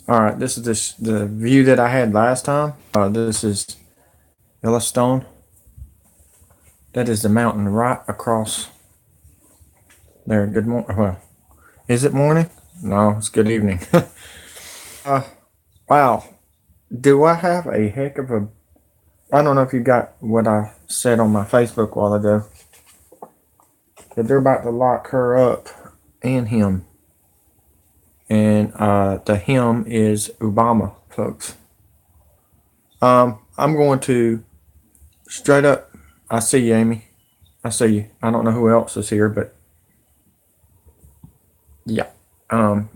All right, this is the view that I had last time. This is Yellowstone. That is the mountain right across there. Good morning. Well, is it morning? No, it's good evening. uh, wow. Do I have a heck of a? I don't know if you got what I said on my Facebook a while ago. That they're about to lock her up and him. And the him is Obama, folks. I'm going to straight up. I see you, Amy. I see you. I don't know who else is here, but yeah. Um,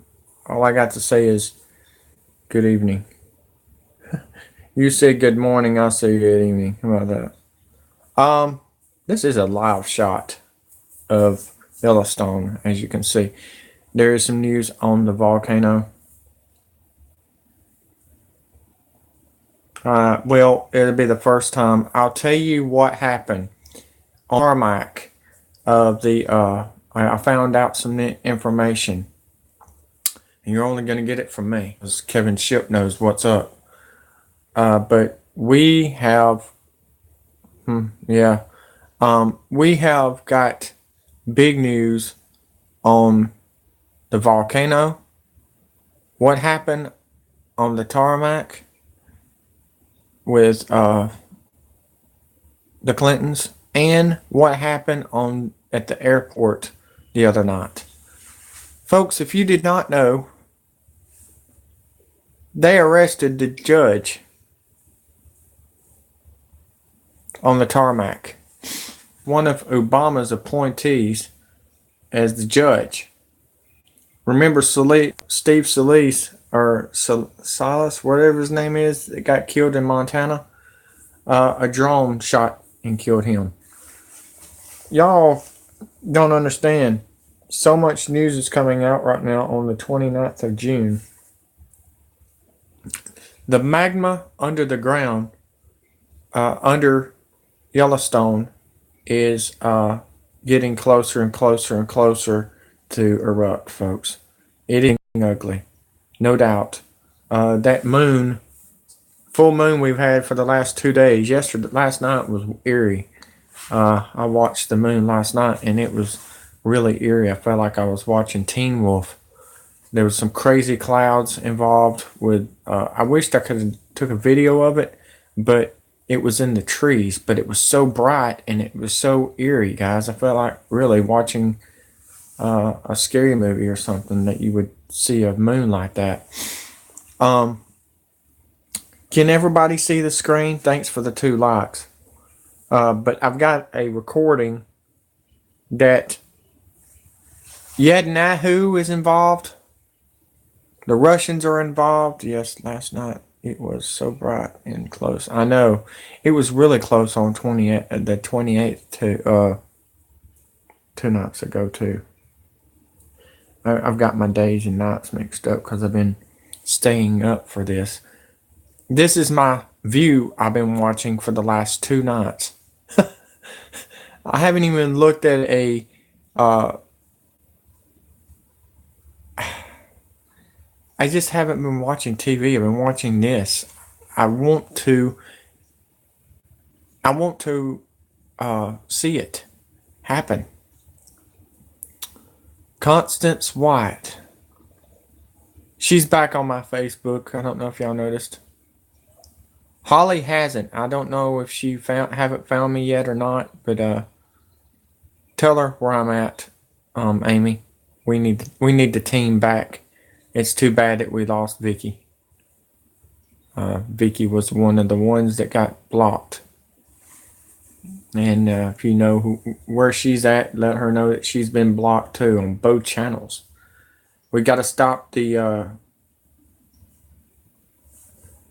all I got to say is good evening. You said good morning. I say good evening. How about that? This is a live shot of Yellowstone, as you can see. There is some news on the volcano. Well, it'll be the first time. I'll tell you what happened on tarmac of the. I found out some information, and you're only going to get it from me, because Kevin Ship knows what's up. But we have, yeah, we have got big news on the volcano. What happened on the tarmac with the Clintons, and what happened on at the airport the other night. Folks, if you did not know, they arrested the judge on the tarmac, one of Obama's appointees as the judge. Remember Steve Solis, or Silas, whatever his name is, that got killed in Montana? A drone shot and killed him. Y'all don't understand. So much news is coming out right now on the 29th of June. The magma under the ground, under Yellowstone, is getting closer and closer and closer to erupt, folks. It is ugly, no doubt. That moon, full moon we've had for the last 2 days. Last night was eerie. I watched the moon last night, and it was really eerie. I felt like I was watching Teen Wolf. There was some crazy clouds involved with. I wished I could have took a video of it, but it was in the trees. But it was so bright and it was so eerie, guys. I felt like really watching a scary movie or something, that you would see a moon like that. Can everybody see the screen? Thanks for the 2 likes. But I've got a recording that Netanyahu is involved. The Russians are involved. Yes, last night it was so bright and close. I know it was really close on the 28th to 2 nights ago too. I've got my days and nights mixed up because I've been staying up for this. This is my view I've been watching for the last 2 nights. I haven't even looked at a. I just haven't been watching TV. I've been watching this. I want to see it happen. Constance White. She's back on my Facebook. I don't know if y'all noticed. Holly hasn't. I don't know if she haven't found me yet or not, but tell her where I'm at, Amy. We need the team back. It's too bad that we lost Vicky. Vicky was one of the ones that got blocked. And if you know where she's at, let her know that she's been blocked too on both channels. We got to stop the.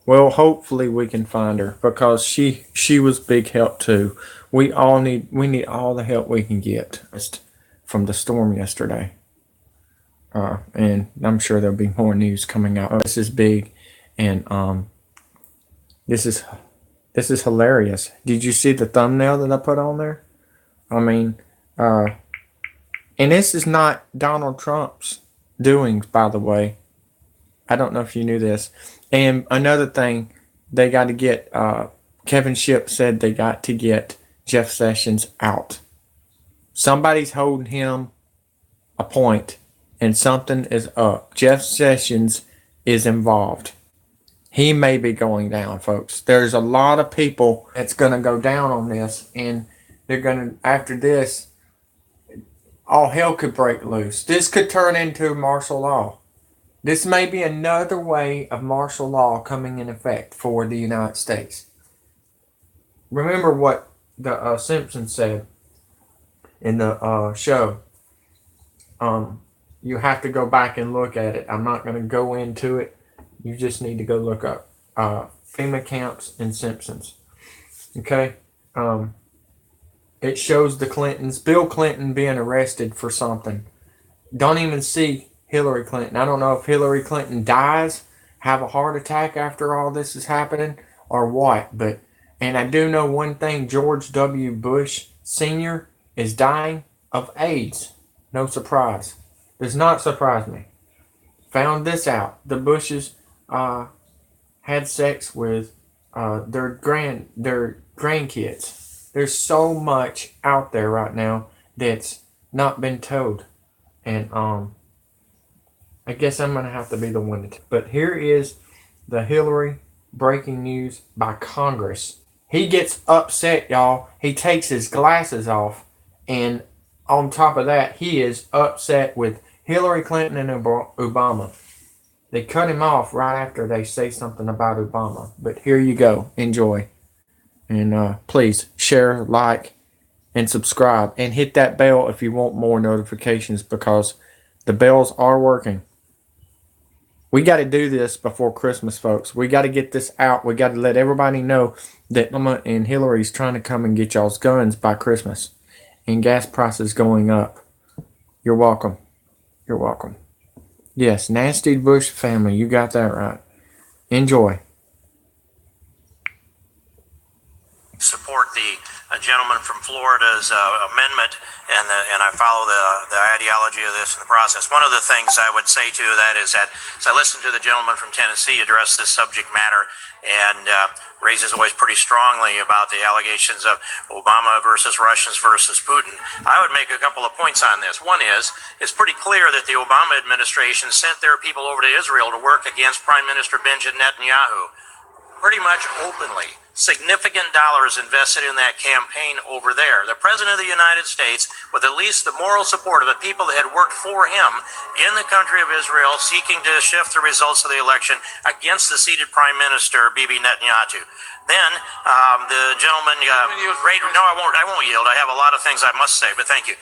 Well, hopefully we can find her, because she was big help too. We need all the help we can get from the storm yesterday. And I'm sure there'll be more news coming out. This is big, and this is hilarious. Did you see the thumbnail that I put on there? I mean, and this is not Donald Trump's doings, by the way. I don't know if you knew this. And another thing, they got to get, Kevin Shipp said they got to get Jeff Sessions out. Somebody's holding him a point, and something is up. Jeff Sessions is involved. He may be going down, folks. There's a lot of people that's going to go down on this, and they're going to, after this, all hell could break loose. This could turn into martial law. This may be another way of martial law coming in effect for the United States. Remember what the Simpsons said in the show. You have to go back and look at it. I'm not going to go into it. You just need to go look up FEMA camps and Simpsons. Okay? It shows the Clintons, Bill Clinton being arrested for something. Don't even see Hillary Clinton. I don't know if Hillary Clinton dies, have a heart attack after all this is happening, or what. And I do know one thing, George W. Bush Sr. is dying of AIDS. No surprise. Does not surprise me. Found this out. The Bushes had sex with their grandkids. There's so much out there right now that's not been told. And I guess I'm going to have to be the one to but here is the Hillary breaking news by Congress. He gets upset, y'all. He takes his glasses off, and on top of that, he is upset with Hillary Clinton and Obama. They cut him off right after they say something about Obama. But here you go. Enjoy. And please share, like, and subscribe. And hit that bell if you want more notifications, because the bells are working. We got to do this before Christmas, folks. We got to get this out. We got to let everybody know that Obama and Hillary's trying to come and get y'all's guns by Christmas. And gas prices going up. You're welcome. You're welcome. Yes, Nasty Bush family. You got that right. Enjoy. Support the gentleman from Florida's amendment, and I follow the ideology of this in the process. One of the things I would say to that is that as I listened to the gentleman from Tennessee address this subject matter and raise his voice pretty strongly about the allegations of Obama versus Russians versus Putin, I would make a couple of points on this. One is, it's pretty clear that the Obama administration sent their people over to Israel to work against Prime Minister Benjamin Netanyahu, pretty much openly. Significant dollars invested in that campaign over there. The President of the United States, with at least the moral support of the people that had worked for him in the country of Israel, seeking to shift the results of the election against the seated Prime Minister, Bibi Netanyahu. Then the gentleman, I won't yield. I have a lot of things I must say, but thank you.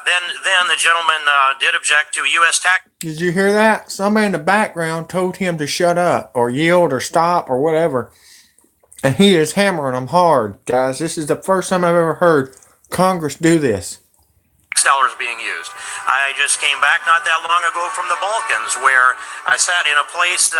Then the gentleman did object to U.S. tax. Did you hear that? Somebody in the background told him to shut up or yield or stop or whatever. And he is hammering them hard, guys. This is the first time I've ever heard Congress do this. Dollars being used. I just came back not that long ago from the Balkans, where I sat in a place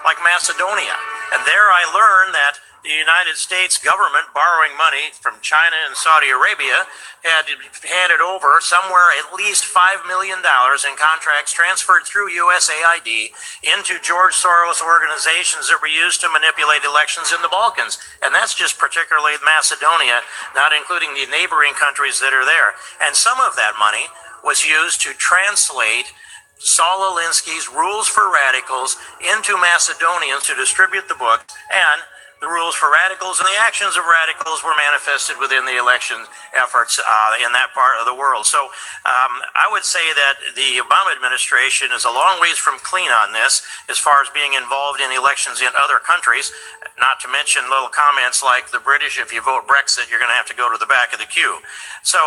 like Macedonia. And there I learned that the United States government, borrowing money from China and Saudi Arabia, had handed over somewhere at least $5 million in contracts transferred through USAID into George Soros organizations that were used to manipulate elections in the Balkans. And that's just particularly Macedonia, not including the neighboring countries that are there. And some of that money was used to translate Saul Alinsky's Rules for Radicals into Macedonians to distribute the book, and the rules for radicals and the actions of radicals were manifested within the election efforts in that part of the world. So I would say that the Obama administration is a long ways from clean on this as far as being involved in elections in other countries, not to mention little comments like the British, if you vote Brexit, you're going to have to go to the back of the queue. So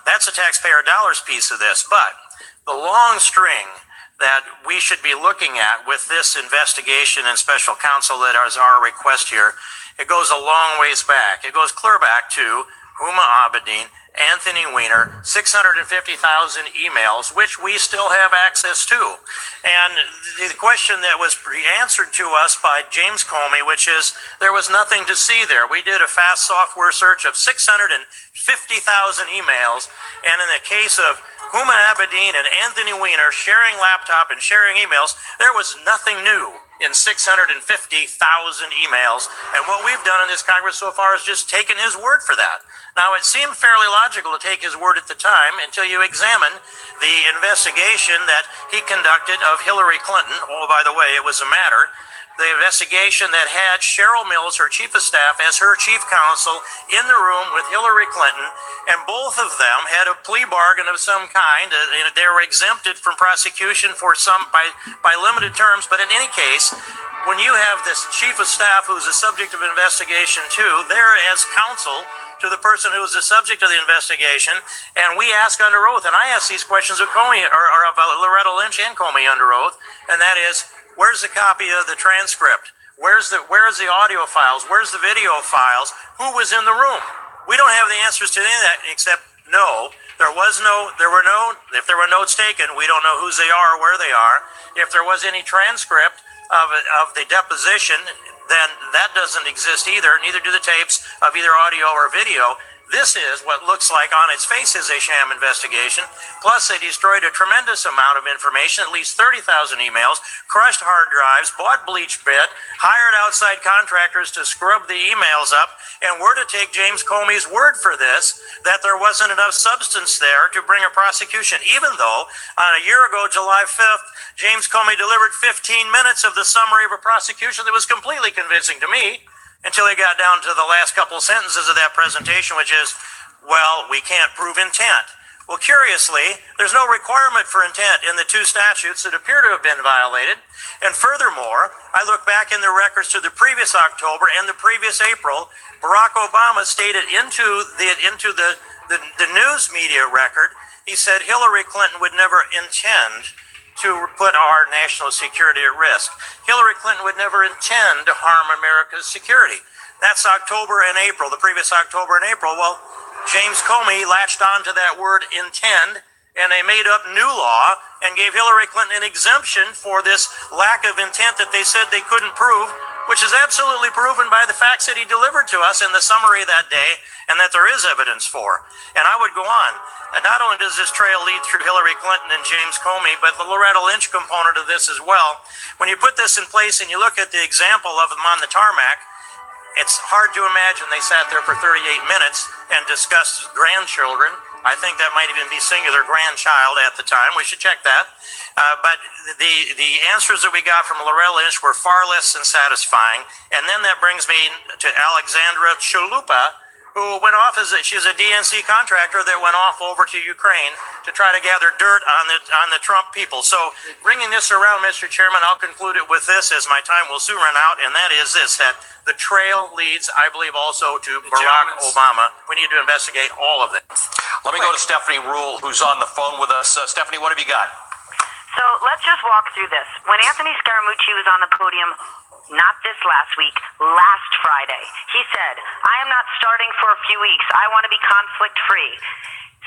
that's a taxpayer dollars piece of this. But the long string that we should be looking at with this investigation and special counsel that is our request here, it goes a long ways back. It goes clear back to Huma Abedin, Anthony Weiner, 650,000 emails, which we still have access to. And the question that was answered to us by James Comey, which is, there was nothing to see there. We did a fast software search of 650,000 emails, and in the case of Huma Abedin and Anthony Weiner sharing laptop and sharing emails. There was nothing new in 650,000 emails. And what we've done in this Congress so far is just taken his word for that. Now, it seemed fairly logical to take his word at the time until you examine the investigation that he conducted of Hillary Clinton. Oh, by the way, it was a matter. The investigation that had Cheryl Mills, her chief of staff, as her chief counsel in the room with Hillary Clinton, and both of them had a plea bargain of some kind. They were exempted from prosecution for some by limited terms, but in any case, when you have this chief of staff who's the subject of investigation too, there as counsel to the person who is the subject of the investigation, and we ask under oath, and I ask these questions of Comey, or of Loretta Lynch and Comey under oath, and that is, where's the copy of the transcript? Where's the audio files? Where's the video files? Who was in the room? We don't have the answers to any of that except no. If there were notes taken, we don't know whose they are or where they are. If there was any transcript of the deposition, then that doesn't exist either. Neither do the tapes of either audio or video. This is what looks like on its face is a sham investigation. Plus, they destroyed a tremendous amount of information, at least 30,000 emails, crushed hard drives, bought bleach bit, hired outside contractors to scrub the emails up, and we're to take James Comey's word for this, that there wasn't enough substance there to bring a prosecution, even though on a year ago, July 5th, James Comey delivered 15 minutes of the summary of a prosecution that was completely convincing to me, until he got down to the last couple of sentences of that presentation, which is, well, we can't prove intent. Well, curiously, there's no requirement for intent in the two statutes that appear to have been violated. And furthermore, I look back in the records to the previous October and the previous April, Barack Obama stated into the news media record, he said Hillary Clinton would never intend to put our national security at risk. Hillary Clinton would never intend to harm America's security. That's October and April, the previous October and April. Well, James Comey latched on to that word intend, and they made up new law and gave Hillary Clinton an exemption for this lack of intent that they said they couldn't prove, which is absolutely proven by the facts that he delivered to us in the summary that day, and that there is evidence for. And I would go on. And not only does this trail lead through Hillary Clinton and James Comey, but the Loretta Lynch component of this as well. When you put this in place and you look at the example of them on the tarmac, it's hard to imagine they sat there for 38 minutes and discussed grandchildren. I think that might even be singular grandchild at the time. We should check that. But the answers that we got from Loretta Lynch were far less than satisfying. And then that brings me to Alexandra Chalupa, who went off she's a DNC contractor that went off over to Ukraine to try to gather dirt on the Trump people. So bringing this around, Mr. Chairman, I'll conclude it with this, as my time will soon run out, and that is this, that the trail leads, I believe, also to Barack Obama. We need to investigate all of this. Let me go to Stephanie Rule, who's on the phone with us. Stephanie, what have you got? So let's just walk through this. When Anthony Scaramucci was on the podium, not this last week, last Friday, he said, I am not starting for a few weeks. I want to be conflict-free.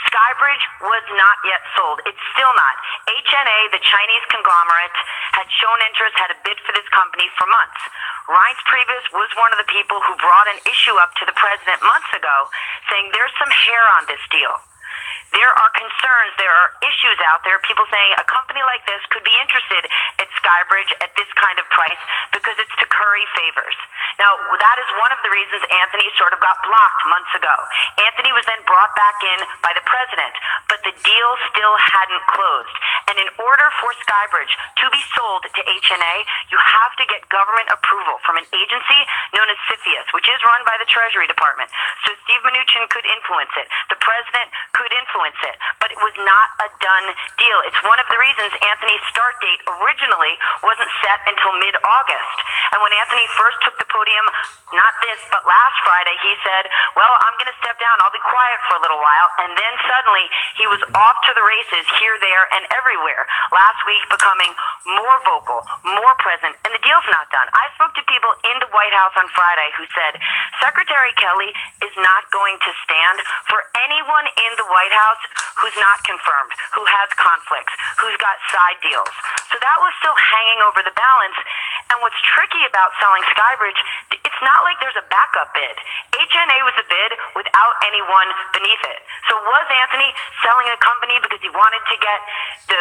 Skybridge was not yet sold. It's still not. HNA, the Chinese conglomerate, had shown interest, had a bid for this company for months. Reince Priebus was one of the people who brought an issue up to the president months ago, saying there's some hair on this deal. There are concerns, there are issues out there, people saying a company like this could be interested at Skybridge at this kind of price because it's to curry favors. Now, that is one of the reasons Anthony sort of got blocked months ago. Anthony was then brought back in by the president, but the deal still hadn't closed. And in order for Skybridge to be sold to HNA, you have to get government approval from an agency known as CFIUS, which is run by the Treasury Department. So Steve Mnuchin could influence it. The president could influence it, but it was not a done deal. It's one of the reasons Anthony's start date originally wasn't set until mid-August. And when Anthony first took the podium, not this, but last Friday, he said, well, I'm going to step down. I'll be quiet for a little while. And then suddenly he was off to the races here, there, and everywhere. Last week becoming more vocal, more present, and the deal's not done. I spoke to people in the White House on Friday who said Secretary Kelly is not going to stand for anyone in the White House who's not confirmed, who has conflicts, who's got side deals. So that was still hanging over the balance. And what's tricky about selling Skybridge, it's not like there's a backup bid. HNA was a bid without anyone beneath it. So was Anthony selling a company because he wanted to get the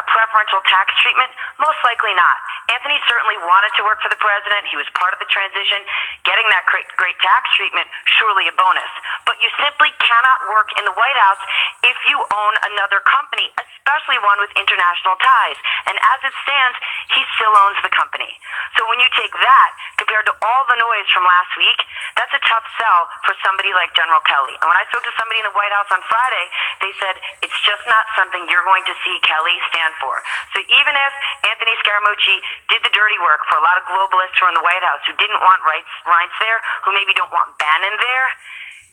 preferential tax treatment? Most likely not. Anthony certainly wanted to work for the president. He was part of the transition. Getting that great tax treatment, surely a bonus. But you simply cannot work in the White House if you own another company, especially one with international ties. And as it stands, he still owns the company. So when you take that compared to all the noise from last week, that's a tough sell for somebody like General Kelly. And when I spoke to somebody in the White House on Friday, they said it's just not something you're going to see Kelly stand for. So even if Anthony Scaramucci did the dirty work for a lot of globalists who are in the White House who didn't want Reince there, who maybe don't want Bannon there,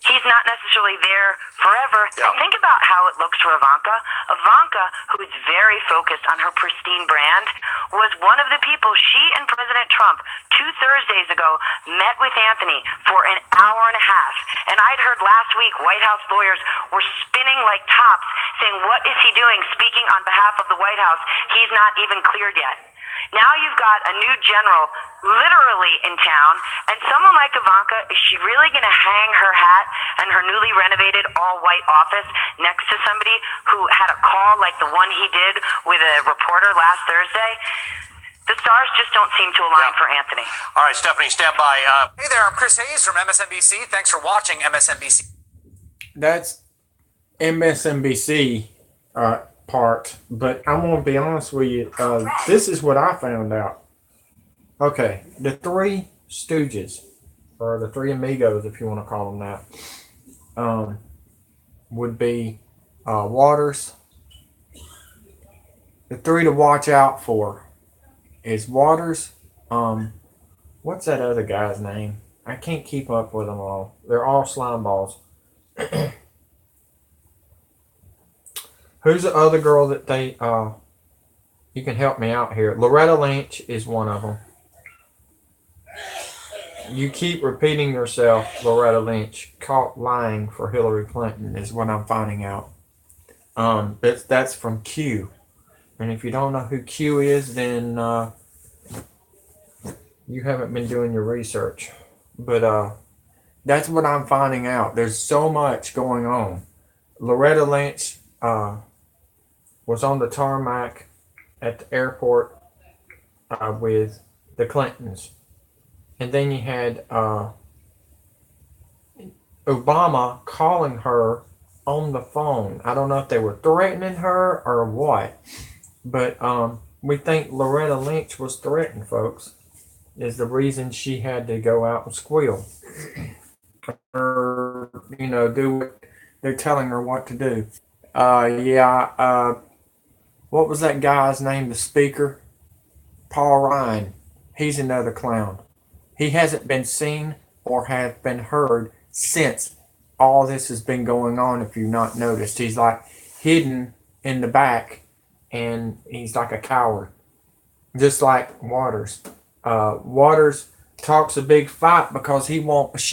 he's not necessarily there forever. Yeah. And think about how it looks for Ivanka. Ivanka, who is very focused on her pristine brand, was one of the people she and President Trump 2 Thursdays ago met with Anthony for an hour and a half. And I'd heard last week White House lawyers were spinning like tops saying, what is he doing speaking on behalf of the White House? He's not even cleared yet. Now you've got a new general literally in town, and someone like Ivanka, is she really going to hang her hat and her newly renovated all-white office next to somebody who had a call like the one he did with a reporter last Thursday? The stars just don't seem to align for Anthony. All right, Stephanie, stand by. Hey there, I'm Chris Hayes from MSNBC. Thanks for watching MSNBC. That's MSNBC part, but I'm gonna be honest with you. This is what I found out. Okay, the three Stooges, or the three amigos, if you want to call them that, would be Waters. The three to watch out for is Waters. What's that other guy's name? I can't keep up with them all. They're all slime balls. Who's the other girl that they, you can help me out here. Loretta Lynch is one of them. You keep repeating yourself, Loretta Lynch, caught lying for Hillary Clinton is what I'm finding out. That's from Q. And if you don't know who Q is, then you haven't been doing your research. But that's what I'm finding out. There's so much going on. Loretta Lynch was on the tarmac at the airport with the Clintons. And then you had Obama calling her on the phone. I don't know if they were threatening her or what. But we think Loretta Lynch was threatened, folks. Is the reason she had to go out and squeal. Or, do what they're telling her what to do. What was that guy's name, the speaker? Paul Ryan. He's another clown. He hasn't been seen or have been heard since all this has been going on, if you've not noticed. He's like hidden in the back, and he's like a coward. Just like Waters. Waters talks a big fight because he wants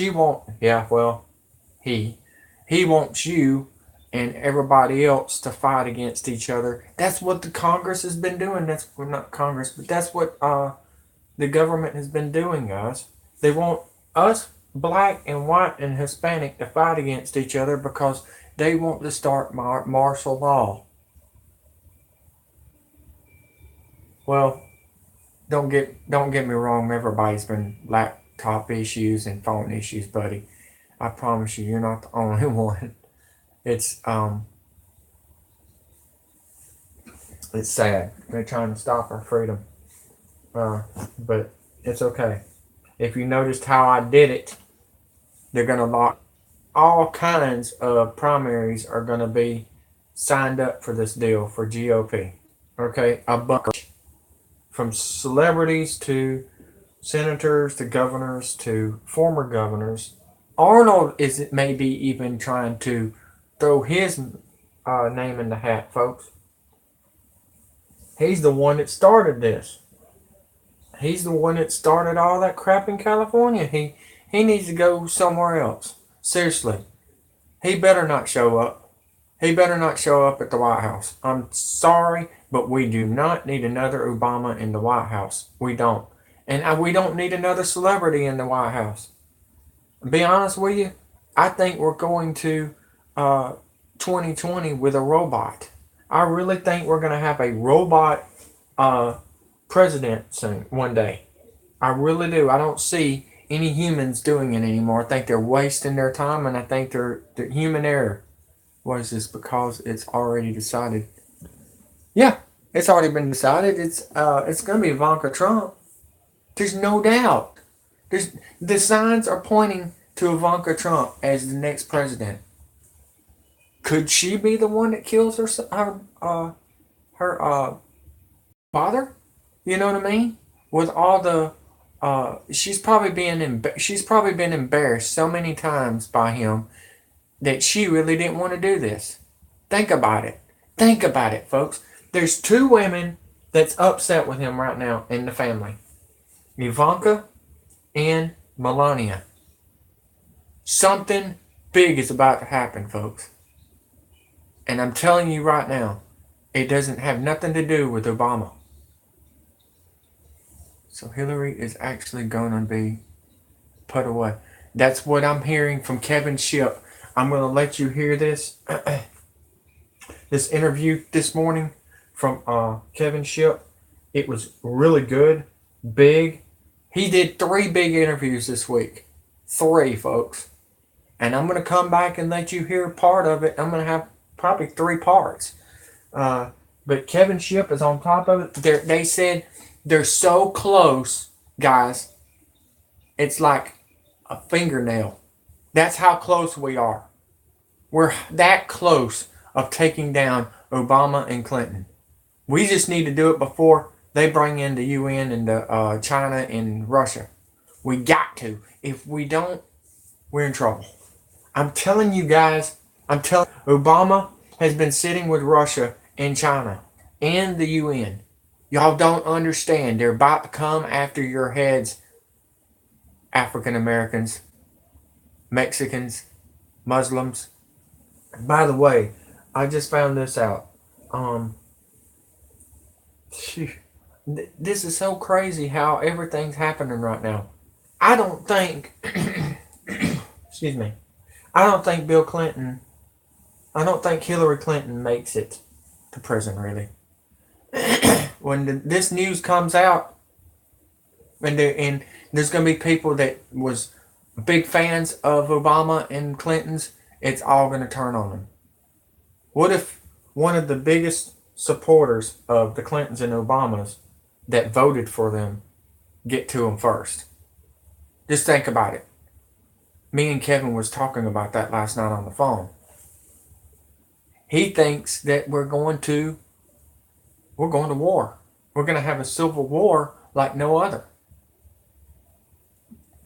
you and everybody else to fight against each other. That's what the Congress has been doing. Not Congress, but that's what the government has been doing, guys. They want us, black and white and Hispanic, to fight against each other because they want to start martial law. Well, don't get me wrong. Everybody's been laptop issues and phone issues, buddy. I promise you, you're not the only one. It's sad. They're trying to stop our freedom. But it's okay. If you noticed how I did it, they're going to lock all kinds of primaries are going to be signed up for this deal for GOP. Okay, a bunch. From celebrities to senators to governors to former governors. Arnold is maybe even trying to throw his name in the hat, folks. He's the one that started this. He's the one that started all that crap in California. He needs to go somewhere else. Seriously. He better not show up. He better not show up at the White House. I'm sorry, but we do not need another Obama in the White House. We don't. And we don't need another celebrity in the White House. Be honest with you, I think we're going to 2020 with a robot. I really think we're going to have a robot president soon, one day. I really do. I don't see any humans doing it anymore. I think they're wasting their time, and I think they're human error. What is this? Because it's already decided. Yeah, it's already been decided. It's going to be Ivanka Trump. There's no doubt. The signs are pointing to Ivanka Trump as the next president. Could she be the one that kills her father? You know what I mean? With all the she's probably been embarrassed so many times by him that she really didn't want to do this. Think about it. Think about it, folks. There's two women that's upset with him right now in the family. Ivanka and Melania. Something big is about to happen, folks. And I'm telling you right now, it doesn't have nothing to do with Obama. So Hillary is actually going to be put away. That's what I'm hearing from Kevin Shipp. I'm going to let you hear this. This interview this morning from Kevin Shipp. It was really good. Big. He did 3 big interviews this week. 3, folks. And I'm going to come back and let you hear part of it. I'm going to have probably 3 parts. But Kevin Shipp is on top of it. They said they're so close, guys. It's like a fingernail. That's how close we are. We're that close of taking down Obama and Clinton. We just need to do it before they bring in the UN and the China and Russia. We got to. If we don't, we're in trouble. I'm telling you guys, Obama has been sitting with Russia and China and the UN. Y'all don't understand. They're about to come after your heads, African Americans, Mexicans, Muslims. By the way, I just found this out. This is so crazy how everything's happening right now. I don't think, excuse me, I don't think Hillary Clinton makes it to prison, really. When this news comes out, and there's going to be people that was big fans of Obama and Clinton's, it's all going to turn on them. What if one of the biggest supporters of the Clintons and Obamas that voted for them get to them first? Just think about it. Me and Kevin was talking about that last night on the phone. He thinks that we're going to war. We're going to have a civil war like no other.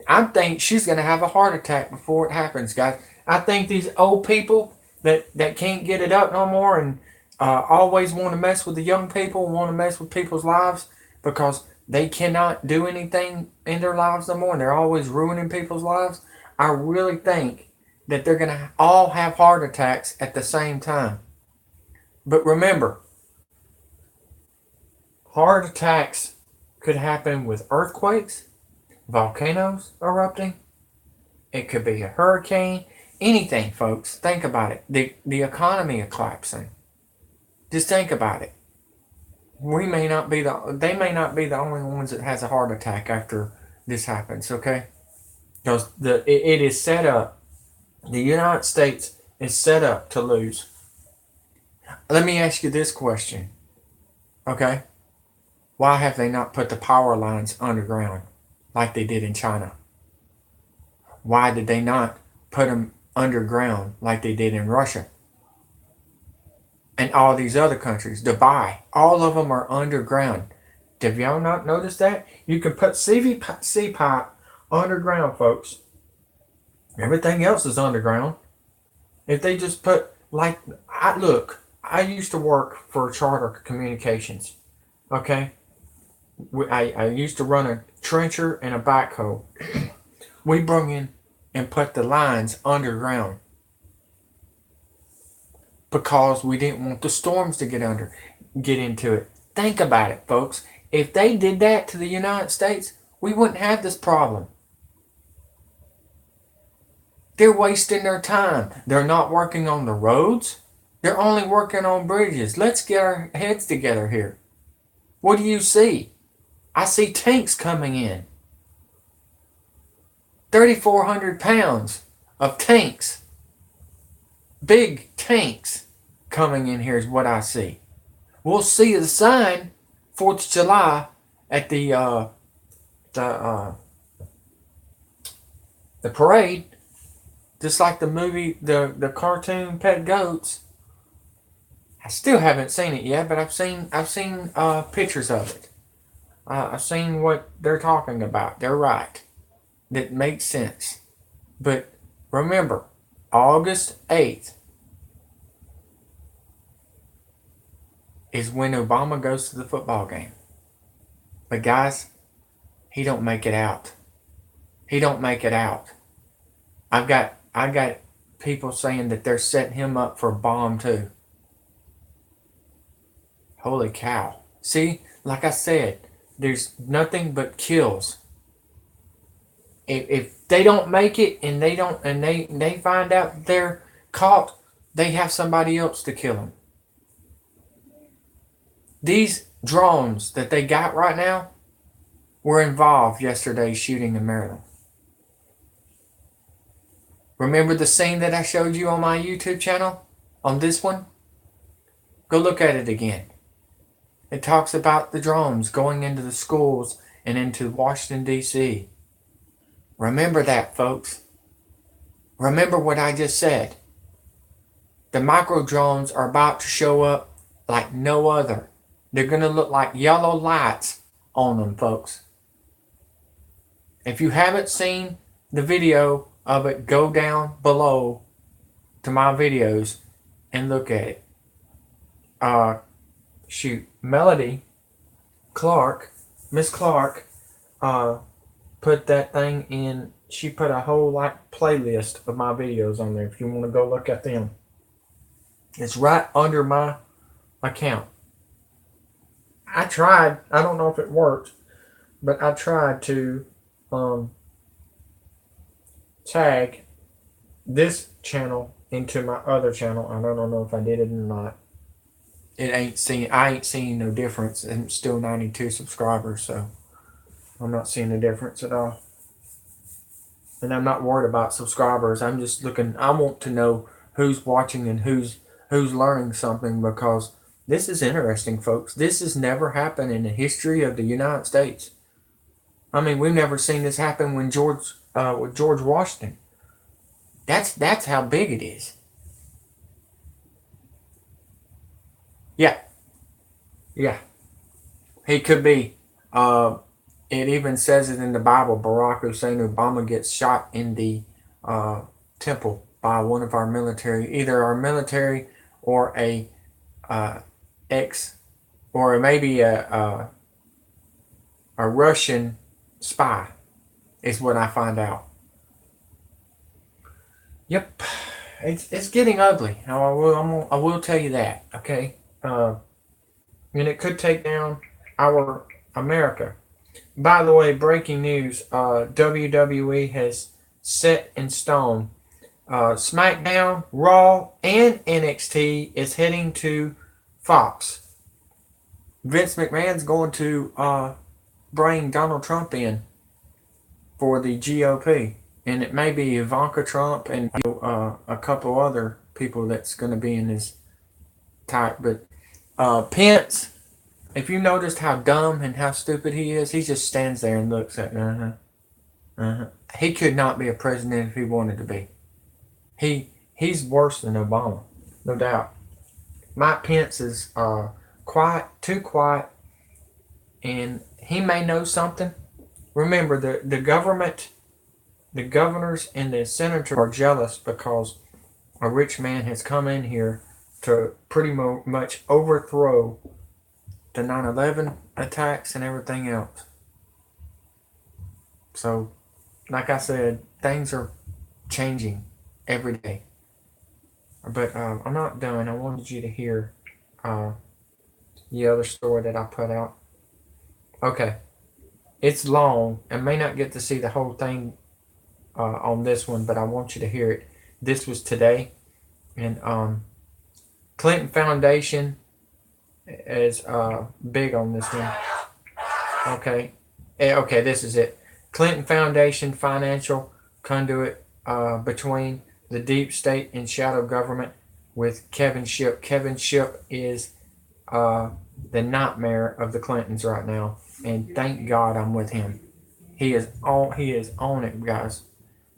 I think she's going to have a heart attack before it happens, guys. I think these old people that can't get it up no more and always want to mess with the young people, want to mess with people's lives because they cannot do anything in their lives no more and they're always ruining people's lives. I really think that they're going to all have heart attacks at the same time. But remember, heart attacks could happen with earthquakes, volcanoes erupting. It could be a hurricane. Anything, folks. Think about it. The economy is collapsing. Just think about it. They may not be the only ones that has a heart attack after this happens, okay? Because it is set up. The United States is set up to lose. Let me ask you this question, okay? Why have they not put the power lines underground like they did in China? Why did they not put them underground like they did in Russia? And all these other countries, Dubai, all of them are underground. Have y'all not noticed that? You can put CVC pipe underground, folks. Everything else is underground. If they just put, I used to work for Charter Communications, okay? I used to run a trencher and a backhoe. We brought in and put the lines underground because we didn't want the storms to get into it. Think about it, folks. If they did that to the United States, we wouldn't have this problem. They're wasting their time. They're not working on the roads. They're only working on bridges. Let's get our heads together here. What do you see? I see tanks coming in. 3,400 pounds of tanks. Big tanks coming in here is what I see. We'll see the sign 4th of July at the parade, just like the movie, the cartoon Pet Goats. I still haven't seen it yet, but I've seen pictures of it. I've seen what they're talking about. They're right. That makes sense. But remember, August 8th is when Obama goes to the football game. But guys, he don't make it out. He don't make it out. I got people saying that they're setting him up for a bomb too. Holy cow. See, like I said, there's nothing but kills. If they don't make it and they find out they're caught, they have somebody else to kill them. These drones that they got right now were involved yesterday's shooting in Maryland. Remember the scene that I showed you on my YouTube channel? On this one? Go look at it again. It talks about the drones going into the schools and into Washington, D.C. Remember that, folks. Remember what I just said. The micro drones are about to show up like no other. They're going to look like yellow lights on them, folks. If you haven't seen the video of it, go down below to my videos and look at it. Melody Clark, Miss Clark, put that thing in. She put a whole playlist of my videos on there. If you want to go look at them, it's right under my account. I tried. I don't know if it worked, but I tried to tag this channel into my other channel. I don't know if I did it or not. I ain't seeing no difference, and it's still 92 subscribers, so I'm not seeing a difference at all. And I'm not worried about subscribers. I'm just looking. I want to know who's watching and who's learning something, because this is interesting, folks. This has never happened in the history of the United States. I mean, we've never seen this happen with George Washington. That's how big it is. Yeah. He could be. It even says it in the Bible. Barack Hussein Obama gets shot in the temple by one of our military, either our military or a or maybe a Russian spy, is what I find out. Yep, it's getting ugly. I will tell you that. Okay, and it could take down our America. By the way, breaking news: WWE has set in stone. SmackDown, Raw, and NXT is heading to Fox. Vince McMahon's going to bring Donald Trump in for the GOP, and it may be Ivanka Trump and a couple other people that's going to be in this type. But Pence, if you noticed how dumb and how stupid he is, he just stands there and looks at He could not be a president if he wanted to be. He's worse than Obama, no doubt. Mike Pence is too quiet, and he may know something. Remember, the government, the governors and the senators are jealous because a rich man has come in here to pretty much overthrow the 9/11 attacks and everything else. So, like I said, things are changing every day. But I'm not done. I wanted you to hear the other story that I put out. Okay. It's long. I may not get to see the whole thing on this one, but I want you to hear it. This was today, and Clinton Foundation is big on this one. Okay, okay, this is it. Clinton Foundation financial conduit between the deep state and shadow government with Kevin Shipp. Kevin Shipp is the nightmare of the Clintons right now, and thank God I'm with him. He is on. He is on it, guys.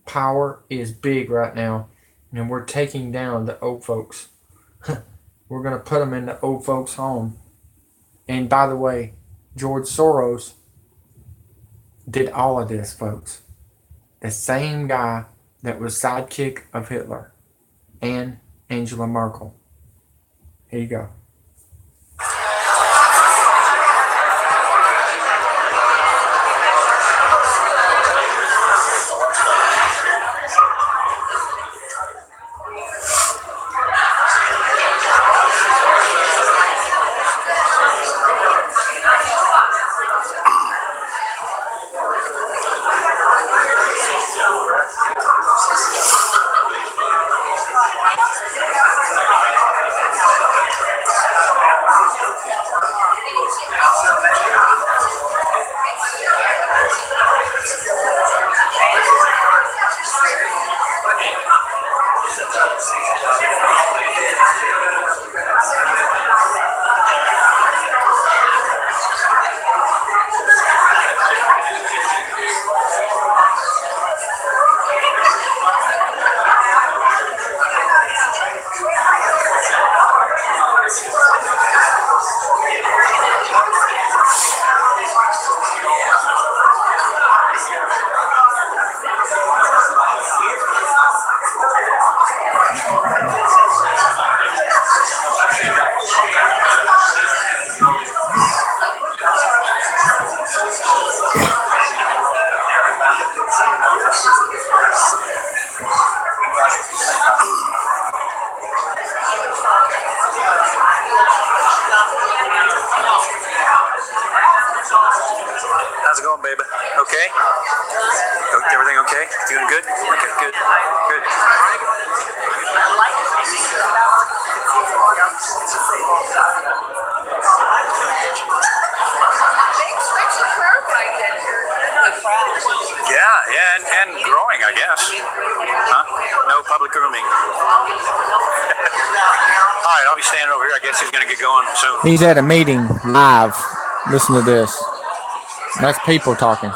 Power is big right now, and we're taking down the old folks. We're gonna put them in the old folks' home. And by the way, George Soros did all of this, folks. The same guy that was sidekick of Hitler and Angela Merkel. Here you go. How's it going, baby? Okay? Everything okay? Doing good? Okay, good. Good. Yeah, and growing, I guess. Huh? No public grooming. All right, I'll be standing over here. I guess he's going to get going soon. He's at a meeting live. Listen to this. That's people talking.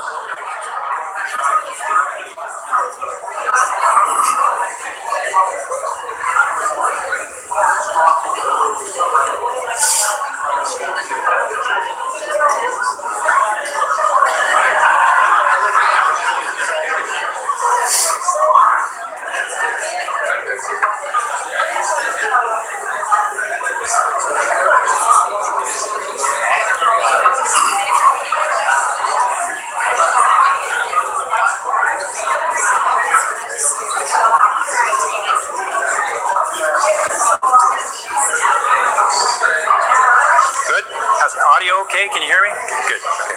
Good? How's the audio okay? Can you hear me? Good. Okay.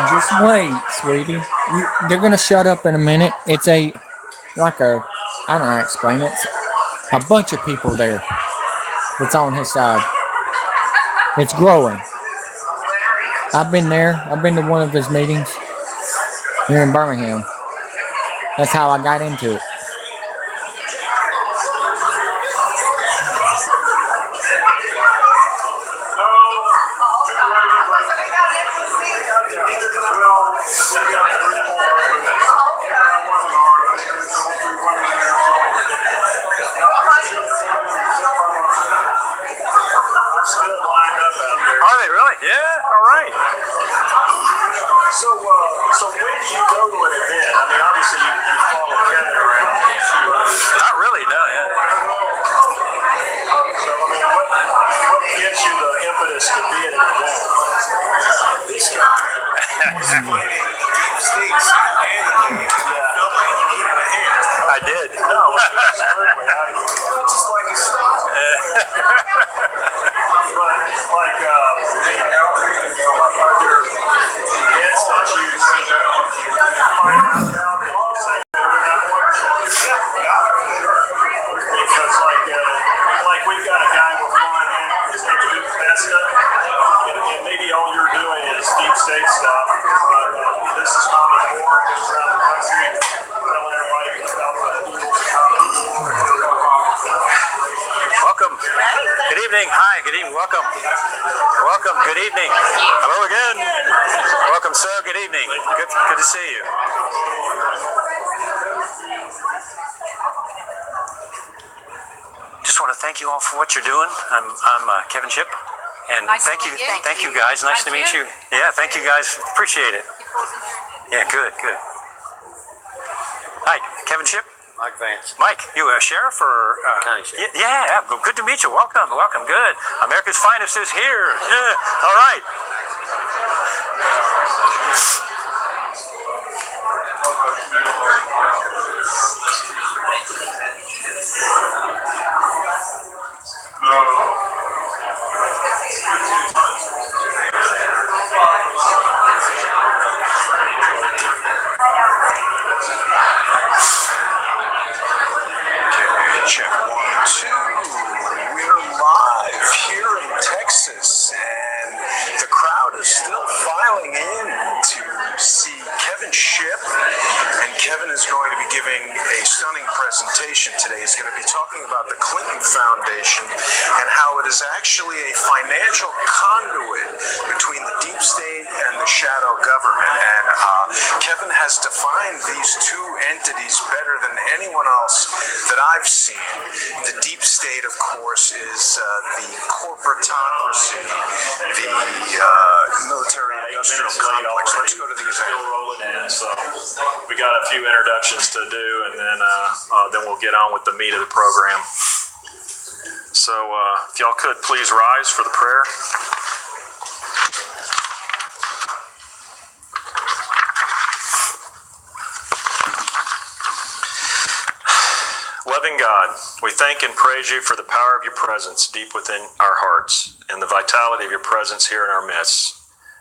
Just wait, sweetie. They're gonna shut up in a minute. It's I don't know how to explain it. A bunch of people there that's on his side. It's growing. I've been there. I've been to one of his meetings here in Birmingham. That's how I got into it. Are they really? Yeah. All right. So when did you go to an event? I mean, obviously you follow Kevin around. Not really. No. Yeah. So I mean, what gives you the impetus to be at an event? This guy. I did. No, absolutely. Just like his style. But like, are there events that you find out about and you say, because like we've got a guy with one and his name's Luke Festa, and maybe all you're doing is deep state stuff, but this is common board, goes around the country, telling everybody about the rules of common board. Welcome. Good evening. Hi. Good evening. Welcome. Welcome. Good evening. Hello again. Welcome, sir. Good evening. Good to see you. Just want to thank you all for what you're doing. I'm Kevin Shipp, and Nice to thank you, meet you. thank you guys. Nice to meet you. Yeah, thank you guys. Appreciate it. Yeah, good. Hi, Kevin Shipp. Mike Vance. Mike, you a sheriff or? County sheriff. Yeah, good to meet you. Welcome. Good. America's finest is here. Yeah. All right. Check 1, 2. We're live here in Texas, and the crowd is still filing in to see Kevin Shipp. And Kevin is going to be giving a stunning presentation today. He's going to be talking about the Clinton Foundation and how it is actually a financial conduit between the deep state and the shadow government. And Kevin has defined these two entities better than anyone else that I've seen. The deep state, of course, is the corporatocracy, the military-industrial complex. Let's go to the example. Rolling in, so we got a few introductions to do, and then we'll get on with the meat of the program. So if y'all could please rise for the prayer. Loving God, we thank and praise you for the power of your presence deep within our hearts and the vitality of your presence here in our midst.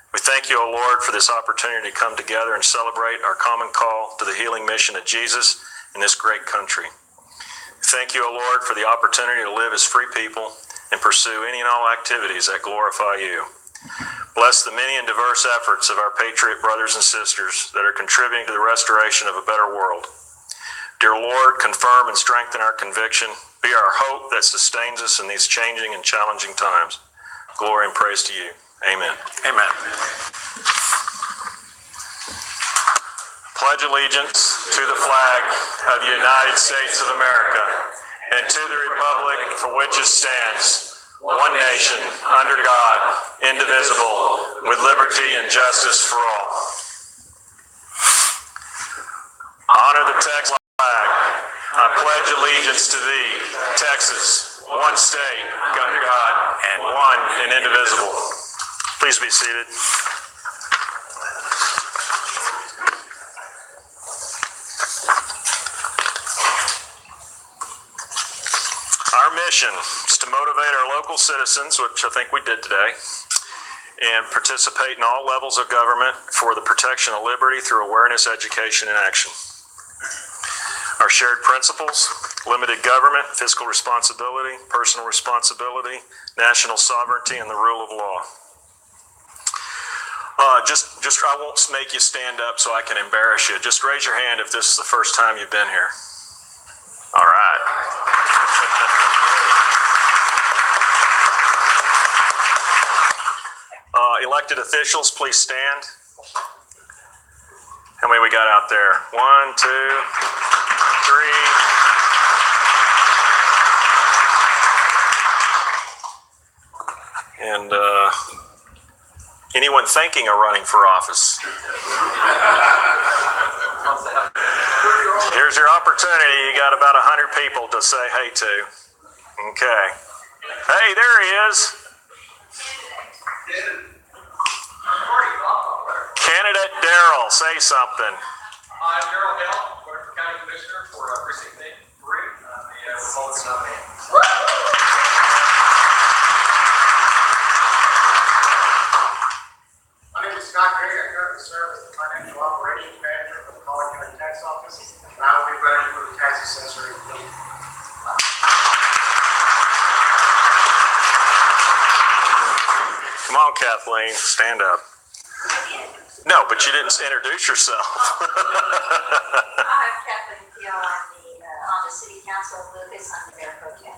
We thank you, O Lord, for this opportunity to come together and celebrate our common call to the healing mission of Jesus in this great country. We thank you, O Lord, for the opportunity to live as free people and pursue any and all activities that glorify you. Bless the many and diverse efforts of our patriot brothers and sisters that are contributing to the restoration of a better world. Dear Lord, confirm and strengthen our conviction. Be our hope that sustains us in these changing and challenging times. Glory and praise to you. Amen. Amen. Pledge allegiance to the flag of the United States of America and to the republic for which it stands, one nation, under God, indivisible, with liberty and justice for all. Honor the Texas flag. I pledge allegiance to thee, Texas, one state, under God, and one and indivisible. Please be seated. Our mission is to motivate our local citizens, which I think we did today, and participate in all levels of government for the protection of liberty through awareness, education, and action. Our shared principles: limited government, fiscal responsibility, personal responsibility, national sovereignty, and the rule of law. I won't make you stand up so I can embarrass you. Just raise your hand if this is the first time you've been here. All right. Elected officials, please stand. How many we got out there? 1, 2, 3. And anyone thinking of running for office? Here's your opportunity. You got about 100 people to say hey to. Okay. Hey, there he is. Candidate Darrell, say something. I'm Darrell Hill, Clerk County Commissioner for Precinct 3. I'm the Republican nominee. My name is Scott Gregg. I currently serve as the Financial Operations Manager for the Collin County Tax Office, and I will be running for the tax assessor. Come on, Kathleen, stand up. No, but you didn't introduce yourself. I'm Kathleen Thiel. I'm on the City Council of Lucas. I'm the Mayor Pro Tem.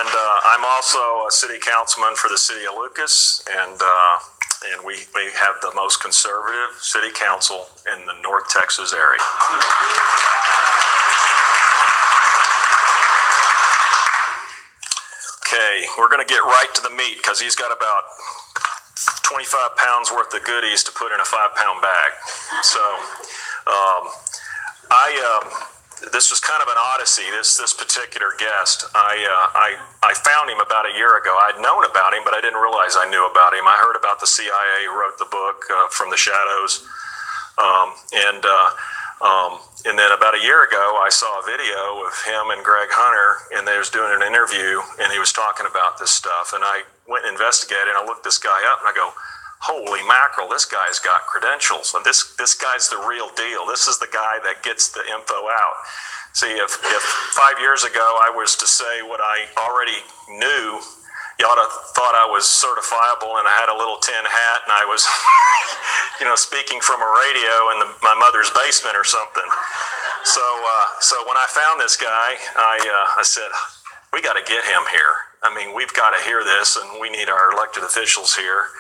And I'm also a city councilman for the city of Lucas, and we have the most conservative city council in the North Texas area. Okay, we're going to get right to the meat because he's got about 25 pounds worth of goodies to put in a 5-pound bag. So this was kind of an odyssey, this particular guest. I found him about a year ago. I'd known about him, but I didn't realize I knew about him. I heard about the CIA, wrote the book From the Shadows. And then about a year ago, I saw a video of him and Greg Hunter, and they was doing an interview, and he was talking about this stuff. And I went and investigated, and I looked this guy up, and I go, holy mackerel, this guy's got credentials. And this guy's the real deal. This is the guy that gets the info out. See, if 5 years ago I was to say what I already knew, you ought to have thought I was certifiable and I had a little tin hat and I was, speaking from a radio in my mother's basement or something. So when I found this guy, I said, we got to get him here. I mean, we've got to hear this, and we need our elected officials here.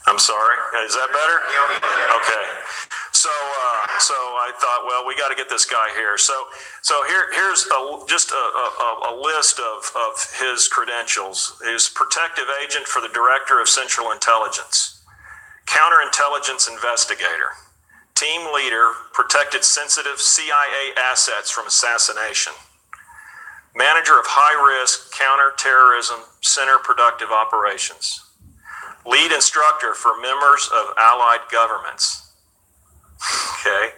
I'm sorry. Is that better? Okay. So I thought, well, we got to get this guy here. So here's just a list of his credentials. He's protective agent for the Director of Central Intelligence, counterintelligence investigator, team leader, protected sensitive CIA assets from assassination, manager of high-risk counterterrorism center productive operations, lead instructor for members of allied governments. Okay.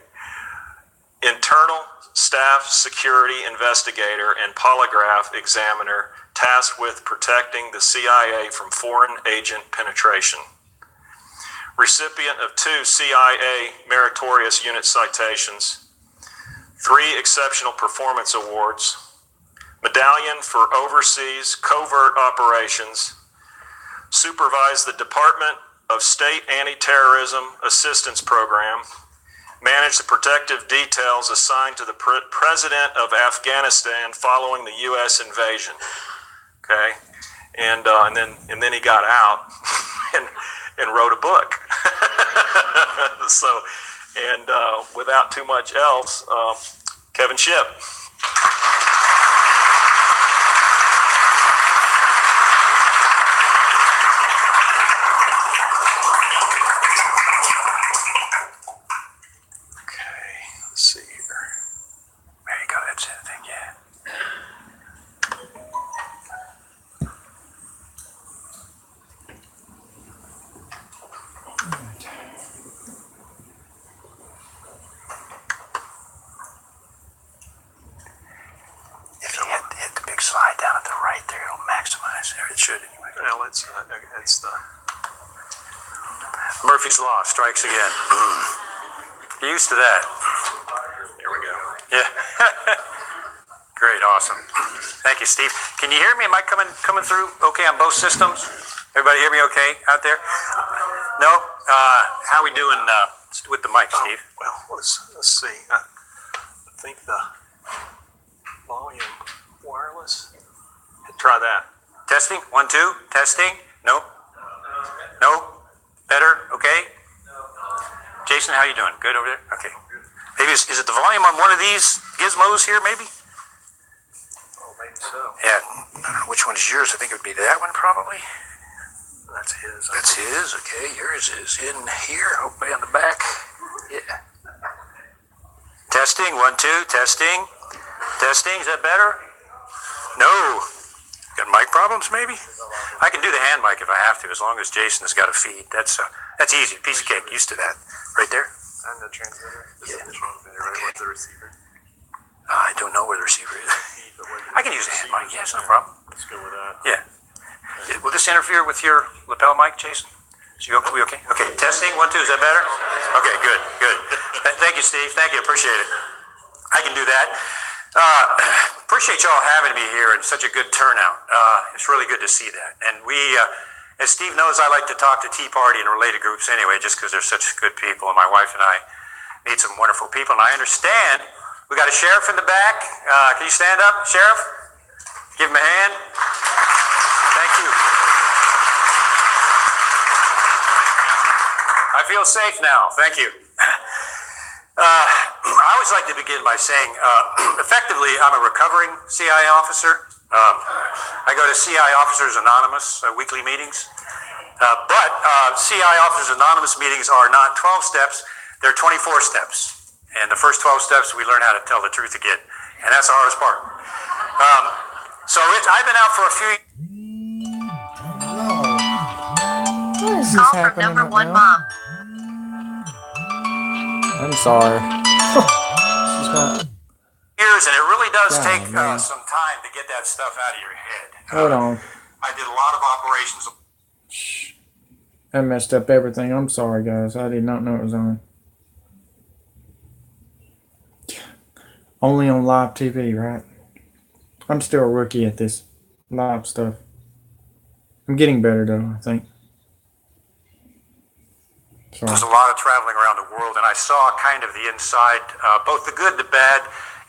Internal staff security investigator and polygraph examiner tasked with protecting the CIA from foreign agent penetration. Recipient of 2 CIA Meritorious Unit citations, 3 Exceptional Performance Awards, Medallion for Overseas Covert Operations, supervised the Department of State Anti-Terrorism Assistance Program, managed the protective details assigned to the President of Afghanistan following the U.S. invasion. Okay, and then he got out and wrote a book. Without too much else, Kevin Shipp. Murphy's Law strikes again. You're used to that. There we go. Yeah. Great, awesome. Thank you, Steve. Can you hear me? Am I coming through okay on both systems? Everybody hear me okay out there? No? How we doing with the mic, Steve? Well, let's see. I think the volume wireless. Try that. Testing? 1, 2. Testing? No? No? Better? Okay? Jason, how you doing? Good over there? Okay. Maybe is it the volume on one of these gizmos here, maybe? Oh, maybe so. Yeah. I don't know which one is yours. I think it would be that one, probably. That's his. That's his. Okay. Yours is in here. Hopefully on the back. Yeah. Testing. 1, 2. Testing. Testing. Is that better? No. Got mic problems, maybe? I can do the hand mic if I have to, as long as Jason has got a feed. That's easy. Piece of cake. Used to that. Right there. And the transmitter. Yeah. The transmitter, right? Okay. What's the receiver? I don't know where the receiver is. I can use a hand mic. Yeah, it's no problem. Let's go with that. Yeah. Will this interfere with your lapel mic, Jason? Is you okay? We okay? Okay. Testing. 1, 2. Is that better? Okay. Good. Good. Thank you, Steve. Thank you. Appreciate it. I can do that. Appreciate y'all having me here and such a good turnout. It's really good to see that. And we, as Steve knows, I like to talk to Tea Party and related groups anyway, just because they're such good people. And my wife and I meet some wonderful people. And I understand we got a sheriff in the back. Can you stand up, Sheriff? Give him a hand. Thank you. I feel safe now. Thank you. I always like to begin by saying, effectively, I'm a recovering CI officer. I go to CI Officers Anonymous weekly meetings. But CI Officers Anonymous meetings are not 12 steps, they're 24 steps. And the first 12 steps, we learn how to tell the truth again. And that's the hardest part. I've been out for a few... What is this Call from happening number right 1 now? mom. I'm sorry. She's not. years, and it really does God, take man. some time to get that stuff out of your head. Hold on. I did a lot of operations. Shh. I messed up everything. I'm sorry, guys. I did not know it was on. Only on live TV, right? I'm still a rookie at this live stuff. I'm getting better, though, I think. There's a lot of traveling around the world, and I saw kind of the inside, both the good, the bad,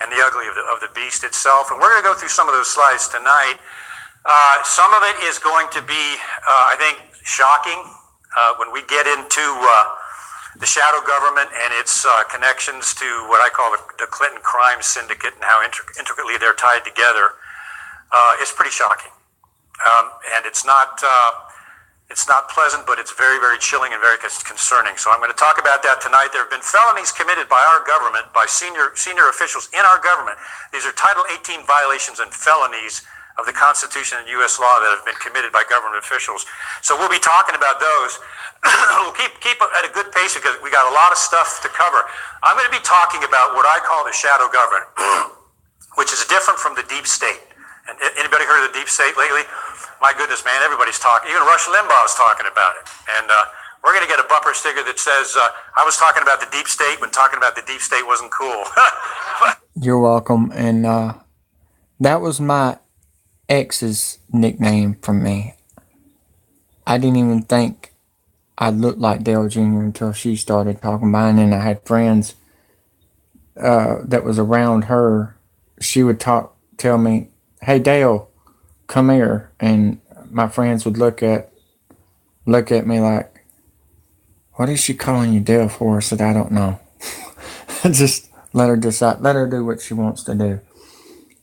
and the ugly of the beast itself. And we're going to go through some of those slides tonight. Some of it is going to be, I think, shocking when we get into the shadow government and its connections to what I call the Clinton crime syndicate and how intricately they're tied together. It's pretty shocking. And it's not pleasant, but it's very, very chilling and very concerning. So I'm going to talk about that tonight. There have been felonies committed by our government, by senior officials in our government. These are Title 18 violations and felonies of the Constitution and U.S. law that have been committed by government officials. So we'll be talking about those. We'll keep at a good pace because we got a lot of stuff to cover. I'm going to be talking about what I call the shadow government, which is different from the deep state. And anybody heard of the deep state lately? My goodness, man, everybody's talking. Even Rush Limbaugh's talking about it. And we're going to get a bumper sticker that says, I was talking about the deep state when talking about the deep state wasn't cool. You're welcome. And that was my ex's nickname from me. I didn't even think I looked like Dale Jr. until she started talking about it. And I had friends that was around her. She would tell me, hey, Dale, come here. And my friends would look at me like, what is she calling you Dale for? I said, I don't know. Just let her decide. Let her do what she wants to do.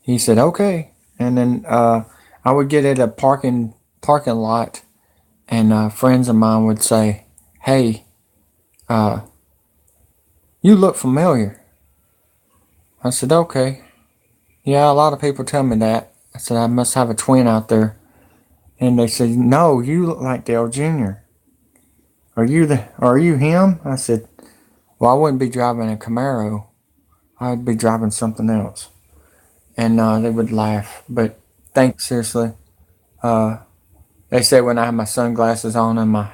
He said, okay. And then I would get at a parking lot, and friends of mine would say, hey, you look familiar. I said, okay. Yeah, a lot of people tell me that. I said, I must have a twin out there. And they said, no, you look like Dale Jr. Are you him? I said, well, I wouldn't be driving a Camaro. I'd be driving something else. And they would laugh. But seriously. They say when I have my sunglasses on and my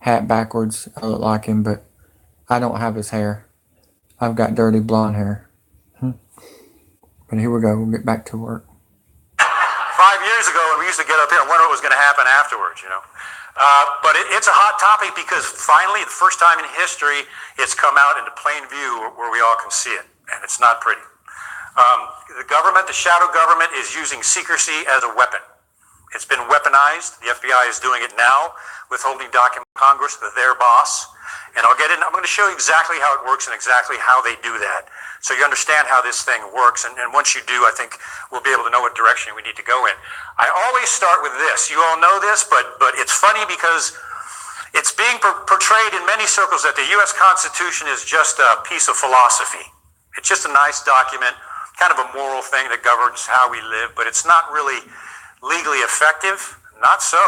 hat backwards, I look like him, but I don't have his hair. I've got dirty blonde hair. But here we go. We'll get back to work. 5 years ago, when we used to get up here and wonder what was going to happen afterwards, But it's a hot topic because finally, the first time in history, it's come out into plain view where we all can see it, and it's not pretty. The government, the shadow government, is using secrecy as a weapon. It's been weaponized. The FBI is doing it now, withholding documents from Congress, their boss. And I'm going to show you exactly how it works and exactly how they do that, so you understand how this thing works. And once you do, I think we'll be able to know what direction we need to go in. I always start with this. You all know this, but it's funny because it's being portrayed in many circles that the U.S. Constitution is just a piece of philosophy. It's just a nice document, kind of a moral thing that governs how we live, but it's not really legally effective. Not so.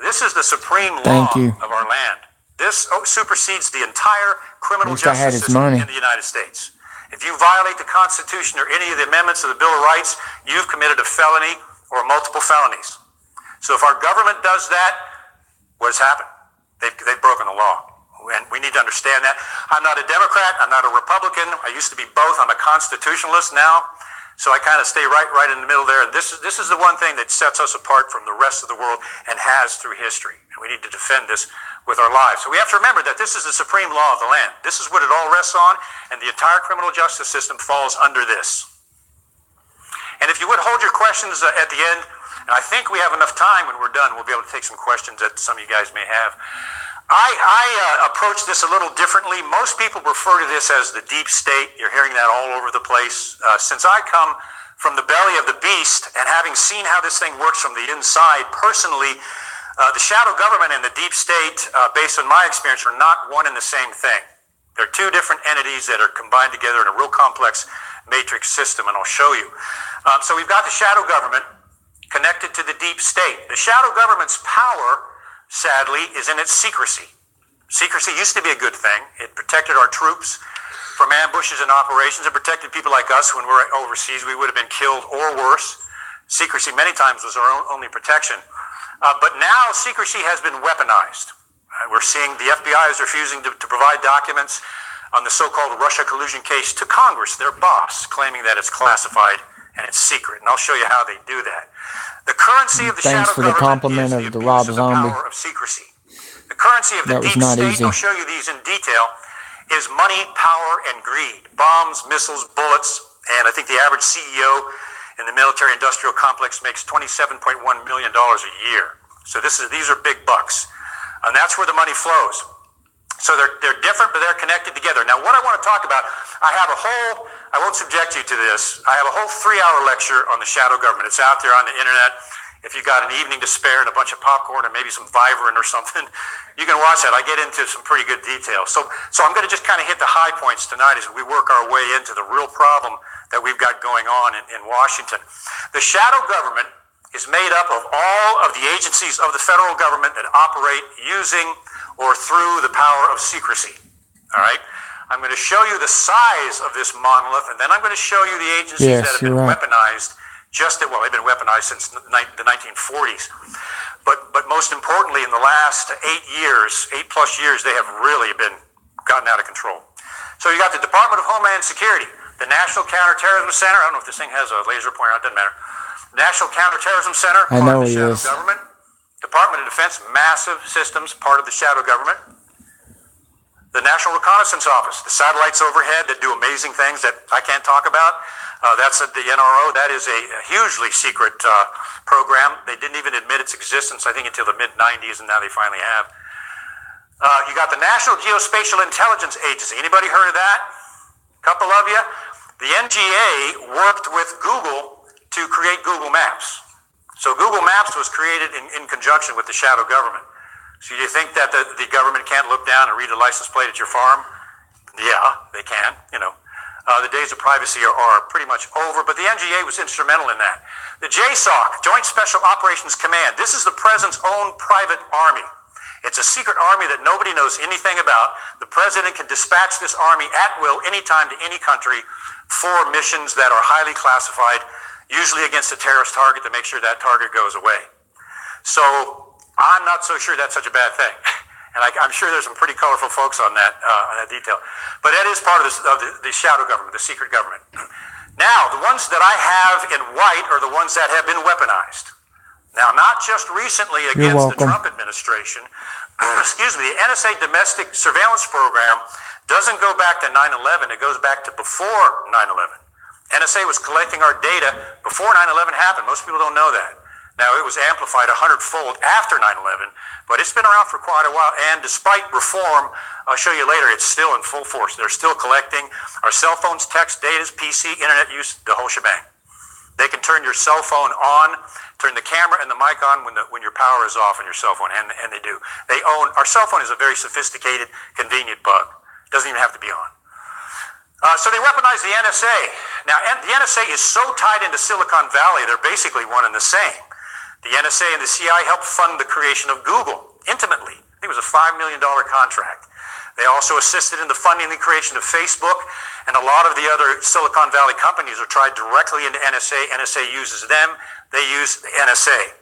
This is the supreme law of our land. This supersedes the entire criminal justice system in the United States. If you violate the Constitution or any of the amendments of the Bill of Rights, you've committed a felony or multiple felonies. So if our government does that, what has happened? They've broken the law. And we need to understand that. I'm not a Democrat. I'm not a Republican. I used to be both. I'm a constitutionalist now. So I kind of stay right in the middle there. And this is the one thing that sets us apart from the rest of the world and has through history. And we need to defend this with our lives. So we have to remember that this is the supreme law of the land. This is what it all rests on, and the entire criminal justice system falls under this. And if you would hold your questions at the end, and I think we have enough time when we're done, we'll be able to take some questions that some of you guys may have. I approach this a little differently. Most people refer to this as the deep state. You're hearing that all over the place. Since I come from the belly of the beast and having seen how this thing works from the inside personally, the shadow government and the deep state, based on my experience, are not one and the same thing. They're two different entities that are combined together in a real complex matrix system, and I'll show you. So we've got the shadow government connected to the deep state. The shadow government's power, sadly, is in its secrecy. Secrecy used to be a good thing. It protected our troops from ambushes and operations. It protected people like us when we're overseas. We would have been killed or worse. Secrecy many times was our only protection. But now secrecy has been weaponized. We're seeing the FBI is refusing to provide documents on the so-called Russia collusion case to Congress, their boss, claiming that it's classified and it's secret. And I'll show you how they do that. The currency of the shadow government is the abuse of the power of secrecy. The currency of the deep state, I'll show you these in detail, is money, power, and greed. Bombs, missiles, bullets, and I think the average CEO in the military-industrial complex makes $27.1 million a year. So these are big bucks. And that's where the money flows. So they're different, but they're connected together. Now, what I want to talk about, I won't subject you to this, I have a whole 3-hour lecture on the shadow government. It's out there on the internet. If you've got an evening to spare and a bunch of popcorn and maybe some Vibrant or something, you can watch that. I get into some pretty good detail. So I'm going to just kind of hit the high points tonight as we work our way into the real problem that we've got going on in Washington. The shadow government is made up of all of the agencies of the federal government that operate using or through the power of secrecy. All right? I'm going to show you the size of this monolith, and then I'm going to show you the agencies that have been weaponized. They've been weaponized since the 1940s. But most importantly, in the last 8 plus years, they have really been gotten out of control. So you got the Department of Homeland Security, the National Counterterrorism Center. I don't know if this thing has a laser pointer, it doesn't matter. National Counterterrorism Center, part of the shadow government. Department of Defense, massive systems, part of the shadow government. The National Reconnaissance Office, the satellites overhead that do amazing things that I can't talk about. That's at the NRO. That is a hugely secret program. They didn't even admit its existence, I think, until the mid-90s, and now they finally have. You got the National Geospatial Intelligence Agency. Anybody heard of that? A couple of you? The NGA worked with Google to create Google Maps. So Google Maps was created in conjunction with the shadow government. So you think that the government can't look down and read a license plate at your farm? Yeah, they can, The days of privacy are pretty much over, but the NGA was instrumental in that. The JSOC, Joint Special Operations Command, this is the president's own private army. It's a secret army that nobody knows anything about. The president can dispatch this army at will anytime to any country for missions that are highly classified, usually against a terrorist target to make sure that target goes away. So I'm not so sure that's such a bad thing. And I'm sure there's some pretty colorful folks on that detail. But that is part of the shadow government, the secret government. Now, the ones that I have in white are the ones that have been weaponized. Now, not just recently against the Trump administration, excuse me, the NSA domestic surveillance program doesn't go back to 9/11, it goes back to before 9/11. NSA was collecting our data before 9/11 happened. Most people don't know that. Now, it was amplified 100-fold after 9/11, but it's been around for quite a while, and despite reform, I'll show you later, it's still in full force. They're still collecting our cell phones, text, data, PC, internet use, the whole shebang. They can turn your cell phone on, turn the camera and the mic on when your power is off on your cell phone, and they do. Our cell phone is a very sophisticated, convenient bug. Doesn't even have to be on. So they weaponize the NSA. Now, the NSA is so tied into Silicon Valley, they're basically one and the same. The NSA and the CIA helped fund the creation of Google intimately. I think it was a $5 million contract. They also assisted in the funding and the creation of Facebook, and a lot of the other Silicon Valley companies are tied directly into NSA. NSA uses them. They use the NSA.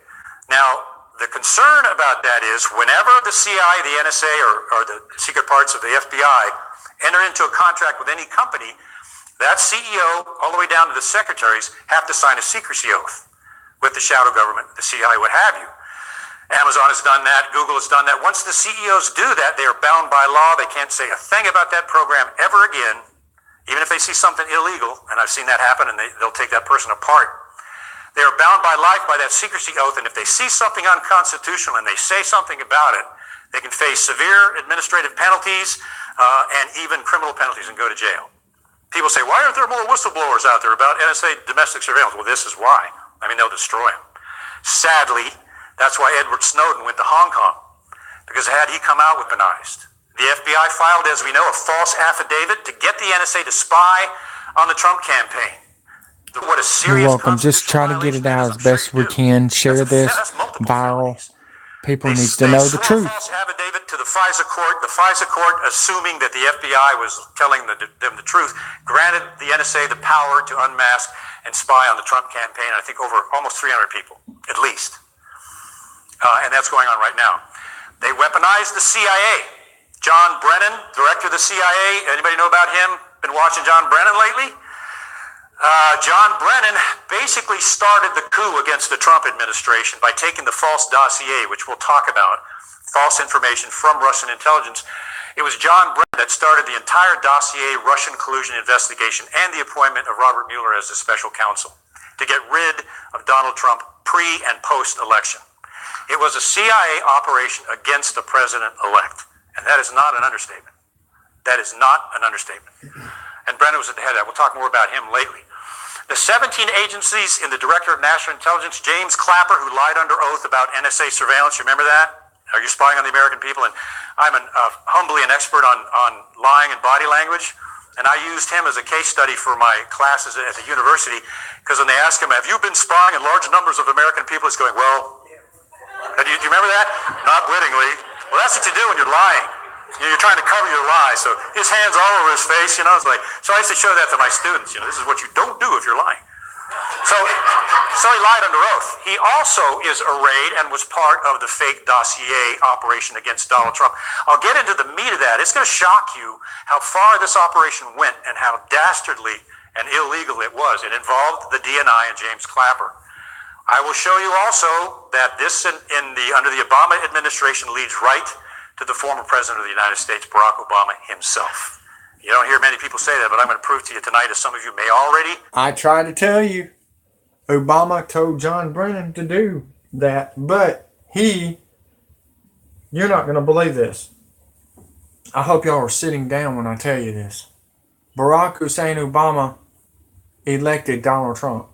Now, the concern about that is whenever the CIA, the NSA, or the secret parts of the FBI enter into a contract with any company, that CEO, all the way down to the secretaries, have to sign a secrecy oath with the shadow government, the CIA, what have you. Amazon has done that. Google has done that. Once the CEOs do that, they are bound by law. They can't say a thing about that program ever again, even if they see something illegal, and I've seen that happen, and they'll take that person apart. They are bound by life by that secrecy oath, and if they see something unconstitutional and they say something about it, they can face severe administrative penalties and even criminal penalties and go to jail. People say, why aren't there more whistleblowers out there about NSA domestic surveillance? Well, this is why. I mean, they'll destroy them. Sadly, that's why Edward Snowden went to Hong Kong, because had he come out weaponized, the FBI filed, as we know, a false affidavit to get the NSA to spy on the Trump campaign. What a serious. You're welcome. Just try to get it out as best we can. Share this viral. People need to know the truth. False affidavit to the FISA court. The FISA court, assuming that the FBI was telling them the truth, granted the NSA the power to unmask and spy on the Trump campaign. I think over almost 300 people, at least. And that's going on right now. They weaponized the CIA. John Brennan, director of the CIA. Anybody know about him? Been watching John Brennan lately? John Brennan basically started the coup against the Trump administration by taking the false dossier, which we'll talk about, false information from Russian intelligence. It was John Brennan that started the entire dossier Russian collusion investigation and the appointment of Robert Mueller as the special counsel to get rid of Donald Trump pre- and post-election. It was a CIA operation against the president-elect, and that is not an understatement. That is not an understatement. And Brennan was at the head of that. We'll talk more about him lately. The 17 agencies in the Director of National Intelligence, James Clapper, who lied under oath about NSA surveillance, you remember that? Are you spying on the American people? And I'm humbly an expert on lying and body language, and I used him as a case study for my classes at the university, because when they ask him, have you been spying on large numbers of American people, he's going, well, do you remember that? Not wittingly. Well, that's what you do when you're lying. You're trying to cover your lie. So his hands all over his face, it's like, so I used to show that to my students, this is what you don't do if you're lying. So he lied under oath. He also is arrayed and was part of the fake dossier operation against Donald Trump. I'll get into the meat of that. It's going to shock you how far this operation went and how dastardly and illegal it was. It involved the DNI and James Clapper. I will show you also that this under the Obama administration leads right to the former president of the United States, Barack Obama himself. You don't hear many people say that, but I'm going to prove to you tonight, as some of you may already. I tried to tell you, Obama told John Brennan to do that, but you're not going to believe this. I hope y'all are sitting down when I tell you this. Barack Hussein Obama elected Donald Trump.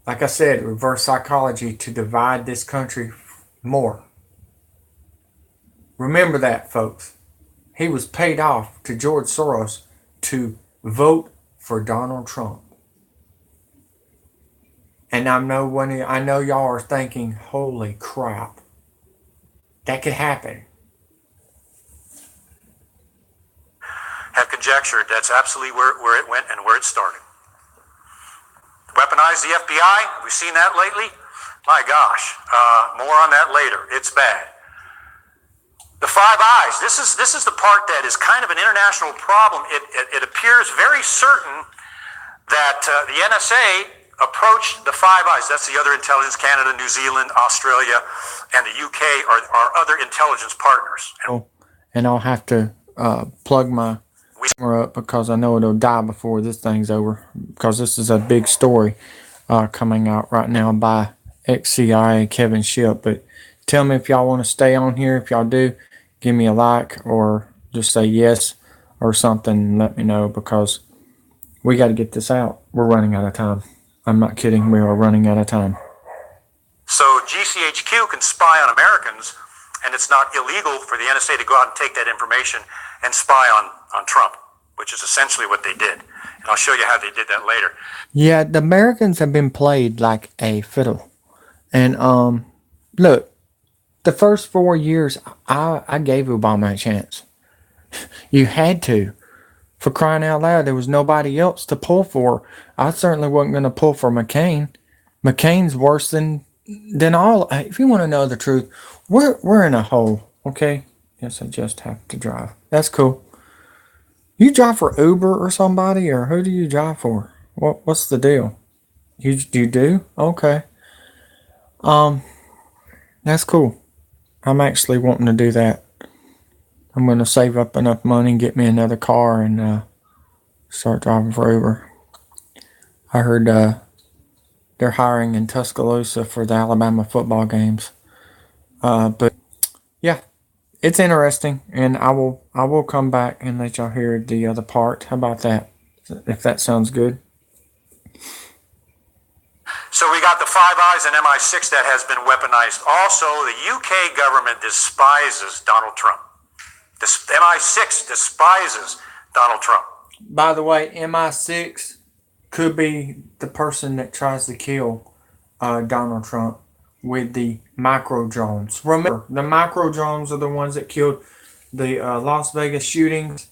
Like I said, reverse psychology to divide this country more. Remember that, folks. He was paid off to George Soros to vote for Donald Trump. And I know y'all are thinking, holy crap, that could happen. Have conjectured that's absolutely where it went and where it started. Weaponize the FBI. We've seen that lately. My gosh, more on that later. It's bad. The Five Eyes. This is the part that is kind of an international problem. It appears very certain that the NSA approached the Five Eyes. That's the other intelligence, Canada, New Zealand, Australia, and the UK are other intelligence partners. And I'll have to plug my camera up because I know it'll die before this thing's over, because this is a big story coming out right now by ex-CIA Kevin Shipp. But tell me if y'all want to stay on here. If y'all do, give me a like or just say yes or something and let me know, because we got to get this out. We're running out of time. I'm not kidding. We are running out of time. So GCHQ can spy on Americans, and it's not illegal for the NSA to go out and take that information and spy on Trump, which is essentially what they did. And I'll show you how they did that later. Yeah, the Americans have been played like a fiddle. And look, the first 4 years, I gave Obama a chance. You had to. For crying out loud, there was nobody else to pull for. I certainly wasn't going to pull for McCain. McCain's worse than all. If you want to know the truth, we're in a hole, okay? Yes, I just have to drive. That's cool. You drive for Uber or somebody, or who do you drive for? What's the deal? You do? Okay. That's cool. I'm actually wanting to do that. I'm going to save up enough money and get me another car and start driving for Uber. I heard they're hiring in Tuscaloosa for the Alabama football games. But yeah, it's interesting, and I will come back and let y'all hear the other part. How about that? If that sounds good. So we got the Five Eyes and MI6 that has been weaponized. Also, the UK government despises Donald Trump. This MI6 despises Donald Trump. By the way, MI6 could be the person that tries to kill Donald Trump with the micro drones. Remember, the micro drones are the ones that killed the Las Vegas shootings,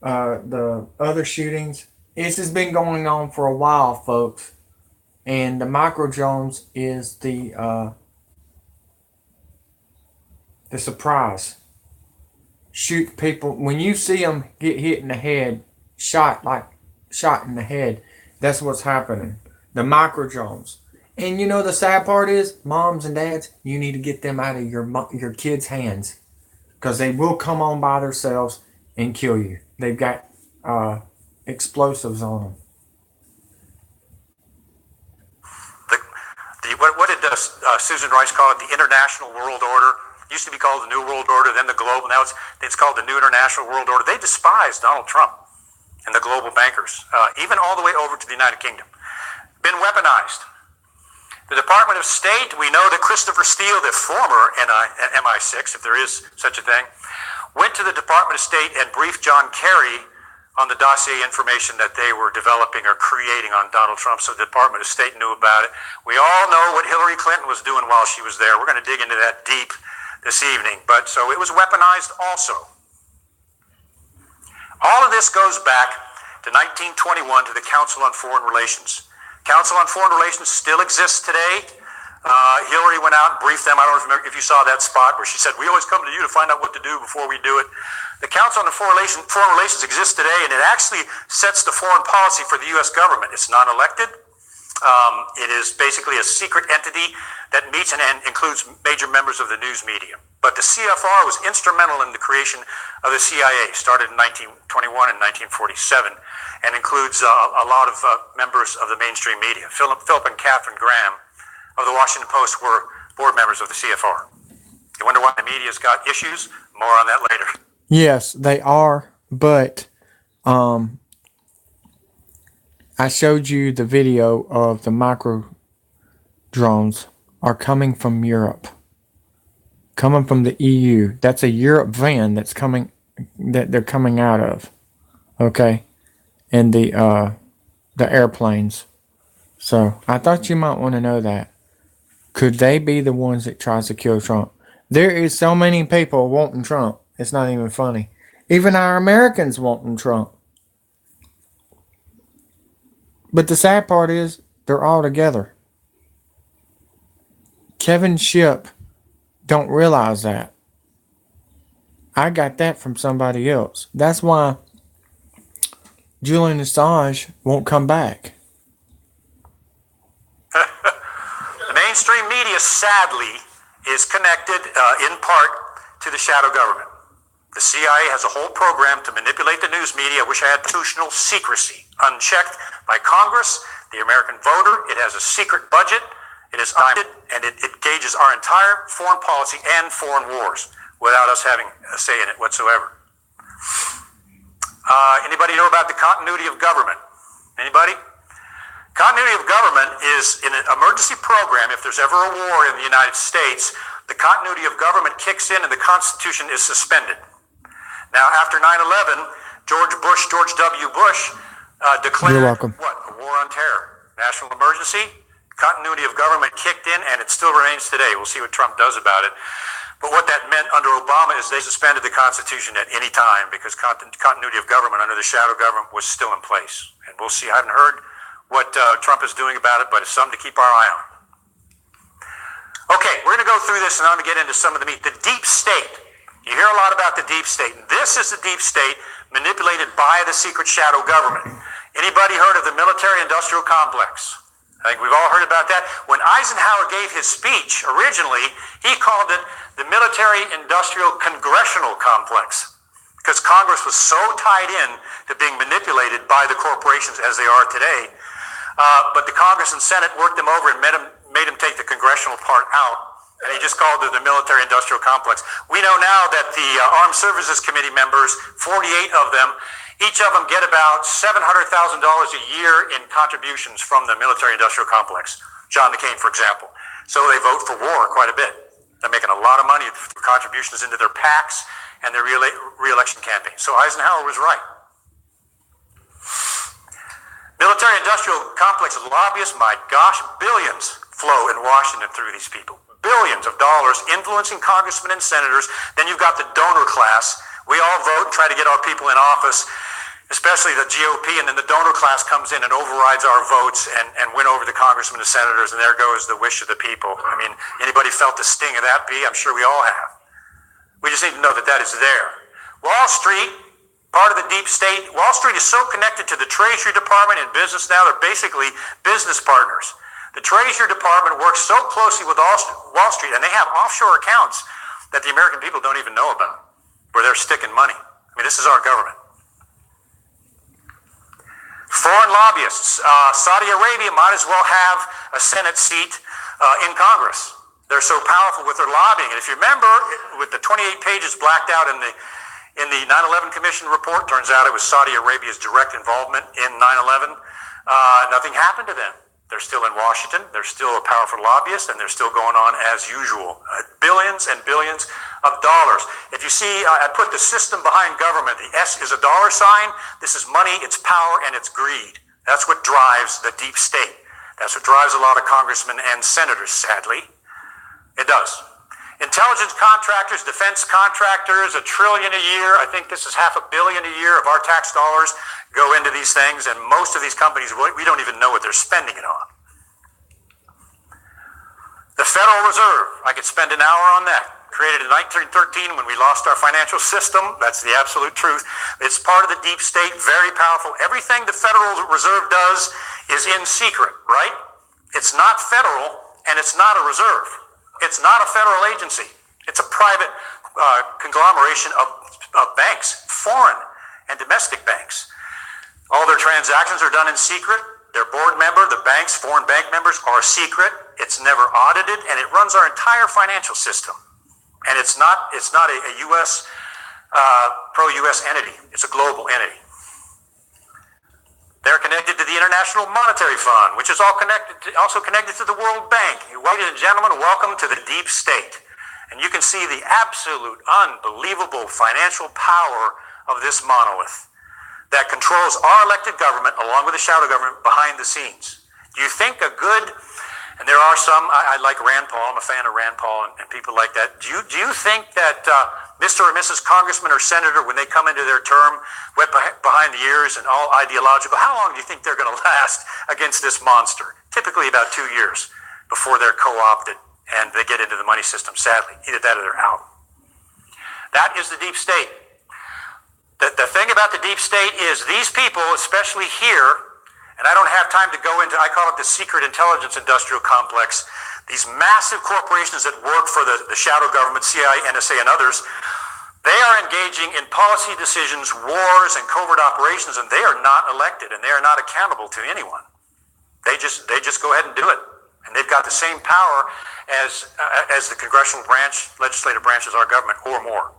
the other shootings. This has been going on for a while, folks. And the micro drones is the surprise. Shoot people when you see them get hit in the head, shot in the head. That's what's happening. The micro drones. And you know the sad part is, moms and dads, you need to get them out of your kids' hands, because they will come on by themselves and kill you. They've got explosives on them. What did Susan Rice call it? The International World Order. It used to be called the New World Order, then the Global. Now it's called the New International World Order. They despise Donald Trump and the global bankers, even all the way over to the United Kingdom. Been weaponized. The Department of State, we know that Christopher Steele, the former MI6, if there is such a thing, went to the Department of State and briefed John Kerry on the dossier information that they were developing or creating on Donald Trump, so the Department of State knew about it. We all know what Hillary Clinton was doing while she was there. We're going to dig into that deep this evening. But so it was weaponized also. All of this goes back to 1921 to the Council on Foreign Relations. Council on Foreign Relations still exists today. Hillary went out and briefed them. I don't remember if you saw that spot where she said, "We always come to you to find out what to do before we do it." The Council on Foreign Relations exists today, and it actually sets the foreign policy for the U.S. government. It's non-elected. It is basically a secret entity that meets and includes major members of the news media. But the CFR was instrumental in the creation of the CIA, started in 1921 and 1947, and includes a lot of members of the mainstream media. Philip and Catherine Graham of the Washington Post were board members of the CFR. You wonder why the media's got issues? More on that later. Yes, they are, but I showed you the video of the micro drones are coming from Europe, coming from the EU. That's a Europe van that they're coming out of, okay, and the airplanes. So I thought you might want to know that. Could they be the ones that tries to kill Trump? There is so many people wanting Trump. It's not even funny. Even our Americans wanting Trump. But the sad part is, they're all together. Kevin Shipp don't realize that. I got that from somebody else. That's why Julian Assange won't come back. The mainstream media, sadly, is connected in part to the shadow government. The CIA has a whole program to manipulate the news media. I wish I had institutional secrecy, unchecked by Congress, the American voter. It has a secret budget. It is funded, and it gauges our entire foreign policy and foreign wars without us having a say in it whatsoever. Anybody know about the continuity of government? Anybody? Continuity of government is in an emergency program. If there's ever a war in the United States, the continuity of government kicks in and the Constitution is suspended. Now, after 9/11, George W. Bush declared what? A war on terror. National emergency. Continuity of government kicked in, and it still remains today. We'll see what Trump does about it. But what that meant under Obama is they suspended the Constitution at any time because continuity of government under the shadow government was still in place. And we'll see. I haven't heard what Trump is doing about it, but it's something to keep our eye on. Okay, we're going to go through this, and I'm going to get into some of the meat. The deep state. You hear a lot about the deep state. This is the deep state manipulated by the secret shadow government. Anybody heard of the military-industrial complex? I think we've all heard about that. When Eisenhower gave his speech originally, he called it the military-industrial congressional complex because Congress was so tied in to being manipulated by the corporations as they are today. But the Congress and Senate worked them over and made him take the congressional part out. And he just called it the military-industrial complex. We know now that the Armed Services Committee members, 48 of them, each of them get about $700,000 a year in contributions from the military-industrial complex. John McCain, for example. So they vote for war quite a bit. They're making a lot of money through contributions into their PACs and their re-election campaigns. So Eisenhower was right. Military-industrial complex lobbyists, my gosh, billions flow in Washington through these people. Billions of dollars influencing congressmen and senators. Then you've got the donor class. We all vote, try to get our people in office, especially the GOP, and then the donor class comes in and overrides our votes and win over the congressmen and senators, and there goes the wish of the people. I mean, anybody felt the sting of that bee? I'm sure we all have. We just need to know that that is there. Wall Street, part of the deep state, Wall Street is so connected to the Treasury Department and business now, they're basically business partners. The Treasury Department works so closely with Wall Street, and they have offshore accounts that the American people don't even know about, where they're sticking money. I mean, this is our government. Foreign lobbyists. Saudi Arabia might as well have a Senate seat in Congress. They're so powerful with their lobbying. And if you remember, with the 28 pages blacked out in the 9/11 Commission report, turns out it was Saudi Arabia's direct involvement in 9/11. Nothing happened to them. They're still in Washington. They're still a powerful lobbyist, and they're still going on as usual. Billions and billions of dollars. If you see, I put the system behind government. The S is a dollar sign. This is money, it's power, and it's greed. That's what drives the deep state. That's what drives a lot of congressmen and senators, sadly. It does. Intelligence contractors, defense contractors, $1 trillion a year. I think this is $500 million a year of our tax dollars go into these things, and most of these companies, we don't even know what they're spending it on. The Federal Reserve, I could spend an hour on that. Created in 1913 when we lost our financial system. That's the absolute truth. It's part of the deep state, very powerful. Everything the Federal Reserve does is in secret, right? It's not federal, and it's not a reserve. It's not a federal agency. It's a private conglomeration of banks, foreign and domestic banks. All their transactions are done in secret. Their board member, the banks, foreign bank members are secret. It's never audited, and it runs our entire financial system. And it's not a U.S. pro-U.S. entity. It's a global entity. They're connected to the International Monetary Fund, which is also connected to the World Bank. Ladies and gentlemen, welcome to the deep state. And you can see the absolute, unbelievable financial power of this monolith that controls our elected government along with the shadow government behind the scenes. Do you think a good, and there are some, I like Rand Paul, I'm a fan of Rand Paul and people like that. Do you think that Mr. or Mrs. Congressman or Senator, when they come into their term, wet behind the ears and all ideological, how long do you think they're going to last against this monster? Typically about 2 years before they're co-opted and they get into the money system, sadly. Either that or they're out. That is the deep state. The thing about the deep state is these people, especially here, And I don't have time to go into, I call it the secret intelligence industrial complex. These massive corporations that work for the shadow government, CIA, NSA, and others, they are engaging in policy decisions, wars, and covert operations, and they are not elected, and they are not accountable to anyone. They just go ahead and do it. And they've got the same power as the congressional branch, legislative branch as our government, or more.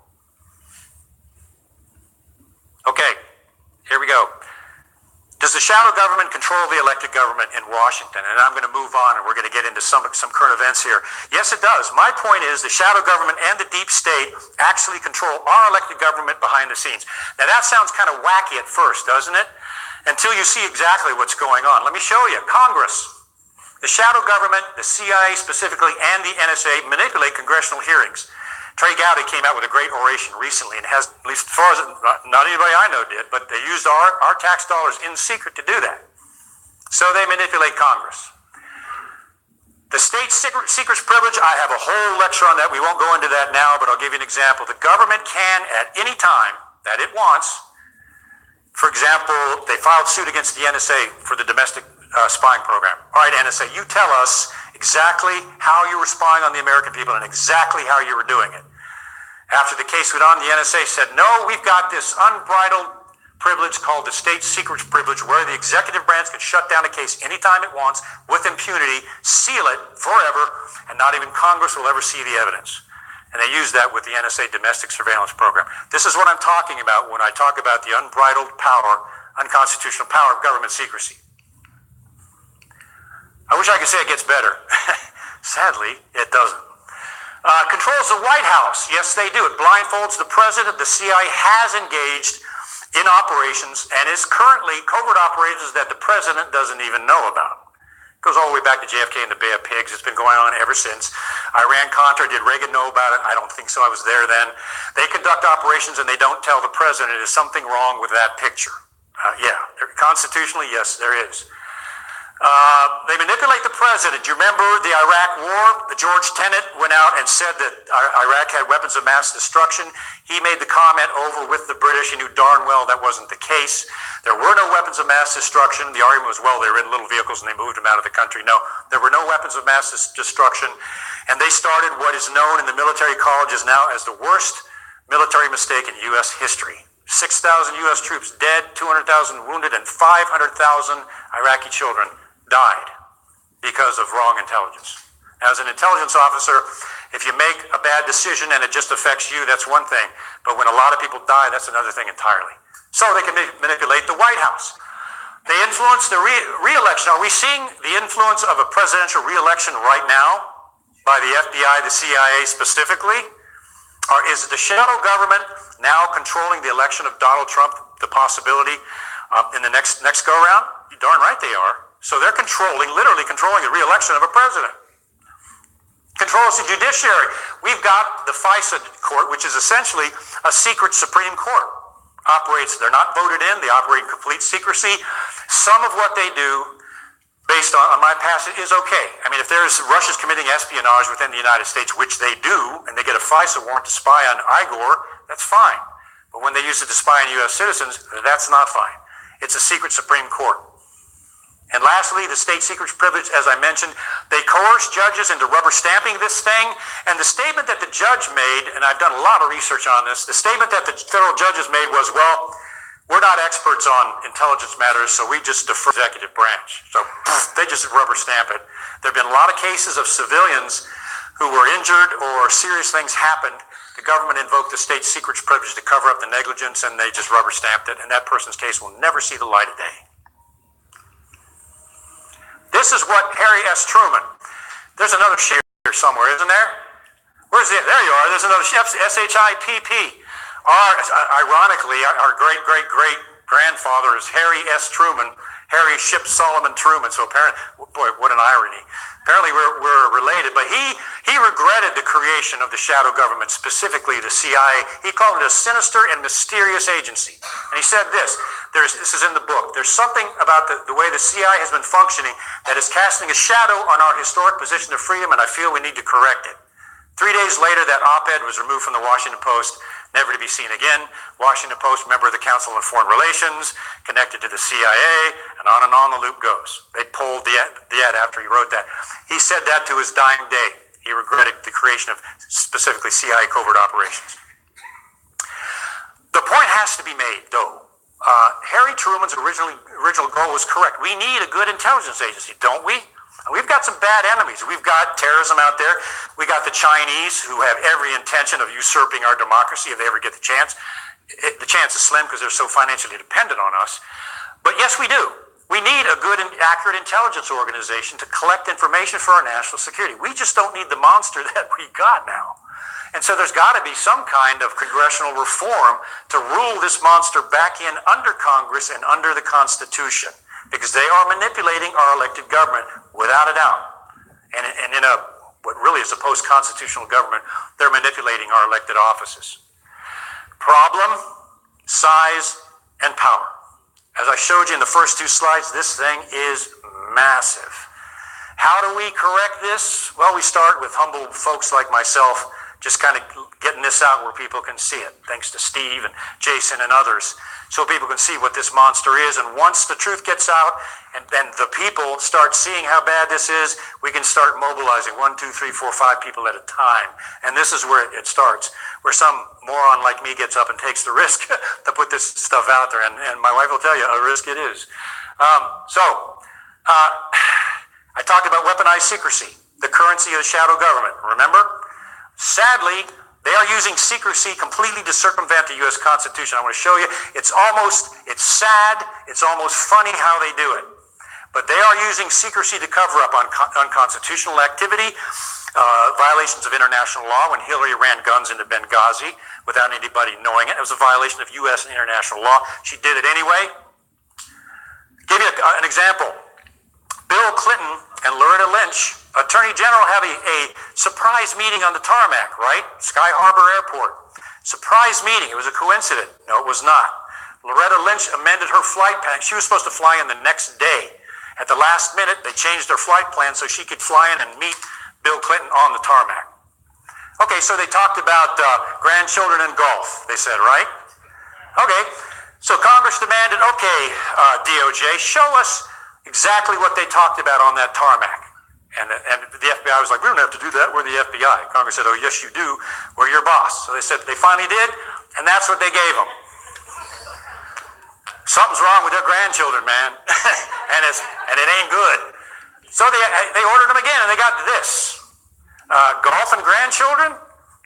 Okay, here we go. Does the shadow government control the elected government in Washington? And I'm going to move on, and we're going to get into some current events here. Yes, it does. My point is the shadow government and the deep state actually control our elected government behind the scenes. Now, that sounds kind of wacky at first, doesn't it? Until you see exactly what's going on. Let me show you. Congress, the shadow government, the CIA specifically, and the NSA manipulate congressional hearings. Trey Gowdy came out with a great oration recently and has, at least as far as, not anybody I know did, but they used our tax dollars in secret to do that. So they manipulate Congress. The state secrets privilege, I have a whole lecture on that. We won't go into that now, but I'll give you an example. The government can, at any time that it wants, for example, they filed suit against the NSA for the domestic spying program. All right, NSA, you tell us exactly how you were spying on the American people and exactly how you were doing it. After the case went on, the NSA said, no, we've got this unbridled privilege called the state secrets privilege where the executive branch can shut down a case anytime it wants with impunity, seal it forever, and not even Congress will ever see the evidence. And they used that with the NSA domestic surveillance program. This is what I'm talking about when I talk about the unbridled power, unconstitutional power of government secrecy. I wish I could say it gets better. Sadly, it doesn't. Controls the White House. Yes, they do. It blindfolds the president. The CIA has engaged in operations and is currently covert operations that the president doesn't even know about. It goes all the way back to JFK and the Bay of Pigs. It's been going on ever since. Iran-Contra, did Reagan know about it? I don't think so. I was there then. They conduct operations and they don't tell the president there's something wrong with that picture. Constitutionally, yes, there is. They manipulate the president. Do you remember the Iraq War? George Tenet went out and said that Iraq had weapons of mass destruction. He made the comment over with the British. He knew darn well that wasn't the case. There were no weapons of mass destruction. The argument was, well, they were in little vehicles and they moved them out of the country. No, there were no weapons of mass destruction. And they started what is known in the military colleges now as the worst military mistake in U.S. history. 6,000 U.S. troops dead, 200,000 wounded, and 500,000 Iraqi children died because of wrong intelligence. As an intelligence officer, if you make a bad decision and it just affects you, that's one thing. But when a lot of people die, that's another thing entirely. So they can manipulate the White House. They influence the re-election. Are we seeing the influence of a presidential re-election right now by the FBI, the CIA specifically? Or is the shadow government now controlling the election of Donald Trump, the possibility in the next go-around? You're darn right they are. So they're literally controlling the re-election of a president. Controls the judiciary. We've got the FISA court, which is essentially a secret Supreme Court. They're not voted in, they operate in complete secrecy. Some of what they do, based on my past, is okay. I mean, if Russia's committing espionage within the United States, which they do, and they get a FISA warrant to spy on Igor, that's fine. But when they use it to spy on U.S. citizens, that's not fine. It's a secret Supreme Court. And lastly, the state secrets privilege, as I mentioned, they coerce judges into rubber stamping this thing. And the statement that the judge made, and I've done a lot of research on this, the statement that the federal judges made was, well, we're not experts on intelligence matters, so we just defer to the executive branch. So they just rubber stamp it. There have been a lot of cases of civilians who were injured or serious things happened. The government invoked the state secrets privilege to cover up the negligence, and they just rubber stamped it. And that person's case will never see the light of day. This is what Harry S. Truman. There's another ship here somewhere, isn't there? Where's it? There you are. There's another ship, SHIPP. Ironically, our great-great-great-grandfather is Harry S. Truman. Harry shipped Solomon Truman. So apparently, boy, what an irony. Apparently we're related, but he regretted the creation of the shadow government, specifically the CIA. He called it a sinister and mysterious agency. And he said this is in the book, there's something about the way the CIA has been functioning that is casting a shadow on our historic position of freedom, and I feel we need to correct it. 3 days later, that op-ed was removed from the Washington Post. never to be seen again. Washington Post, member of the Council on Foreign Relations, connected to the CIA, and on the loop goes. They pulled the ad after he wrote that. He said that to his dying day. He regretted the creation of specifically CIA covert operations. The point has to be made, though. Harry Truman's original goal was correct. We need a good intelligence agency, don't we? We've got some bad enemies. We've got terrorism out there. We got the Chinese, who have every intention of usurping our democracy if they ever get the chance. The chance is slim because they're so financially dependent on us. But yes, we do. We need a good and accurate intelligence organization to collect information for our national security. We just don't need the monster that we got now. And so there's got to be some kind of congressional reform to rule this monster back in under Congress and under the Constitution, because they are manipulating our elected government without a doubt. And in what really is a post-constitutional government, they're manipulating our elected offices. Problem, size, and power. As I showed you in the first two slides, this thing is massive. How do we correct this? Well, we start with humble folks like myself, just kind of getting this out where people can see it, thanks to Steve and Jason and others, so people can see what this monster is. And once the truth gets out and then the people start seeing how bad this is, we can start mobilizing 1, 2, 3, 4, 5 people at a time. And this is where it starts, where some moron like me gets up and takes the risk to put this stuff out there. And my wife will tell you, a risk it is. I talked about weaponized secrecy, the currency of the shadow government, remember? Sadly, they are using secrecy completely to circumvent the U.S. Constitution. I want to show you. It's sad, it's almost funny how they do it. But they are using secrecy to cover up on unconstitutional activity, violations of international law. When Hillary ran guns into Benghazi without anybody knowing it, it was a violation of U.S. and international law. She did it anyway. Give you an example. Bill Clinton and Loretta Lynch, Attorney General, have a surprise meeting on the tarmac, right? Sky Harbor Airport. Surprise meeting. It was a coincidence. No, it was not. Loretta Lynch amended her flight plan. She was supposed to fly in the next day. At the last minute, they changed their flight plan so she could fly in and meet Bill Clinton on the tarmac. Okay, so they talked about grandchildren and golf, they said, right? Okay, so Congress demanded, okay, DOJ, show us exactly what they talked about on that tarmac. And the FBI was like, we don't have to do that, we're the FBI. Congress said, oh, yes, you do, we're your boss. So they said they finally did, and that's what they gave them. Something's wrong with their grandchildren, man, and it ain't good. So they ordered them again, and they got this. Golf and grandchildren?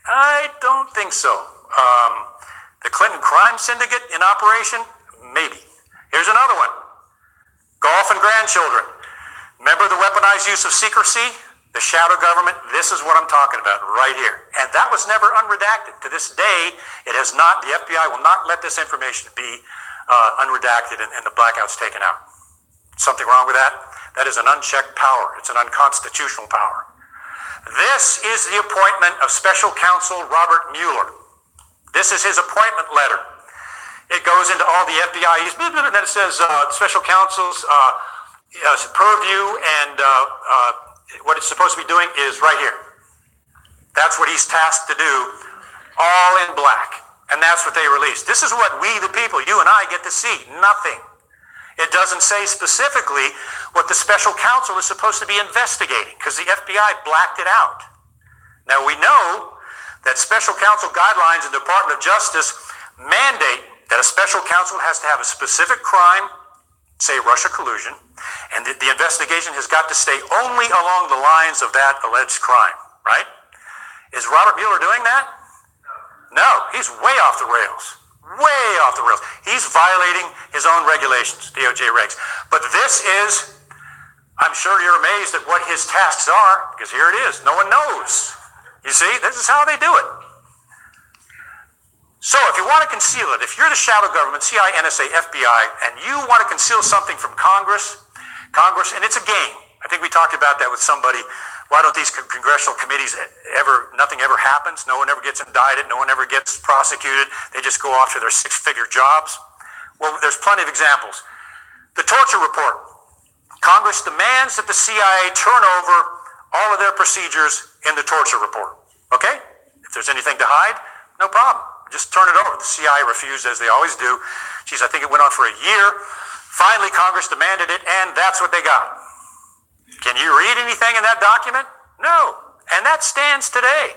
I don't think so. The Clinton crime syndicate in operation? Maybe. Here's another one. Golf and grandchildren. Remember the weaponized use of secrecy? The shadow government? This is what I'm talking about right here. And that was never unredacted. To this day, it has not, the FBI will not let this information be unredacted and the blackouts taken out. Something wrong with that? That is an unchecked power. It's an unconstitutional power. This is the appointment of Special Counsel Robert Mueller. This is his appointment letter. It goes into all the FBI's, and then it says Special Counsel's purview, and what it's supposed to be doing is right here. That's what he's tasked to do, all in black. And that's what they released. This is what we, the people, you and I, get to see. Nothing. It doesn't say specifically what the special counsel is supposed to be investigating, because the FBI blacked it out. Now, we know that special counsel guidelines in the Department of Justice mandate that a special counsel has to have a specific crime, say Russia collusion, and the investigation has got to stay only along the lines of that alleged crime, right? Is Robert Mueller doing that? No, he's way off the rails. Way off the rails. He's violating his own regulations, DOJ regs. But this is, I'm sure you're amazed at what his tasks are, because here it is. No one knows. You see, this is how they do it. So if you want to conceal it, if you're the shadow government, CIA, NSA, FBI, and you want to conceal something from Congress, and it's a game. I think we talked about that with somebody. Why don't these congressional committees nothing ever happens? No one ever gets indicted. No one ever gets prosecuted. They just go off to their six-figure jobs. Well, there's plenty of examples. The torture report. Congress demands that the CIA turn over all of their procedures in the torture report. Okay? If there's anything to hide, no problem. Just turn it over. The CIA refused, as they always do. Geez, I think it went on for a year. Finally, Congress demanded it, and that's what they got. Can you read anything in that document? No. And that stands today.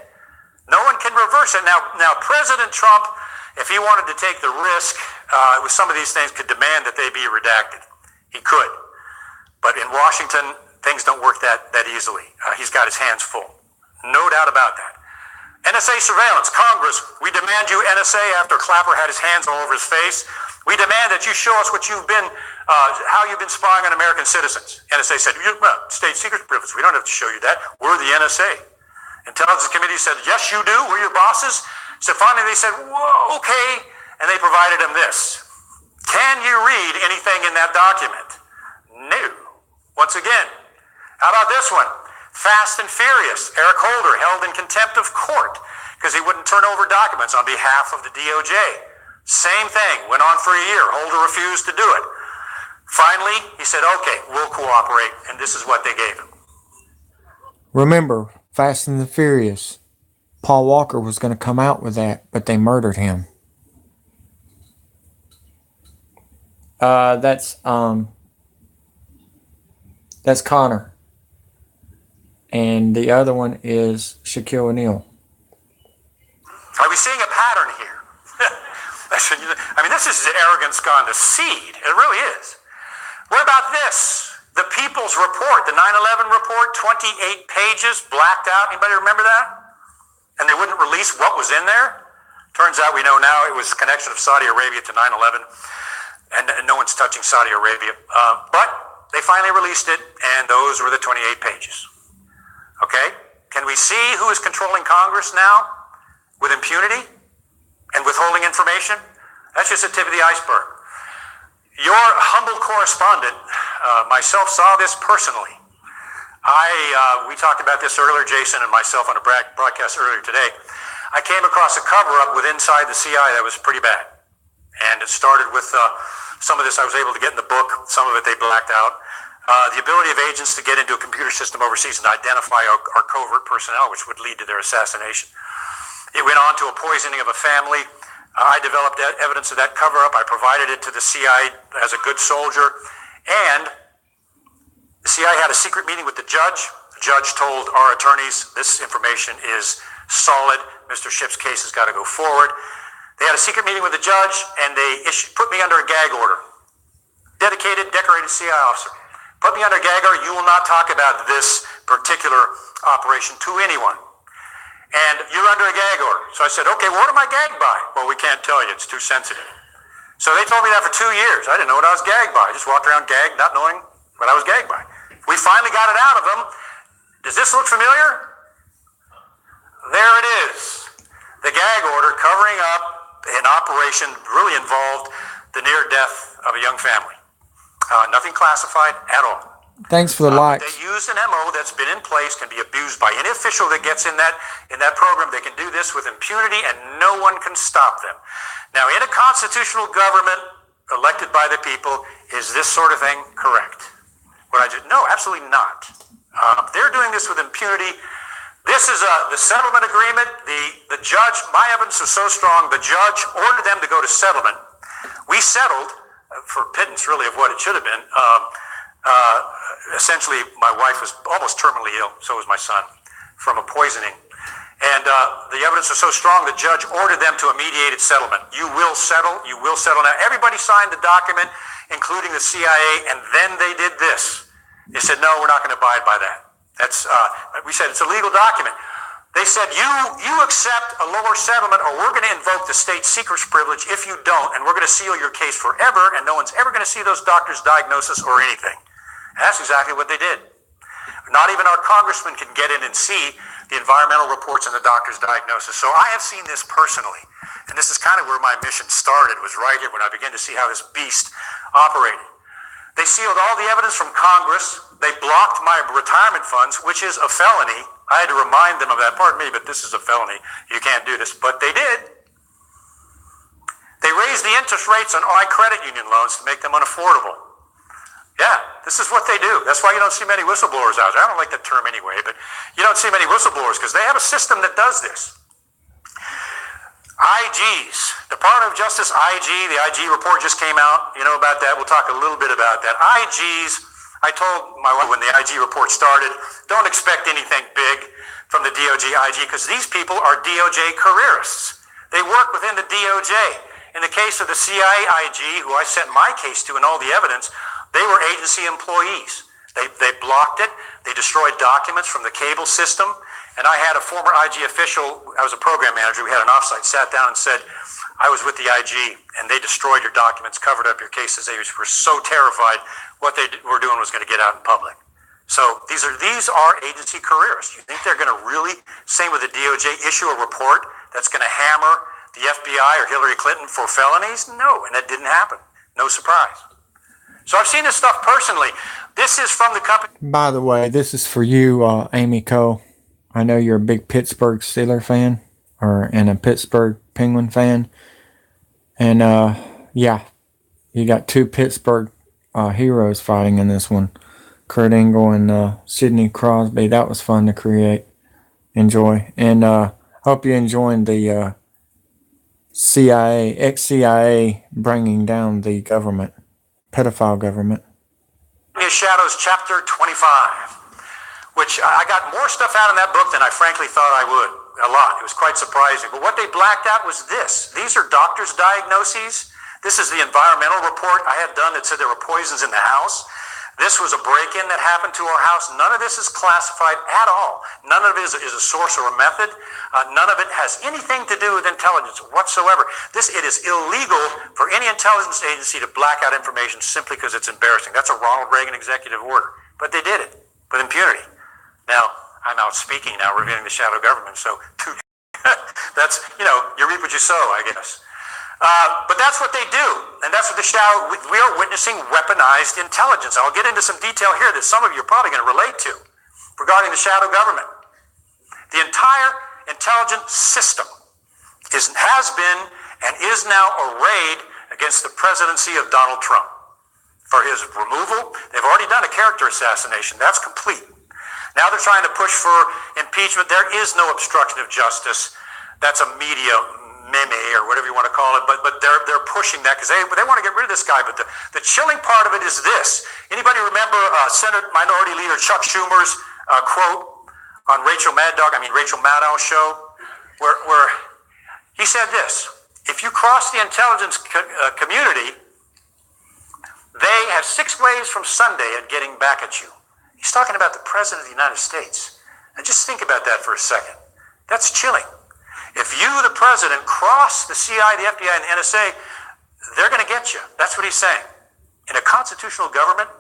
No one can reverse it. Now, President Trump, if he wanted to take the risk with some of these things, could demand that they be redacted. He could. But in Washington, things don't work that easily. He's got his hands full. No doubt about that. NSA surveillance. Congress, we demand you, NSA, after Clapper had his hands all over his face, we demand that you show us what you've been, how you've been spying on American citizens. NSA said, state secret privilege. We don't have to show you that. We're the NSA. Intelligence Committee said, yes, you do. We're your bosses. So finally they said, whoa, okay. And they provided him this. Can you read anything in that document? No. Once again. How about this one? Fast and Furious. Eric Holder held in contempt of court because he wouldn't turn over documents on behalf of the DOJ. Same thing. Went on for a year. Holder refused to do it. Finally, he said, okay, we'll cooperate. And this is what they gave him. Remember, Fast and the Furious. Paul Walker was going to come out with that, but they murdered him. That's Connor. And the other one is Shaquille O'Neal. Are we seeing a pattern here? I mean, this is arrogance gone to seed. It really is. What about this? The People's Report, the 9/11 report, 28 pages, blacked out. Anybody remember that? And they wouldn't release what was in there? Turns out we know now it was connection of Saudi Arabia to 9/11. And no one's touching Saudi Arabia. But they finally released it, and those were the 28 pages. Okay? Can we see who is controlling Congress now with impunity and withholding information? That's just the tip of the iceberg. Your humble correspondent, myself, saw this personally. We talked about this earlier, Jason and myself, on a broadcast earlier today. I came across a cover-up with inside the CIA that was pretty bad. And it started with some of this I was able to get in the book. Some of it they blacked out. The ability of agents to get into a computer system overseas and identify our covert personnel, which would lead to their assassination. It went on to a poisoning of a family. I developed evidence of that cover-up. I provided it to the CIA as a good soldier. And the CIA had a secret meeting with the judge. The judge told our attorneys, this information is solid. Mr. Shipp's case has got to go forward. They had a secret meeting with the judge, and they put me under a gag order. Dedicated, decorated CIA officer. Put me under gag order. You will not talk about this particular operation to anyone. And you're under a gag order. So I said, okay, what am I gagged by? Well, we can't tell you. It's too sensitive. So they told me that for 2 years. I didn't know what I was gagged by. I just walked around gagged, not knowing what I was gagged by. We finally got it out of them. Does this look familiar? There it is. The gag order covering up an operation really involved the near death of a young family. Nothing classified at all. Thanks for the likes. They used an MO that's been in place, can be abused by any official that gets in that program. They can do this with impunity, and no one can stop them. Now, in a constitutional government elected by the people, is this sort of thing correct? No, absolutely not. They're doing this with impunity. This is the settlement agreement. The judge, my evidence was so strong, the judge ordered them to go to settlement. We settled for pittance, really, of what it should have been. Essentially, my wife was almost terminally ill, so was my son, from a poisoning. And the evidence was so strong, the judge ordered them to a mediated settlement. You will settle. You will settle. Now, everybody signed the document, including the CIA, and then they did this. They said, no, we're not going to abide by that. We said, it's a legal document. They said, you accept a lower settlement, or we're going to invoke the state secrets privilege if you don't, and we're going to seal your case forever, and no one's ever going to see those doctors' diagnosis or anything. And that's exactly what they did. Not even our congressman can get in and see the environmental reports and the doctor's diagnosis. So I have seen this personally, and this is kind of where my mission started, was right here when I began to see how this beast operated. They sealed all the evidence from Congress. They blocked my retirement funds, which is a felony. I had to remind them of that. Pardon me, but this is a felony. You can't do this. But they did. They raised the interest rates on my credit union loans to make them unaffordable. Yeah, this is what they do. That's why you don't see many whistleblowers out there. I don't like that term anyway, but you don't see many whistleblowers because they have a system that does this. I IGs, Department of Justice IG, the IG report just came out. You know about that. We'll talk a little bit about that. IGs, I told my wife when the IG report started, don't expect anything big from the DOJ IG because these people are DOJ careerists. They work within the DOJ. In the case of the CIA IG, who I sent my case to and all the evidence, they were agency employees. They blocked it. They destroyed documents from the cable system. And I had a former IG official, I was a program manager, we had an offsite, sat down and said, I was with the IG and they destroyed your documents, covered up your cases. They were so terrified what they were doing was going to get out in public. So these are agency careerists. You think they're going to really, same with the DOJ, issue a report that's going to hammer the FBI or Hillary Clinton for felonies? No, and that didn't happen. No surprise. So I've seen this stuff personally. This is from the company. By the way, this is for you, Amy Cole. I know you're a big Pittsburgh Steeler fan and a Pittsburgh Penguin fan. And yeah, you got two Pittsburgh heroes fighting in this one. Kurt Angle and Sidney Crosby. That was fun to enjoy. And hope you're enjoying the CIA, ex-CIA bringing down the government, pedophile government. Shadows, chapter 25, which I got more stuff out in that book than I frankly thought I would. A lot. It was quite surprising. But what they blacked out was this. These are doctors' diagnoses. This is the environmental report I had done that said there were poisons in the house. This was a break-in that happened to our house. None of this is classified at all. None of it is a source or a method. None of it has anything to do with intelligence whatsoever. It is illegal for any intelligence agency to black out information simply because it's embarrassing. That's a Ronald Reagan executive order. But they did it with impunity. Now, I'm out speaking now, revealing the shadow government. So that's, you reap what you sow, I guess. But that's what they do. And that's what we are witnessing weaponized intelligence. I'll get into some detail here that some of you are probably going to relate to regarding the shadow government. The entire intelligence system has been and is now arrayed against the presidency of Donald Trump. For his removal, they've already done a character assassination. That's complete. Now they're trying to push for impeachment. There is no obstruction of justice. That's a media meme or whatever you want to call it, but they're pushing that because they want to get rid of this guy. But the chilling part of it is this. Anybody remember Senate Minority Leader Chuck Schumer's quote on Rachel Maddow's show, where he said this: if you cross the intelligence community, they have 6 ways from Sunday at getting back at you. He's talking about the President of the United States. Now just think about that for a second. That's chilling. If you, the President, cross the CIA, the FBI, and the NSA, they're going to get you. That's what he's saying. In a constitutional government,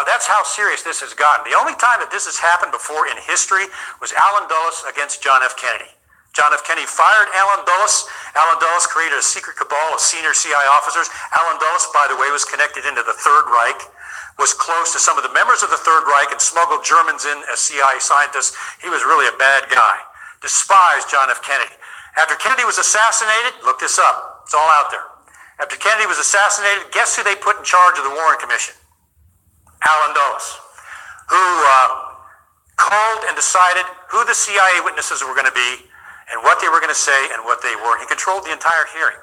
that's how serious this has gotten. The only time that this has happened before in history was Allen Dulles against John F. Kennedy. John F. Kennedy fired Allen Dulles. Allen Dulles created a secret cabal of senior CIA officers. Allen Dulles, by the way, was connected into the Third Reich, was close to some of the members of the Third Reich and smuggled Germans in as CIA scientists. He was really a bad guy. Despised John F. Kennedy. After Kennedy was assassinated, look this up, it's all out there. After Kennedy was assassinated, guess who they put in charge of the Warren Commission? Allen Dulles, who called and decided who the CIA witnesses were going to be and what they were going to say and what they weren't. He controlled the entire hearing.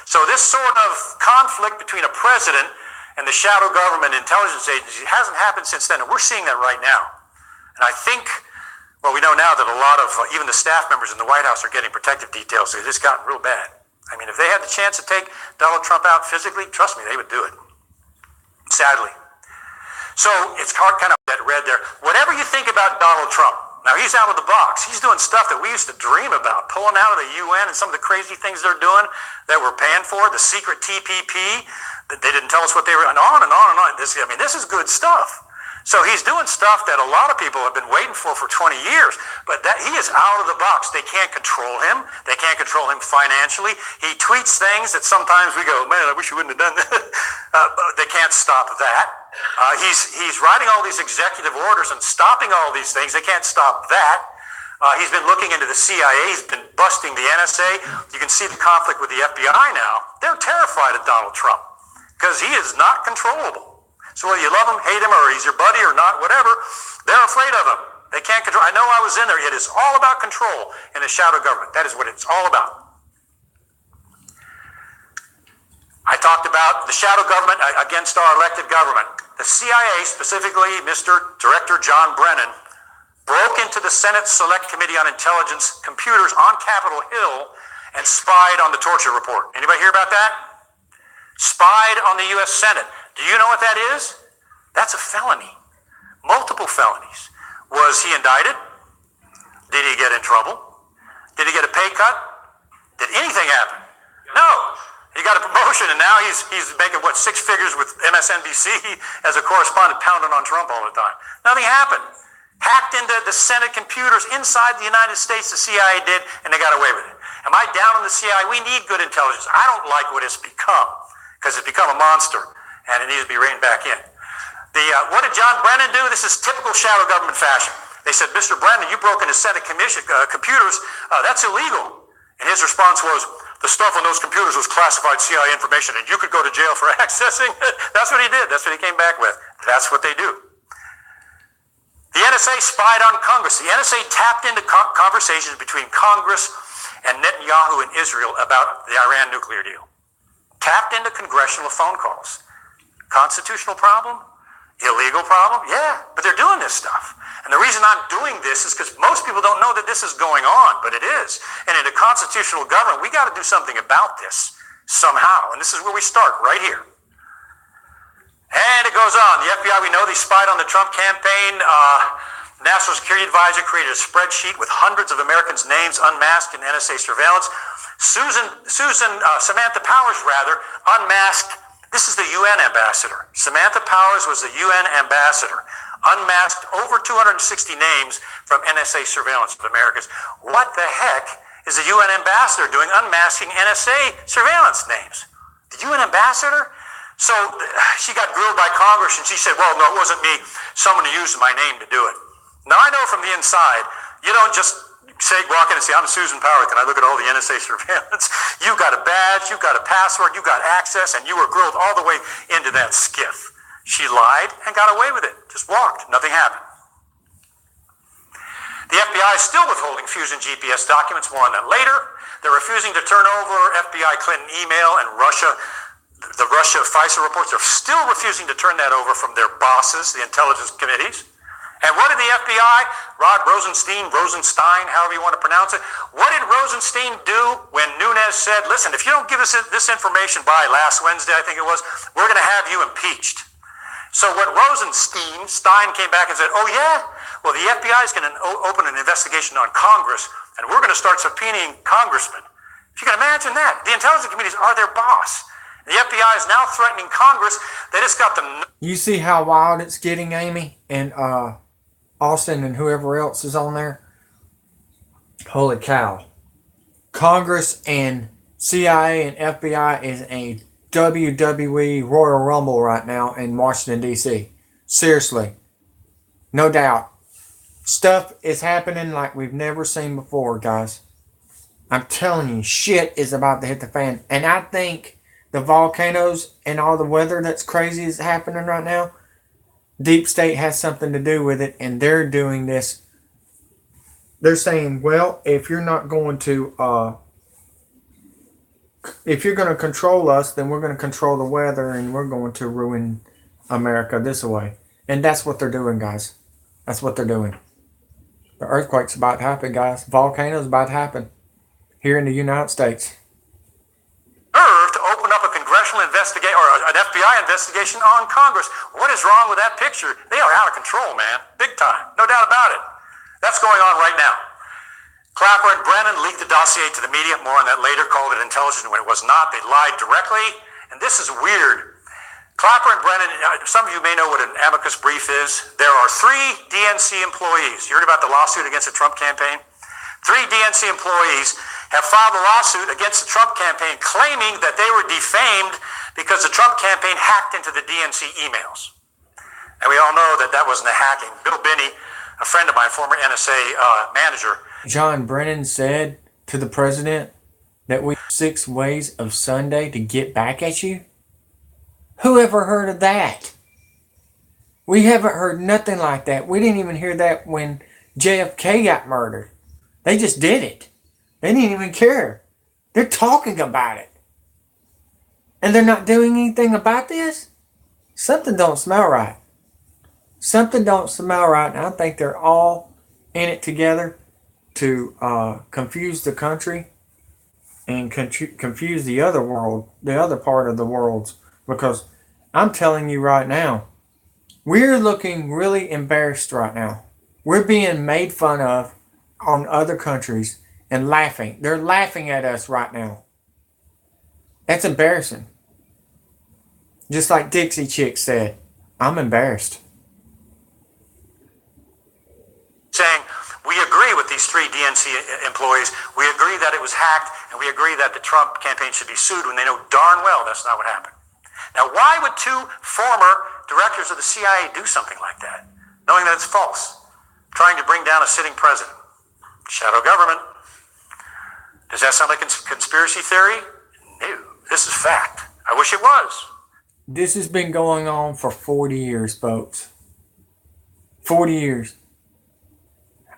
So this sort of conflict between a president and the shadow government intelligence agency hasn't happened since then, and we're seeing that right now. And I think, well, we know now that a lot of, even the staff members in the White House are getting protective details, so it's gotten real bad. I mean, if they had the chance to take Donald Trump out physically, trust me, they would do it. Sadly. So it's hard kind of that red there. Whatever you think about Donald Trump, now he's out of the box. He's doing stuff that we used to dream about, pulling out of the UN and some of the crazy things they're doing that we're paying for, the secret TPP, that they didn't tell us what they were, and on and on and on. This is good stuff. So he's doing stuff that a lot of people have been waiting for 20 years, but that he is out of the box. They can't control him. They can't control him financially. He tweets things that sometimes we go, man, I wish you wouldn't have done that. But they can't stop that. He's writing all these executive orders and stopping all these things. They can't stop that. He's been looking into the CIA. He's been busting the NSA. You can see the conflict with the FBI now. They're terrified of Donald Trump because he is not controllable. So whether you love him, hate him, or he's your buddy or not, whatever, they're afraid of him. They can't control. I know I was in there. It is all about control in the shadow government. That is what it's all about. I talked about the shadow government against our elected government. The CIA, specifically Mr. Director John Brennan, broke into the Senate Select Committee on Intelligence computers on Capitol Hill and spied on the torture report. Anybody hear about that? Spied on the U.S. Senate. Do you know what that is? That's a felony. Multiple felonies. Was he indicted? Did he get in trouble? Did he get a pay cut? Did anything happen? No. He got a promotion, and now he's making, six figures with MSNBC as a correspondent, pounding on Trump all the time. Nothing happened. Hacked into the Senate computers inside the United States, the CIA did, and they got away with it. Am I down on the CIA? We need good intelligence. I don't like what it's become, because it's become a monster, and it needs to be reined back in. What did John Brennan do? This is typical shadow government fashion. They said, Mr. Brennan, you broke into Senate computers. That's illegal. And his response was, the stuff on those computers was classified CIA information, and you could go to jail for accessing. That's what he did. That's what he came back with. That's what they do. The NSA spied on Congress. The NSA tapped into conversations between Congress and Netanyahu and Israel about the Iran nuclear deal. Tapped into congressional phone calls. Constitutional problem? Illegal problem? Yeah, but they're doing this stuff. And the reason I'm doing this is because most people don't know that this is going on, but it is. And in a constitutional government, we got to do something about this somehow. And this is where we start, right here. And it goes on. The FBI, we know they spied on the Trump campaign. National Security Advisor created a spreadsheet with hundreds of Americans' names unmasked in NSA surveillance. Samantha Powers, unmasked. This is the UN ambassador. Samantha Powers was the UN ambassador. Unmasked over 260 names from NSA surveillance of Americans. What the heck is the UN ambassador doing unmasking NSA surveillance names? The UN ambassador? So she got grilled by Congress and she said, well, no, it wasn't me. Someone used my name to do it. Now I know from the inside, you don't just walk in and say, I'm Susan Power, can I look at all the NSA surveillance? You got a badge, you got a password, you got access, and you were grilled all the way into that skiff. She lied and got away with it. Just walked. Nothing happened. The FBI is still withholding Fusion GPS documents. More on that later. They're refusing to turn over FBI Clinton email and the Russia FISA reports. They're still refusing to turn that over from their bosses, the intelligence committees. And what did the FBI, Rosenstein, however you want to pronounce it, what did Rosenstein do when Nunes said, listen, if you don't give us this information by last Wednesday, I think it was, we're going to have you impeached. So what Stein came back and said, oh yeah, well the FBI is going to open an investigation on Congress, and we're going to start subpoenaing congressmen. If you can imagine that. The intelligence committees are their boss. The FBI is now threatening Congress. They just got them. You see how wild it's getting, Amy? And Austin and whoever else is on there. Holy cow. Congress and CIA and FBI is a WWE Royal Rumble right now in Washington, D.C. Seriously. No doubt. Stuff is happening like we've never seen before, guys. I'm telling you, shit is about to hit the fan. And I think the volcanoes and all the weather that's crazy is happening right now, Deep State has something to do with it, and they're doing this. They're saying, well, if you're not going to, if you're going to control us, then we're going to control the weather, and we're going to ruin America this way. And that's what they're doing, guys. That's what they're doing. The earthquake's about to happen, guys. Volcano's about to happen here in the United States. To open up a congressional investigation or an FBI investigation on Congress. What is wrong with that picture? They are out of control, man. Big time. No doubt about it. That's going on right now. Clapper and Brennan leaked the dossier to the media. More on that later. Called it intelligence when it was not. They lied directly. And this is weird. Clapper and Brennan, some of you may know what an amicus brief is. There are 3 DNC employees. You heard about the lawsuit against the Trump campaign? 3 DNC employees have filed a lawsuit against the Trump campaign claiming that they were defamed because the Trump campaign hacked into the DNC emails. And we all know that that wasn't a hacking. Bill Binney, a friend of mine, former NSA manager. John Brennan said to the president that we have 6 ways of Sunday to get back at you. Who ever heard of that? We haven't heard nothing like that. We didn't even hear that when JFK got murdered. They just did it. They didn't even care. They're talking about it. and they're not doing anything about this? Something don't smell right. Something don't smell right, and I think they're all in it together to confuse the country and confuse the other world, the other part of the world. Because I'm telling you right now, we're looking really embarrassed right now. We're being made fun of on other countries and laughing. They're laughing at us right now. That's embarrassing. Just like Dixie Chick said, I'm embarrassed. Saying, we agree with these three DNC employees. We agree that it was hacked, and we agree that the Trump campaign should be sued when they know darn well that's not what happened. Now, why would two former directors of the CIA do something like that, knowing that it's false, trying to bring down a sitting president? Shadow government. Does that sound like a conspiracy theory? No, this is fact. I wish it was. This has been going on for 40 years, folks. 40 years.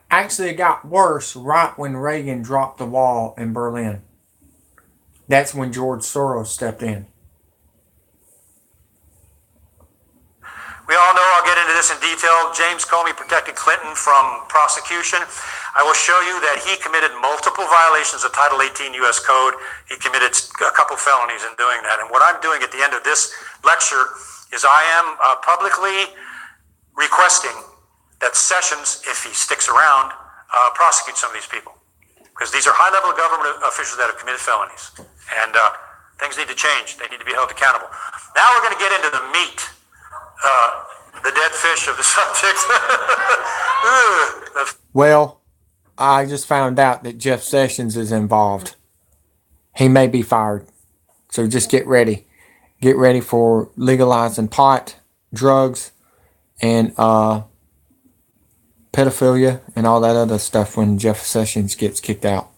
Actually, it got worse right when Reagan dropped the wall in Berlin. That's when George Soros stepped in. We all know, I'll get into this in detail, James Comey protected Clinton from prosecution. I will show you that he committed multiple violations of Title 18 U.S. Code. He committed a couple felonies in doing that. And what I'm doing at the end of this lecture is I am publicly requesting that Sessions, if he sticks around, prosecute some of these people. Because these are high-level government officials that have committed felonies. And things need to change. They need to be held accountable. Now we're going to get into the meat. The dead fish of the subject. Well, I just found out that Jeff Sessions is involved. He may be fired. So just get ready. Get ready for legalizing pot, drugs, and pedophilia and all that other stuff when Jeff Sessions gets kicked out.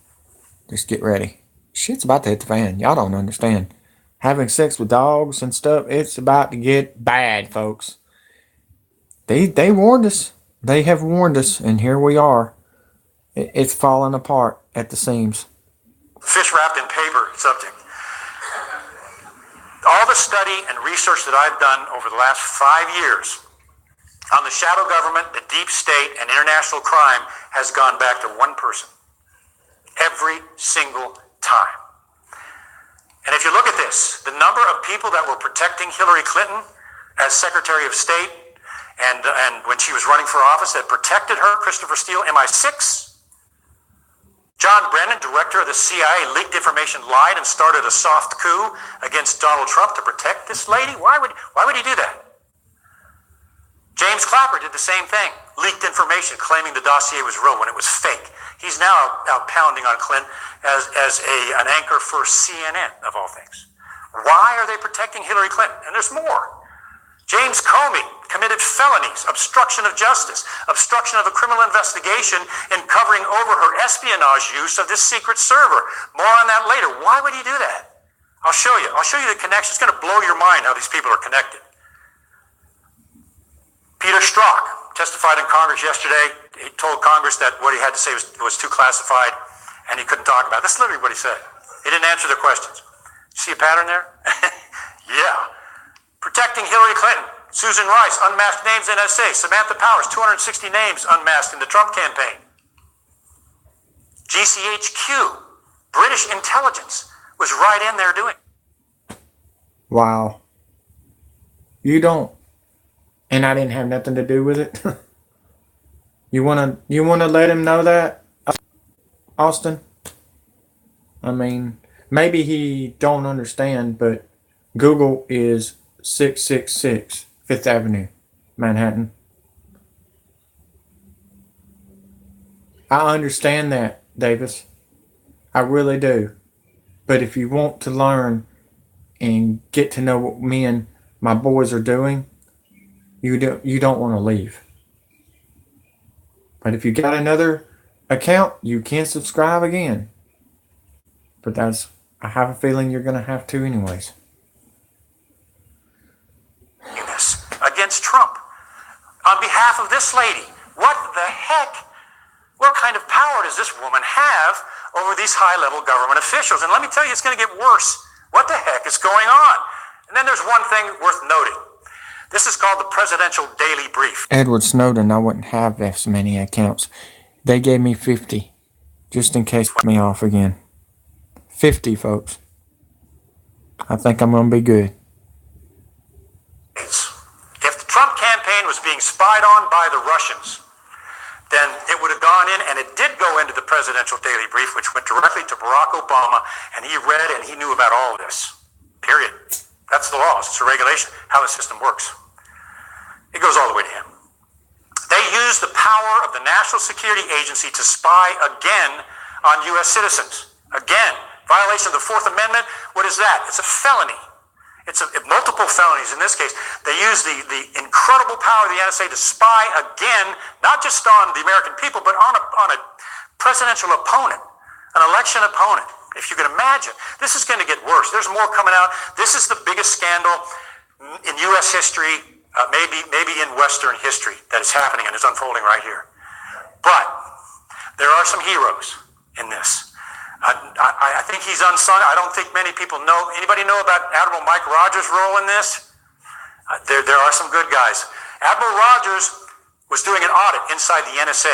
Just get ready. Shit's about to hit the fan. Y'all don't understand. Having sex with dogs and stuff, it's about to get bad, folks. They warned us. They have warned us, and here we are. It's falling apart at the seams. Fish wrapped in paper subject. All the study and research that I've done over the last 5 years on the shadow government, the deep state, and international crime has gone back to one person. Every single time. And if you look at this, the number of people that were protecting Hillary Clinton as Secretary of State and when she was running for office that protected her, Christopher Steele, MI6, John Brennan, director of the CIA, leaked information, lied, and started a soft coup against Donald Trump to protect this lady? Why would he do that? James Clapper did the same thing, leaked information claiming the dossier was real when it was fake. He's now out pounding on Clinton as an anchor for CNN, of all things. Why are they protecting Hillary Clinton? And there's more. James Comey committed felonies, obstruction of justice, obstruction of a criminal investigation, and covering over her espionage use of this secret server. More on that later. Why would he do that? I'll show you. I'll show you the connection. It's going to blow your mind how these people are connected. Peter Strzok testified in Congress yesterday. He told Congress that what he had to say was too classified and he couldn't talk about it. That's literally what he said. He didn't answer their questions. See a pattern there? Yeah. Protecting Hillary Clinton, Susan Rice, unmasked names NSA, Samantha Powers, 260 names unmasked in the Trump campaign. GCHQ, British intelligence, was right in there doing it. Wow. You don't. And I didn't have nothing to do with it. You wanna let him know that, Austin? I mean, maybe he don't understand, but Google is 666 Fifth Avenue, Manhattan. I understand that, Davis. I really do. But if you want to learn and get to know what me and my boys are doing, you don't want to leave. But if you got another account, you can subscribe again. But I have a feeling you're going to have to anyways. Against Trump. On behalf of this lady. What the heck? What kind of power does this woman have over these high-level government officials? And let me tell you, it's going to get worse. What the heck is going on? And then there's one thing worth noting. This is called the Presidential Daily Brief. Edward Snowden, I wouldn't have as many accounts. They gave me 50, just in case me off again. 50, folks. I think I'm going to be good. If the Trump campaign was being spied on by the Russians, then it would have gone in, and it did go into the Presidential Daily Brief, which went directly to Barack Obama, and he read and he knew about all of this. Period. That's the laws. It's a regulation, how the system works. It goes all the way to him. They used the power of the National Security Agency to spy again on U.S. citizens. Again. Violation of the Fourth Amendment. What is that? It's a felony. It's multiple felonies in this case. They use the incredible power of the NSA to spy again, not just on the American people, but on a presidential opponent, an election opponent. If you can imagine, this is going to get worse. There's more coming out. This is the biggest scandal in U.S. history, maybe in Western history, that is happening and is unfolding right here. But there are some heroes in this. I think he's unsung. I don't think many people know. Anybody know about Admiral Mike Rogers' role in this? There are some good guys. Admiral Rogers was doing an audit inside the NSA,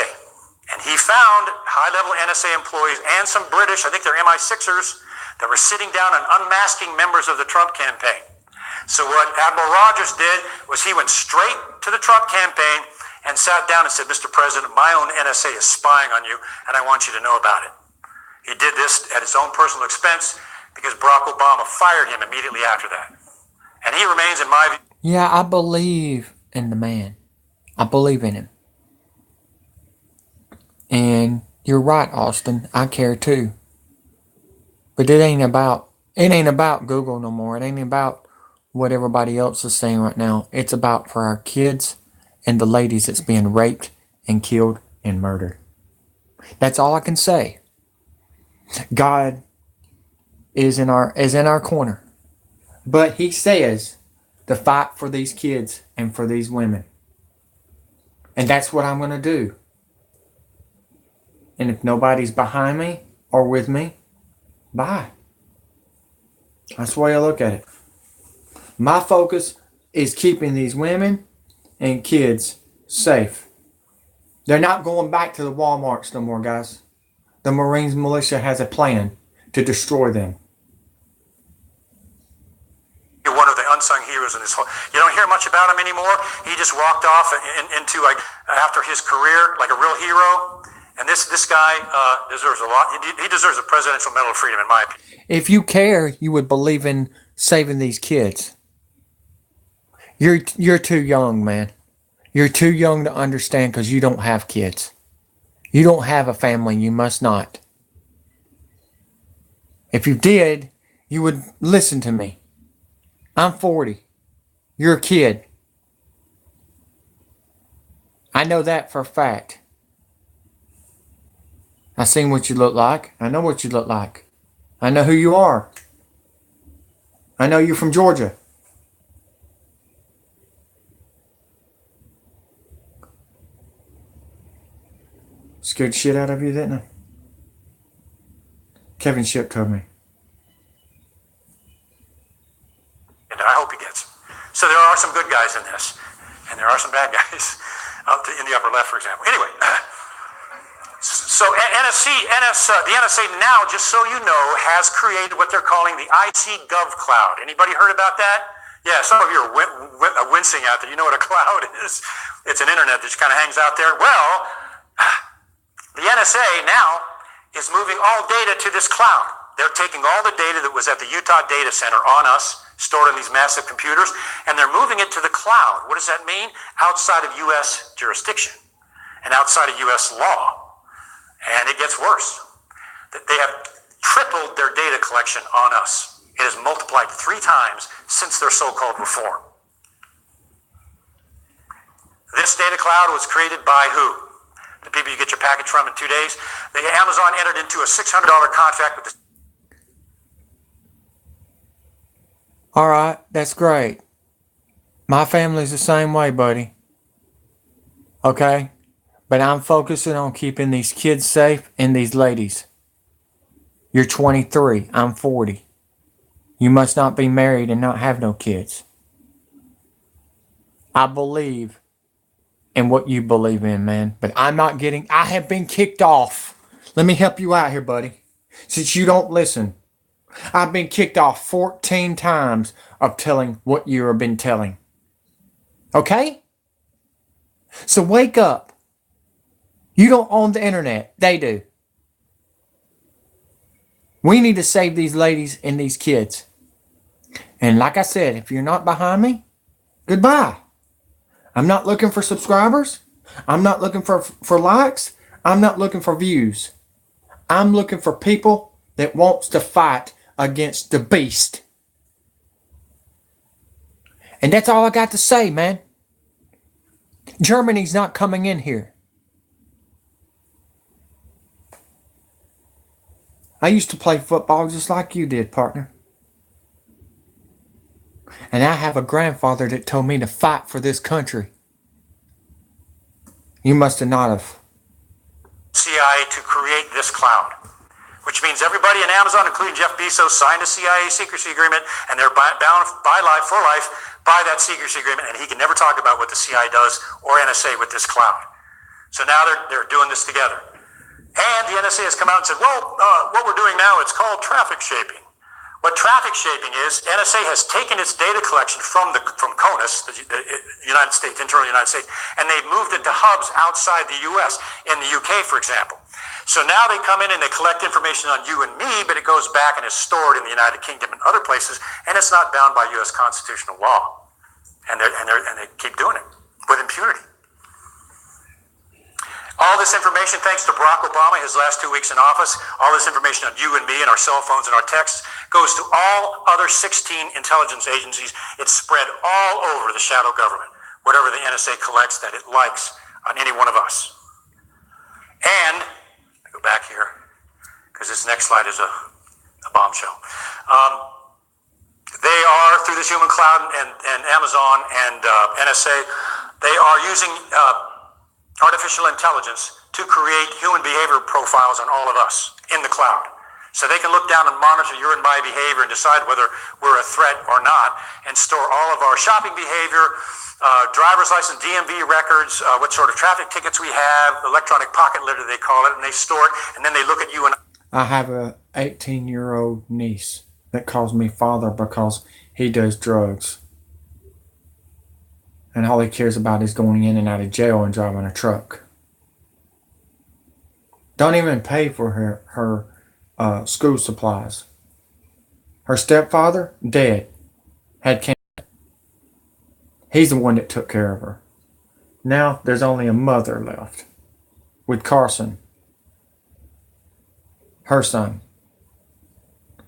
and he found high-level NSA employees and some British, I think they're MI6ers, that were sitting down and unmasking members of the Trump campaign. So what Admiral Rogers did was he went straight to the Trump campaign and sat down and said, Mr. President, my own NSA is spying on you, and I want you to know about it. He did this at his own personal expense because Barack Obama fired him immediately after that. And he remains, in my view... Yeah, I believe in the man. I believe in him. And you're right, Austin. I care too. But it ain't about Google no more. It ain't about what everybody else is saying right now. It's about for our kids and the ladies that's being raped and killed and murdered. That's all I can say. God is in our corner. But he says to fight for these kids and for these women. And that's what I'm going to do. And if nobody's behind me or with me, bye. That's the way I look at it. My focus is keeping these women and kids safe. They're not going back to the Walmarts no more, guys. The Marines militia has a plan to destroy them. You're one of the unsung heroes in this whole... You don't hear much about him anymore. He just walked off into, like, after his career, like a real hero. And this guy deserves a lot. He deserves a Presidential Medal of Freedom, in my opinion. If you care, you would believe in saving these kids. You're too young, man. You're too young to understand because you don't have kids. You don't have a family. You must not. If you did, you would listen to me. I'm 40. You're a kid. I know that for a fact. I seen what you look like. I know what you look like. I know who you are. I know you're from Georgia. Scared the shit out of you, didn't I? Kevin Ship told me. And I hope he gets them. So there are some good guys in this. And there are some bad guys in the upper left, for example. Anyway, so the NSA now, just so you know, has created what they're calling the IT Gov Cloud. Anybody heard about that? Yeah, some of you are wincing out there. You know what a cloud is. It's an internet that just kind of hangs out there. Well, the NSA now is moving all data to this cloud. They're taking all the data that was at the Utah data center on us, stored on these massive computers, and they're moving it to the cloud. What does that mean? Outside of U.S. jurisdiction and outside of U.S. law. And it gets worse. They have tripled their data collection on us. It has multiplied 3 times since their so-called reform. This data cloud was created by who? The people you get your package from in 2 days. Amazon entered into a $600 contract with the... All right, that's great. My family's the same way, buddy. Okay? But I'm focusing on keeping these kids safe and these ladies. You're 23. I'm 40. You must not be married and not have no kids. I believe in what you believe in, man. But I have been kicked off. Let me help you out here, buddy. Since you don't listen, I've been kicked off 14 times of telling what you have been telling. Okay? So wake up. You don't own the internet. They do. We need to save these ladies and these kids. And like I said, if you're not behind me, goodbye. I'm not looking for subscribers. I'm not looking for likes. I'm not looking for views. I'm looking for people that wants to fight against the beast. And that's all I got to say, man. Germany's not coming in here. I used to play football just like you did, partner. And I have a grandfather that told me to fight for this country. You must have not have. CIA to create this cloud, which means everybody in Amazon, including Jeff Bezos, signed a CIA secrecy agreement, and they're bound by life, for life, by that secrecy agreement, and he can never talk about what the CIA does or NSA with this cloud. So now they're doing this together. And the NSA has come out and said, well, what we're doing now, it's called traffic shaping. What traffic shaping is, NSA has taken its data collection from CONUS, the United States, internal United States, and they've moved it to hubs outside the U.S., in the UK, for example. So now they come in and they collect information on you and me, but it goes back and is stored in the United Kingdom and other places, and it's not bound by U.S. constitutional law. And they keep doing it with impunity. All this information, thanks to Barack Obama, his last 2 weeks in office, all this information on you and me and our cell phones and our texts goes to all other 16 intelligence agencies. It's spread all over the shadow government, whatever the NSA collects that it likes on any one of us. And, I go back here, because this next slide is a bombshell. They are, through this human cloud and Amazon and NSA, they are using artificial intelligence to create human behavior profiles on all of us in the cloud. So they can look down and monitor your and my behavior and decide whether we're a threat or not, and store all of our shopping behavior, driver's license, DMV records, what sort of traffic tickets we have, electronic pocket litter they call it, and they store it, and then they look at you and I have a 18-year-old niece that calls me father because he does drugs. And all he cares about is going in and out of jail and driving a truck. Don't even pay for her school supplies. Her stepfather, dead, had cancer. He's the one that took care of her. Now there's only a mother left with Carson, her son.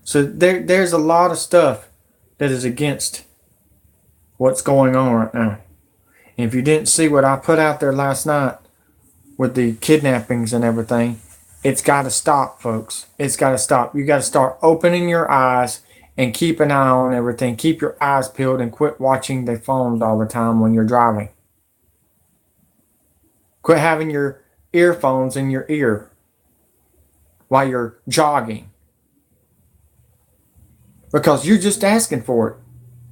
So there's a lot of stuff that is against what's going on right now. And if you didn't see what I put out there last night with the kidnappings and everything, it's got to stop, folks. It's got to stop. You got to start opening your eyes and keep an eye on everything. Keep your eyes peeled and quit watching the phones all the time when you're driving. Quit having your earphones in your ear while you're jogging. Because you're just asking for it,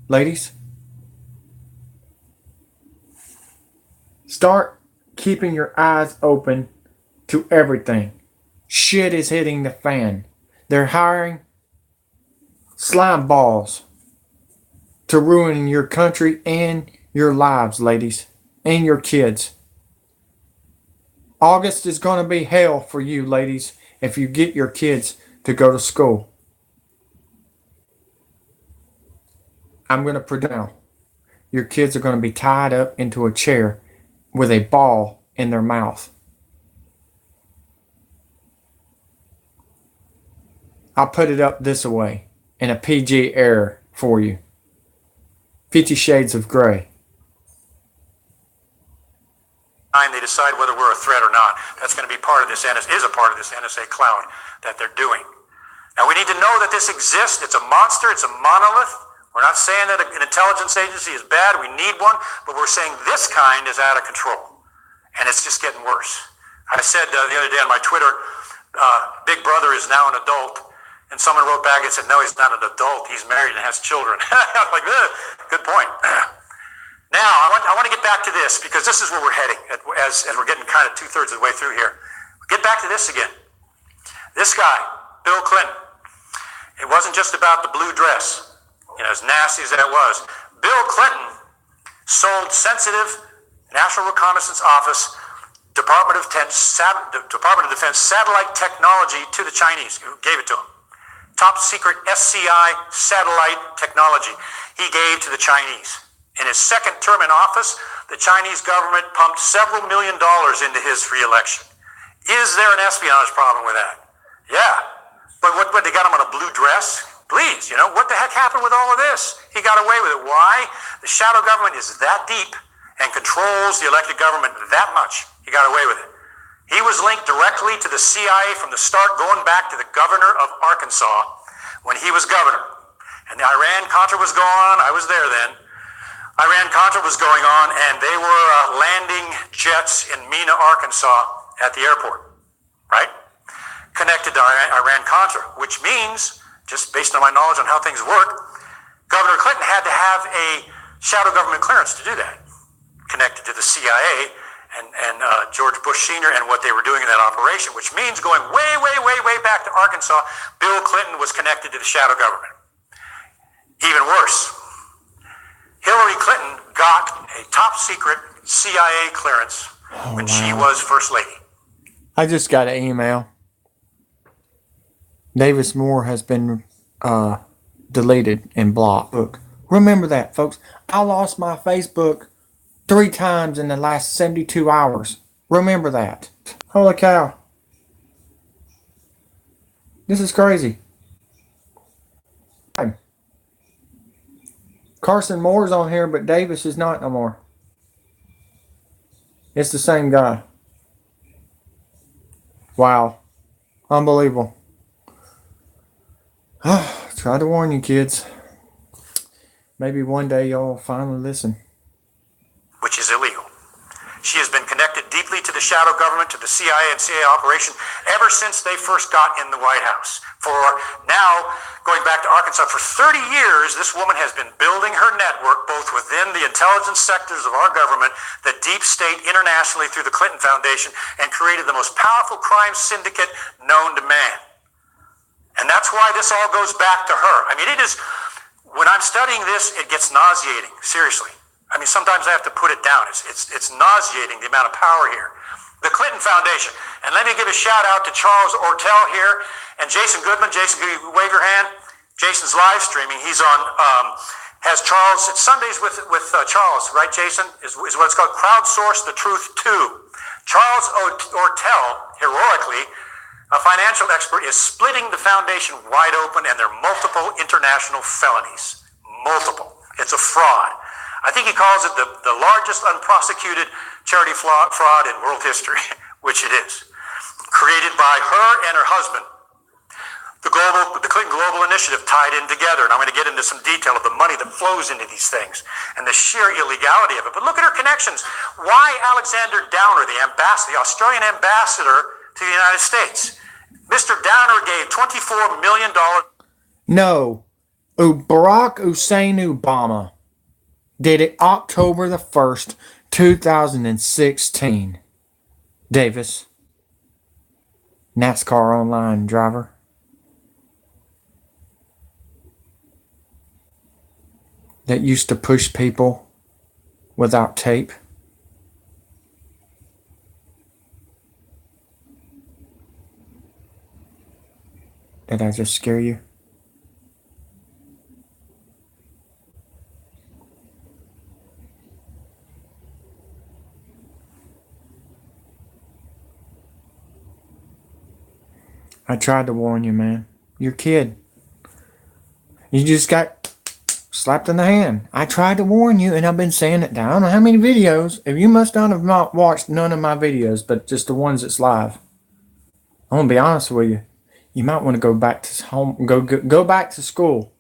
ladies. Start keeping your eyes open to everything. Shit is hitting the fan. They're hiring slime balls to ruin your country and your lives, ladies, and your kids. August is going to be hell for you, ladies, if you get your kids to go to school. I'm going to predict now. Your kids are going to be tied up into a chair with a ball in their mouth. I'll put it up this way in a PG error for you. 50 Shades of Grey. they decide whether we're a threat or not. That's going to be part of this, is a part of this NSA cloud that they're doing. Now, we need to know that this exists. It's a monster. It's a monolith. We're not saying that an intelligence agency is bad. We need one. But we're saying this kind is out of control. And it's just getting worse. I said the other day on my Twitter, Big Brother is now an adult. And someone wrote back and said, no, he's not an adult. He's married and has children. I'm like, good point. Now, I want to get back to this because this is where we're heading as we're getting kind of 2/3 of the way through here. Get back to this again. This guy, Bill Clinton, it wasn't just about the blue dress, as nasty as that was. Bill Clinton sold sensitive National Reconnaissance Office, Department of Defense satellite technology to the Chinese, who gave it to him. Top secret SCI satellite technology he gave to the Chinese. In his second term in office, the Chinese government pumped several $1 million into his re-election. Is there an espionage problem with that? Yeah. But what they got him on a blue dress? Please, what the heck happened with all of this? He got away with it. Why? The shadow government is that deep and controls the elected government that much. He got away with it. He was linked directly to the CIA from the start, going back to the governor of Arkansas when he was governor. And the Iran-Contra was going on. I was there then. Iran-Contra was going on, and they were landing jets in Mena, Arkansas at the airport, right? Connected to Iran-Contra, which means, just based on my knowledge on how things work, Governor Clinton had to have a shadow government clearance to do that, connected to the CIA and George Bush Sr. and what they were doing in that operation, which means going way, way, way, way back to Arkansas, Bill Clinton was connected to the shadow government. Even worse, Hillary Clinton got a top secret CIA clearance when she was First Lady. I just got an email. Davis Moore has been deleted and blocked. Look, remember that, folks. I lost my Facebook 3 times in the last 72 hours. Remember that. Holy cow. This is crazy. Carson Moore's on here, but Davis is not no more. It's the same guy. Wow. Unbelievable. Tried to warn you, kids. Maybe one day y'all finally listen. Which is illegal. She has been connected deeply to the shadow government, to the CIA and CIA operation ever since they first got in the White House. For now, going back to Arkansas, for 30 years, this woman has been building her network both within the intelligence sectors of our government, the deep state internationally through the Clinton Foundation, and created the most powerful crime syndicate known to man. And that's why this all goes back to her. I mean, it is, when I'm studying this, it gets nauseating, seriously. I mean, sometimes I have to put it down. It's nauseating, the amount of power here. The Clinton Foundation. And let me give a shout out to Charles Ortel here and Jason Goodman. Jason, can you wave your hand? Jason's live streaming. He's on, has Charles, it's Sundays with Charles, right, Jason? Is what it's called, Crowdsource the Truth 2. Charles Ortel, heroically, a financial expert, is splitting the foundation wide open, and there are multiple international felonies. Multiple. It's a fraud. I think he calls it the largest unprosecuted charity fraud in world history, which it is. Created by her and her husband. The Clinton Global Initiative tied in together, and I'm going to get into some detail of the money that flows into these things and the sheer illegality of it. But look at her connections. Why Alexander Downer, the Australian ambassador to the United States? Mr. Downer gave $24 million. No. Barack Hussein Obama did it October the 1st, 2016. Davis. NASCAR online driver. That used to push people without tape. Did I just scare you? I tried to warn you, man. You're a kid. You just got slapped in the hand. I tried to warn you, and I've been saying it now. I don't know how many videos. If you must not have not watched none of my videos, but just the ones that's live. I'm gonna be honest with you. You might want to go back to home. Go back to school,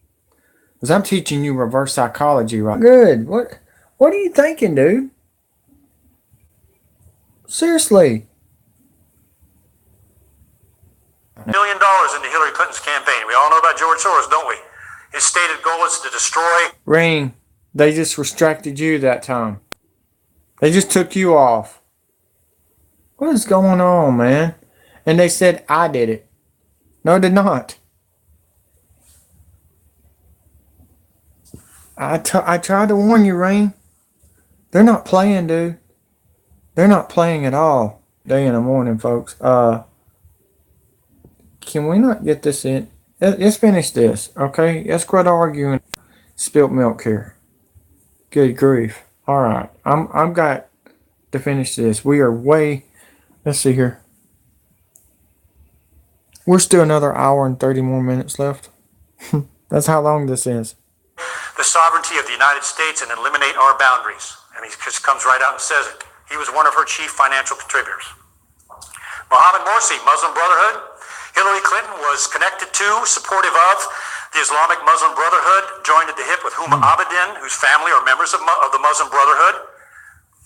because I'm teaching you reverse psychology right. Good. What are you thinking, dude? Seriously. now. $1 billion into Hillary Clinton's campaign. We all know about George Soros, don't we? His stated goal is to destroy. Ring, they just restricted you that time. They just took you off. What is going on, man? And they said I did it. No, I did not. I tried to warn you, Rain. They're not playing, dude. They're not playing at all. Day in the morning, folks. Can we not get this in? Let's finish this, okay? Let's quit arguing spilt milk here. Good grief. All right, I've got to finish this. We are way. Let's see here. We're still another hour and 30 more minutes left. That's how long this is. The sovereignty of the United States and eliminate our boundaries. And he just comes right out and says it. He was one of her chief financial contributors. Mohammed Morsi, Muslim Brotherhood. Hillary Clinton was connected to, supportive of the Islamic Muslim Brotherhood, joined at the hip with Huma Abedin, whose family are members of the Muslim Brotherhood.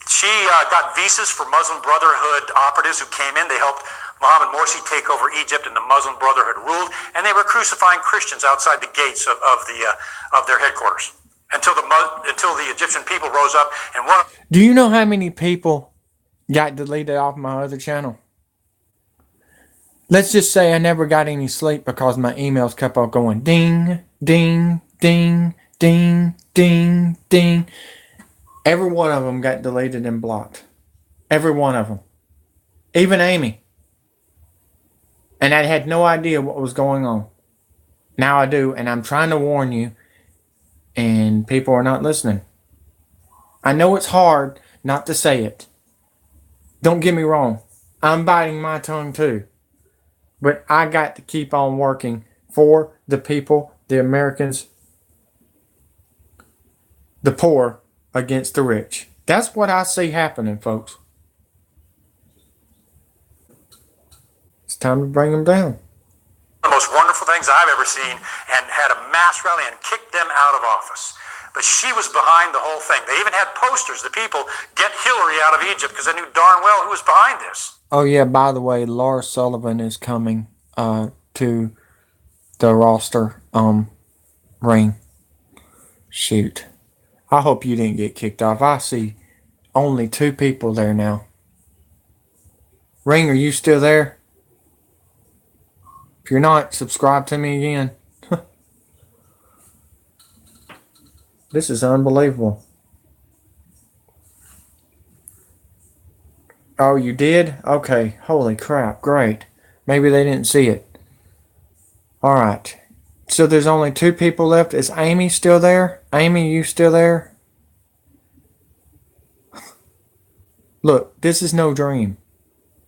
She got visas for Muslim Brotherhood operatives who came in. They helped Mohammed Morsi take over Egypt, and the Muslim Brotherhood ruled, and they were crucifying Christians outside the gates of their headquarters until the Egyptian people rose up and won. Do you know how many people got deleted off my other channel? Let's just say I never got any sleep because my emails kept on going ding, ding, ding, ding, ding, ding. Every one of them got deleted and blocked. Every one of them. Even Amy. And I had no idea what was going on. Now I do, and I'm trying to warn you, and people are not listening. I know it's hard not to say it. Don't get me wrong. I'm biting my tongue too. But I got to keep on working for the people, the Americans, the poor against the rich. That's what I see happening, folks. It's time to bring them down. The most wonderful things I've ever seen, and had a mass rally and kicked them out of office. But she was behind the whole thing. They even had posters. The people, get Hillary out of Egypt, because they knew darn well who was behind this. Oh yeah, by the way, Laura Sullivan is coming to the roster ring. Shoot. I hope you didn't get kicked off. I see only 2 people there now. Ring, are you still there? If you're not, subscribe to me again. This is unbelievable. Oh, you did? Okay. Holy crap. Great. Maybe they didn't see it. Alright. So there's only 2 people left. Is Amy still there? Amy, you still there? Look, this is no dream.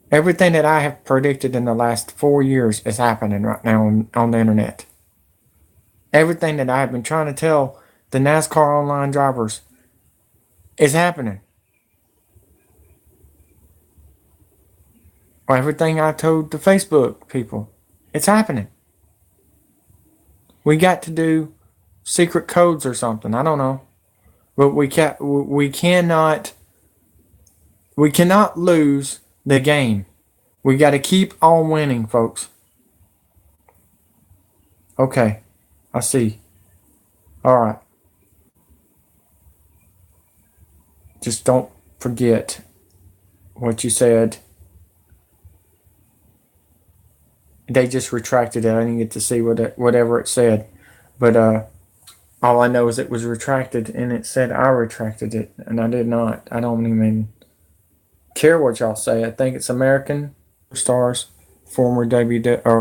Everything that I have predicted in the last 4 years is happening right now on the internet. Everything that I have been trying to tell the NASCAR online drivers is happening. Or everything I told the Facebook people, it's happening. We got to do secret codes or something. I don't know. But we cannot lose the game. We got to keep on winning, folks. Okay. I see. All right. Just don't forget what you said. They just retracted it. I didn't get to see whatever it said. But all I know is it was retracted, and it said I retracted it, and I did not. I don't even care what y'all say. I think it's American stars, former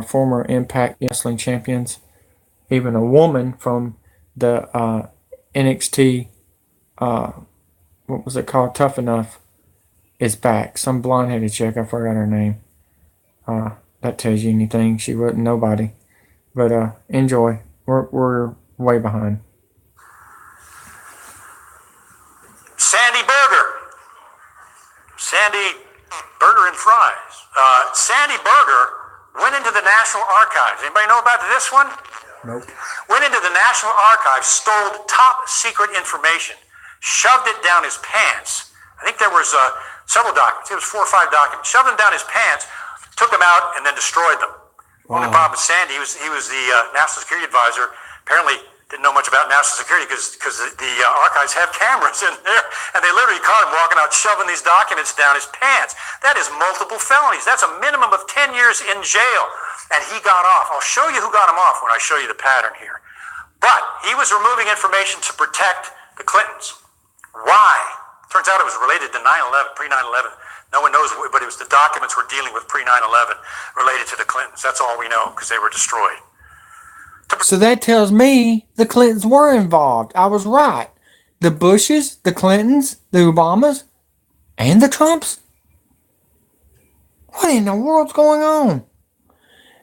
former Impact Wrestling champions, even a woman from the NXT, what was it called? Tough Enough, is back. Some blonde-headed chick, I forgot her name. That tells you anything. She wasn't nobody. But enjoy. We're way behind. Sandy Burger and Fries. Sandy Burger went into the National Archives. Anybody know about this one? Nope. Went into the National Archives, stole top secret information, shoved it down his pants. I think there was several documents. It was 4 or 5 documents. Shoved them down his pants, took them out, and then destroyed them. Only problem with Sandy, he was the national security advisor. Apparently didn't know much about national security because the archives have cameras in there, and they literally caught him walking out shoving these documents down his pants. That is multiple felonies. That's a minimum of 10 years in jail, and he got off. I'll show you who got him off when I show you the pattern here. But he was removing information to protect the Clintons. Why? Turns out it was related to 9/11, pre-9/11. No one knows, but it was the documents we're dealing with pre-9/11 related to the Clintons. That's all we know because they were destroyed. So that tells me the Clintons were involved. I was right. The Bushes, the Clintons, the Obamas, and the Trumps? What in the world's going on?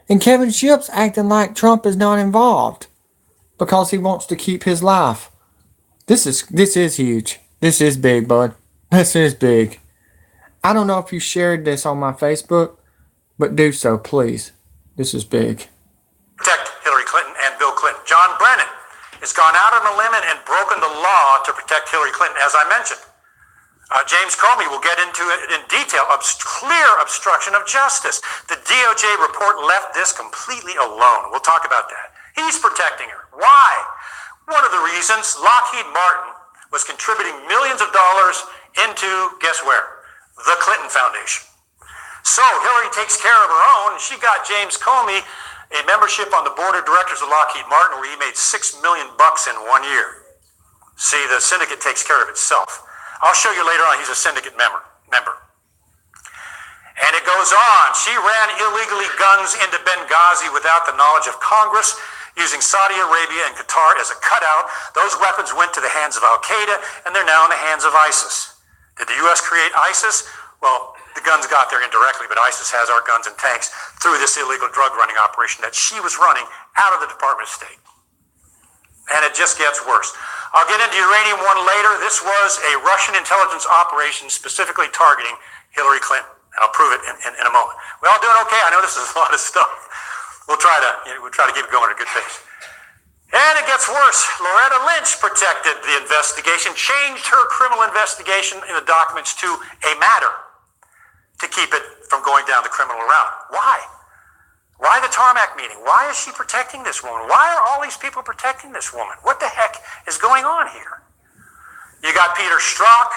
And Kevin Shipp's acting like Trump is not involved because he wants to keep his life. This is huge. This is big, bud. This is big. I don't know if you shared this on my Facebook, but do so, please. This is big. Protect Hillary Clinton and Bill Clinton. John Brennan has gone out on a limb and broken the law to protect Hillary Clinton, as I mentioned. James Comey will get into it in detail. Clear obstruction of justice. The DOJ report left this completely alone. We'll talk about that. He's protecting her. Why? One of the reasons, Lockheed Martin was contributing millions of dollars into, guess where? The Clinton Foundation. So Hillary takes care of her own, and she got James Comey a membership on the board of directors of Lockheed Martin where he made $6 million in 1 year. See, the syndicate takes care of itself. I'll show you later on he's a syndicate member. And it goes on. She ran illegally guns into Benghazi without the knowledge of Congress, using Saudi Arabia and Qatar as a cutout. Those weapons went to the hands of Al-Qaeda, and they're now in the hands of ISIS. Did the U.S. create ISIS? Well, the guns got there indirectly, but ISIS has our guns and tanks through this illegal drug running operation that she was running out of the Department of State. And it just gets worse. I'll get into uranium one later. This was a Russian intelligence operation specifically targeting Hillary Clinton. And I'll prove it in a moment. We all doing okay? I know this is a lot of stuff. We'll try to keep it going at a good pace. And it gets worse. Loretta Lynch protected the investigation, changed her criminal investigation in the documents to a matter to keep it from going down the criminal route. Why? Why the tarmac meeting? Why is she protecting this woman? Why are all these people protecting this woman? What the heck is going on here? You got Peter Strzok.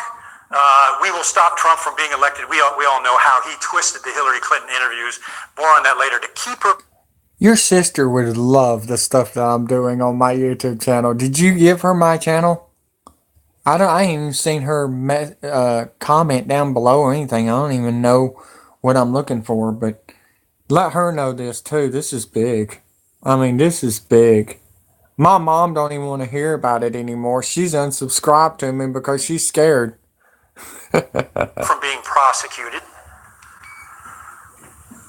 We will stop Trump from being elected. We all know how he twisted the Hillary Clinton interviews. More on that later. To keep her. Your sister would love the stuff that I'm doing on my YouTube channel. Did you give her my channel? I ain't even seen her comment down below or anything. I don't even know what I'm looking for, but let her know this too. This is big. I mean, this is big. My mom don't even want to hear about it anymore. She's unsubscribed to me because she's scared. From being prosecuted.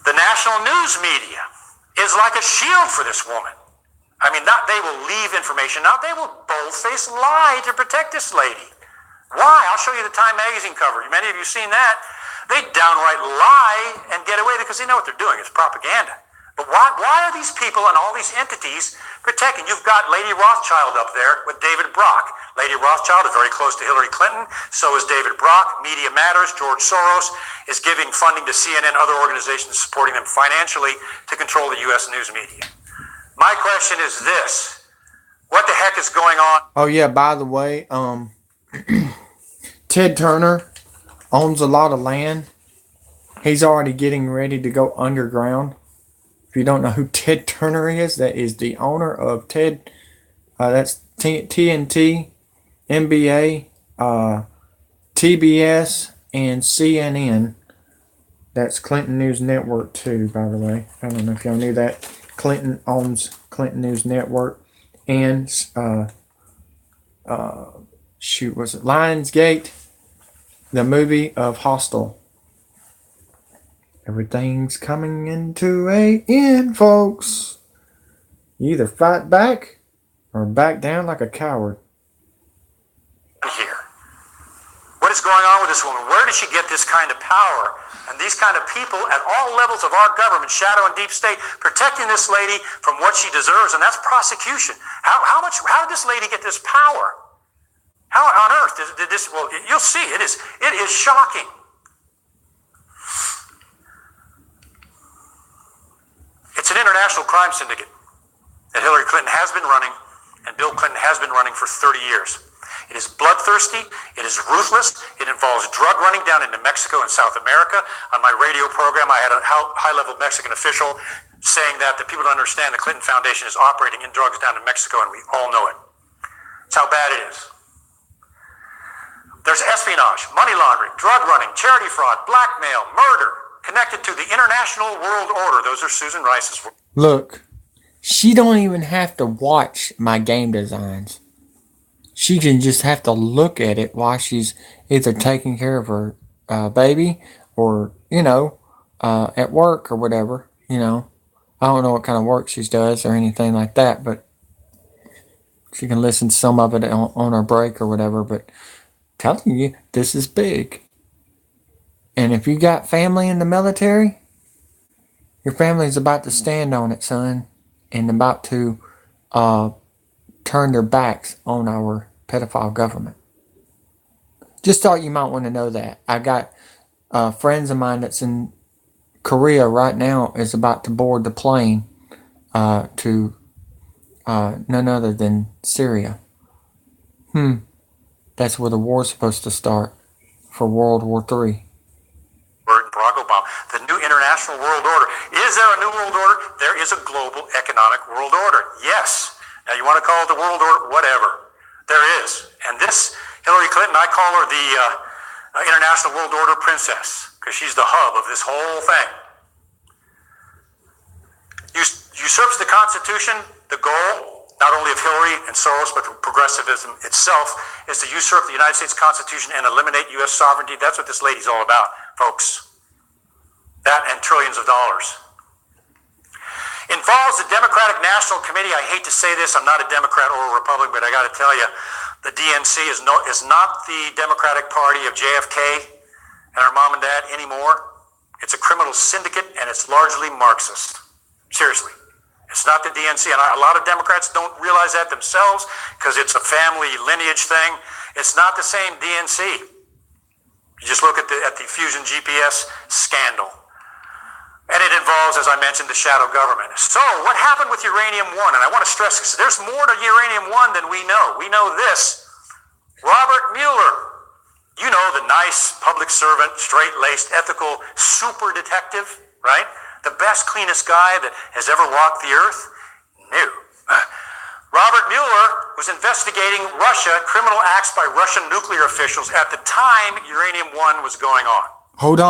The national news media is like a shield for this woman. I mean, they will leave information out. They will bold-faced lie to protect this lady. Why? I'll show you the Time magazine cover. Many of you seen that. They downright lie and get away because they know what they're doing. It's propaganda. But why are these people and all these entities protecting? You've got Lady Rothschild up there with David Brock. Lady Rothschild is very close to Hillary Clinton. So is David Brock. Media Matters. George Soros is giving funding to CNN, other organizations supporting them financially to control the U.S. news media. My question is this. What the heck is going on? Oh, yeah, by the way, Ted Turner owns a lot of land. He's already getting ready to go underground. If you don't know who Ted Turner is, that is the owner of that's TNT, NBA, TBS, and CNN. That's Clinton News Network too, by the way. I don't know if y'all knew that. Clinton owns Clinton News Network and was it Lionsgate? The movie of Hostel. Everything's coming into an end, folks. You either fight back or back down like a coward. Here. What is going on with this woman? Where does she get this kind of power? And these kind of people at all levels of our government, shadow and deep state, protecting this lady from what she deserves, and that's prosecution. How did this lady get this power? How on earth did this? Well, you'll see. It is shocking. It's It's an international crime syndicate that Hillary Clinton has been running and Bill Clinton has been running for 30 years. It is bloodthirsty. It is ruthless. It involves drug running down into Mexico and South America. On my radio program, I had a high-level Mexican official saying that the people don't understand the Clinton Foundation is operating in drugs down in Mexico, and we all know it. It's how bad it is. There's espionage, money laundering, drug running, charity fraud, blackmail, murder, connected to the international world order. Those are Susan Rice's words. Look, she don't even have to watch my game designs. She can just have to look at it while she's either taking care of her baby or, at work or whatever, I don't know what kind of work she does or anything like that, but she can listen to some of it on her break or whatever, but telling you, this is big. And if you got family in the military, your family's about to stand on it, son, and about to turn their backs on our pedophile government. Just thought you might want to know that. I got friends of mine that's in Korea right now is about to board the plane to none other than Syria. That's where the war's supposed to start for World War III. Barack Obama, the new international world order. Is there a new world order? There is a global economic world order. Yes. Now you want to call it the world order, whatever. There is. And this, Hillary Clinton, I call her the international world order princess because she's the hub of this whole thing. Usurps the Constitution. The goal, not only of Hillary and Soros, but progressivism itself, is to usurp the United States Constitution and eliminate U.S. sovereignty. That's what this lady's all about, folks. That and trillions of dollars. Involves the Democratic National Committee. I hate to say this, I'm not a Democrat or a Republican, but I got to tell you, the DNC is not the Democratic Party of JFK and our mom and dad anymore. It's a criminal syndicate, and it's largely Marxist. Seriously. It's not the DNC, and a lot of Democrats don't realize that themselves because it's a family lineage thing. It's not the same DNC. You just look at the Fusion GPS scandal. And it involves, as I mentioned, the shadow government. So what happened with uranium-1? And I want to stress this. There's more to uranium-1 than we know. We know this. Robert Mueller, you know, the nice public servant, straight-laced, ethical, super detective, right? The best, cleanest guy that has ever walked the earth? No. Robert Mueller was investigating Russia, criminal acts by Russian nuclear officials at the time uranium-1 was going on. Hold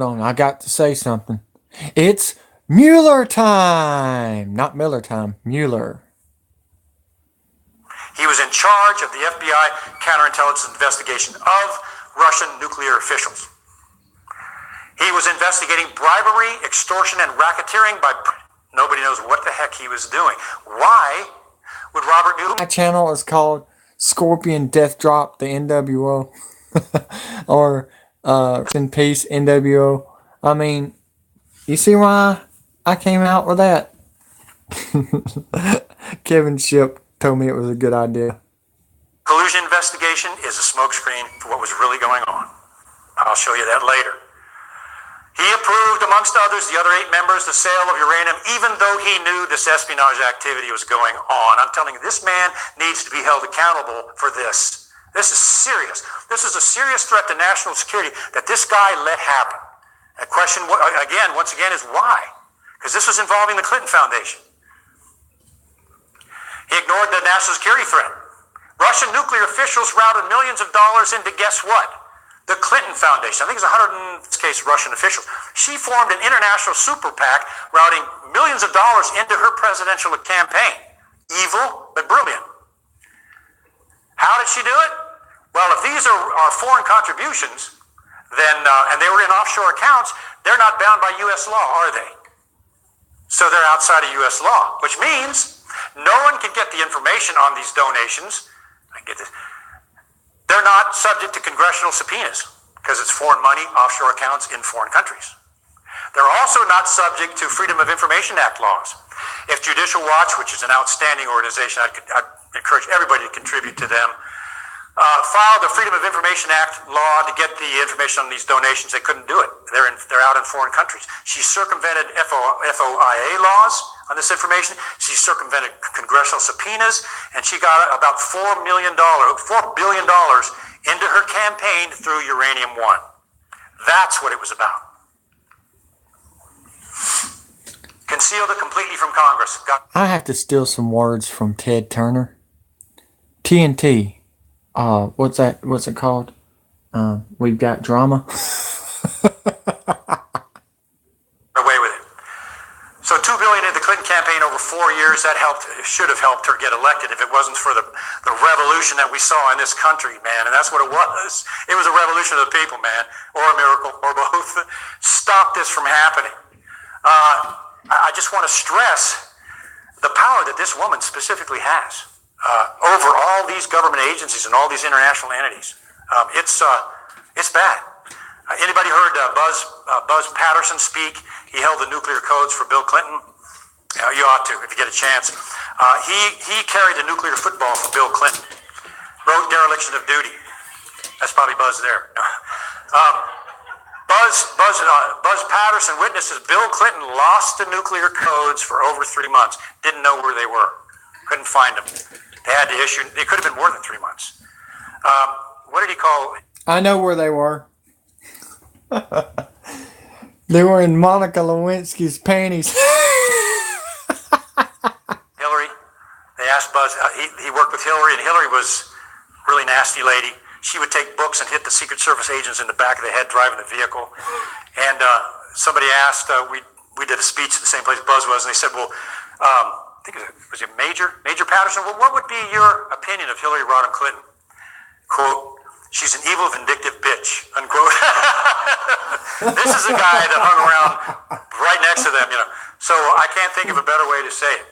on. I got to say something. It's Mueller time! Not Miller time, Mueller. He was in charge of the FBI counterintelligence investigation of Russian nuclear officials. He was investigating bribery, extortion, and racketeering by... Nobody knows what the heck he was doing. Why would Robert Mueller... My channel is called Scorpion Death Drop, the NWO. Or in Peace, NWO. I mean... You see why I came out with that? Kevin Shipp told me it was a good idea. Collusion investigation is a smokescreen for what was really going on. I'll show you that later. He approved, amongst others, the other 8 members, the sale of uranium, even though he knew this espionage activity was going on. I'm telling you, this man needs to be held accountable for this. This is serious. This is a serious threat to national security that this guy let happen. The question, once again, is why? Because this was involving the Clinton Foundation. He ignored the national security threat. Russian nuclear officials routed millions of dollars into, guess what? The Clinton Foundation. I think it's 100, in this case, Russian officials. She formed an international super PAC routing millions of dollars into her presidential campaign. Evil, but brilliant. How did she do it? Well, if these are foreign contributions, then and they were in offshore accounts, they're not bound by U.S. law, are they? So they're outside of U.S. law, which means no one can get the information on these donations. I get this. They're not subject to congressional subpoenas because it's foreign money, offshore accounts in foreign countries. They're also not subject to Freedom of Information Act laws. If Judicial Watch, which is an outstanding organization, I'd encourage everybody to contribute to them. filed the Freedom of Information Act law to get the information on these donations. They couldn't do it. They're out in foreign countries. She circumvented FOIA laws on this information. She circumvented congressional subpoenas, and she got about $4 billion into her campaign through Uranium One. That's what it was about. Concealed it completely from Congress. I have to steal some words from Ted Turner. TNT. What's that? What's it called? We've got drama. Away with it. So $2 billion in the Clinton campaign over 4 years, that should have helped her get elected if it wasn't for the revolution that we saw in this country, man. And that's what it was. It was a revolution of the people, man, or a miracle, or both. Stop this from happening. I just want to stress the power that this woman specifically has over all these government agencies and all these international entities. It's bad. Anybody heard Buzz Patterson speak? He held the nuclear codes for Bill Clinton. You ought to, if you get a chance. He carried the nuclear football for Bill Clinton. Wrote Dereliction of Duty. That's probably Buzz there. Buzz Patterson witnesses Bill Clinton lost the nuclear codes for over 3 months. Didn't know where they were. Couldn't find them. They had to issue. It could have been more than 3 months. What did he call? I know where they were. They were in Monica Lewinsky's panties. Hillary. They asked Buzz. He worked with Hillary, and Hillary was a really nasty lady. She would take books and hit the Secret Service agents in the back of the head driving the vehicle. And somebody asked, we did a speech at the same place Buzz was, and they said, well, I think was it Major Patterson? Well, what would be your opinion of Hillary Rodham Clinton? Quote, she's an evil, vindictive bitch, unquote. This is a guy that hung around right next to them, you know. So I can't think of a better way to say it.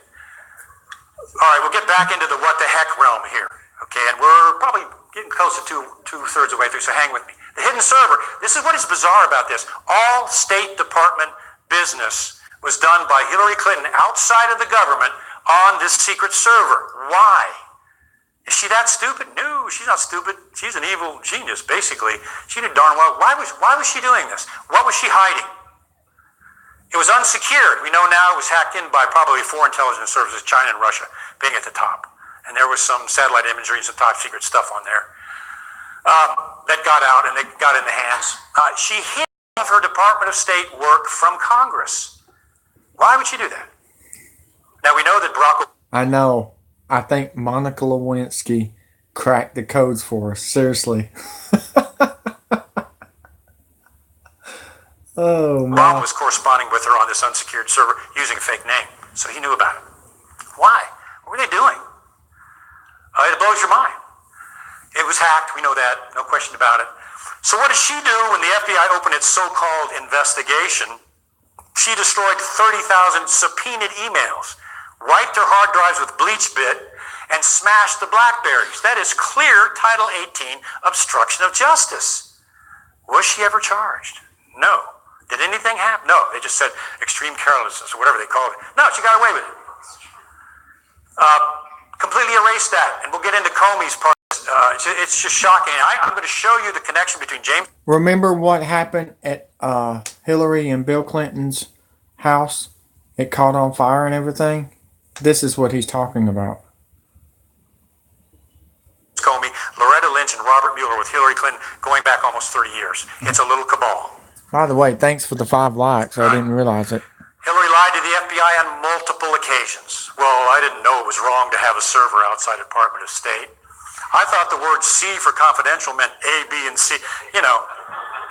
All right, we'll get back into the what the heck realm here, okay? And we're probably getting close to two-thirds of the way through, so hang with me. The hidden server. This is what is bizarre about this. All State Department business was done by Hillary Clinton outside of the government on this secret server. Why? Is she that stupid? No, she's not stupid. She's an evil genius, basically. She knew darn well. Why was she doing this? What was she hiding? It was unsecured. We know now it was hacked in by probably foreign intelligence services, China and Russia, being at the top. And there was some satellite imagery and some top secret stuff on there that got out and they got in the hands. She hid her Department of State work from Congress. Why would she do that? Now we know that Barack Obama. I know. I think Monica Lewinsky cracked the codes for us. Seriously. Oh, man. Obama was corresponding with her on this unsecured server using a fake name. So he knew about it. Why? What were they doing? It blows your mind. It was hacked. We know that. No question about it. So what did she do when the FBI opened its so-called investigation? She destroyed 30,000 subpoenaed emails, wiped her hard drives with bleach bit, and smashed the BlackBerries. That is clear Title 18 obstruction of justice. Was she ever charged? No. Did anything happen? No. They just said extreme carelessness or whatever they called it. No, she got away with it. Completely erased that. And we'll get into Comey's part. It's just shocking. I'm going to show you the connection between James. Remember what happened at Hillary and Bill Clinton's house? It caught on fire and everything. This is what he's talking about. Comey, Loretta Lynch, and Robert Mueller with Hillary Clinton going back almost 30 years. It's a little cabal. By the way, thanks for the 5 likes. I didn't realize it. Hillary lied to the FBI on multiple occasions. Well, I didn't know it was wrong to have a server outside the Department of State. I thought the word C for confidential meant A, B, and C. You know,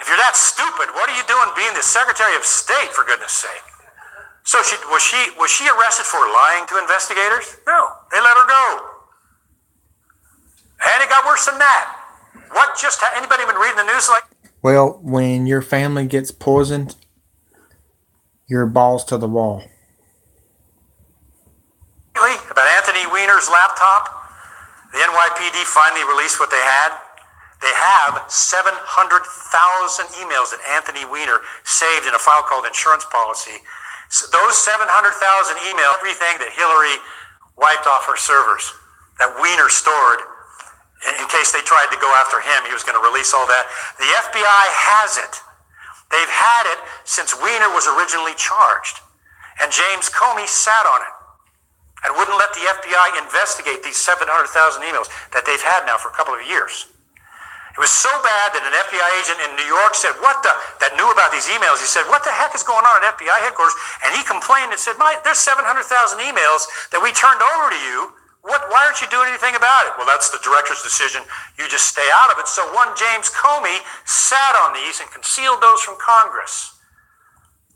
if you're that stupid, what are you doing being the Secretary of State, for goodness sake? So was she arrested for lying to investigators? No, they let her go. And it got worse than that. Anybody been reading the news like? Well, when your family gets poisoned, you're balls to the wall. About Anthony Weiner's laptop, the NYPD finally released what they had. They have 700,000 emails that Anthony Weiner saved in a file called Insurance Policy. So those 700,000 emails, everything that Hillary wiped off her servers, that Weiner stored, in case they tried to go after him. He was going to release all that. The FBI has it. They've had it since Weiner was originally charged. And James Comey sat on it and wouldn't let the FBI investigate these 700,000 emails that they've had now for a couple of years. It was so bad that an FBI agent in New York said, that knew about these emails, he said, what the heck is going on at FBI headquarters? And he complained and said, there's 700,000 emails that we turned over to you. Why aren't you doing anything about it? Well, that's the director's decision. You just stay out of it. So one James Comey sat on these and concealed those from Congress.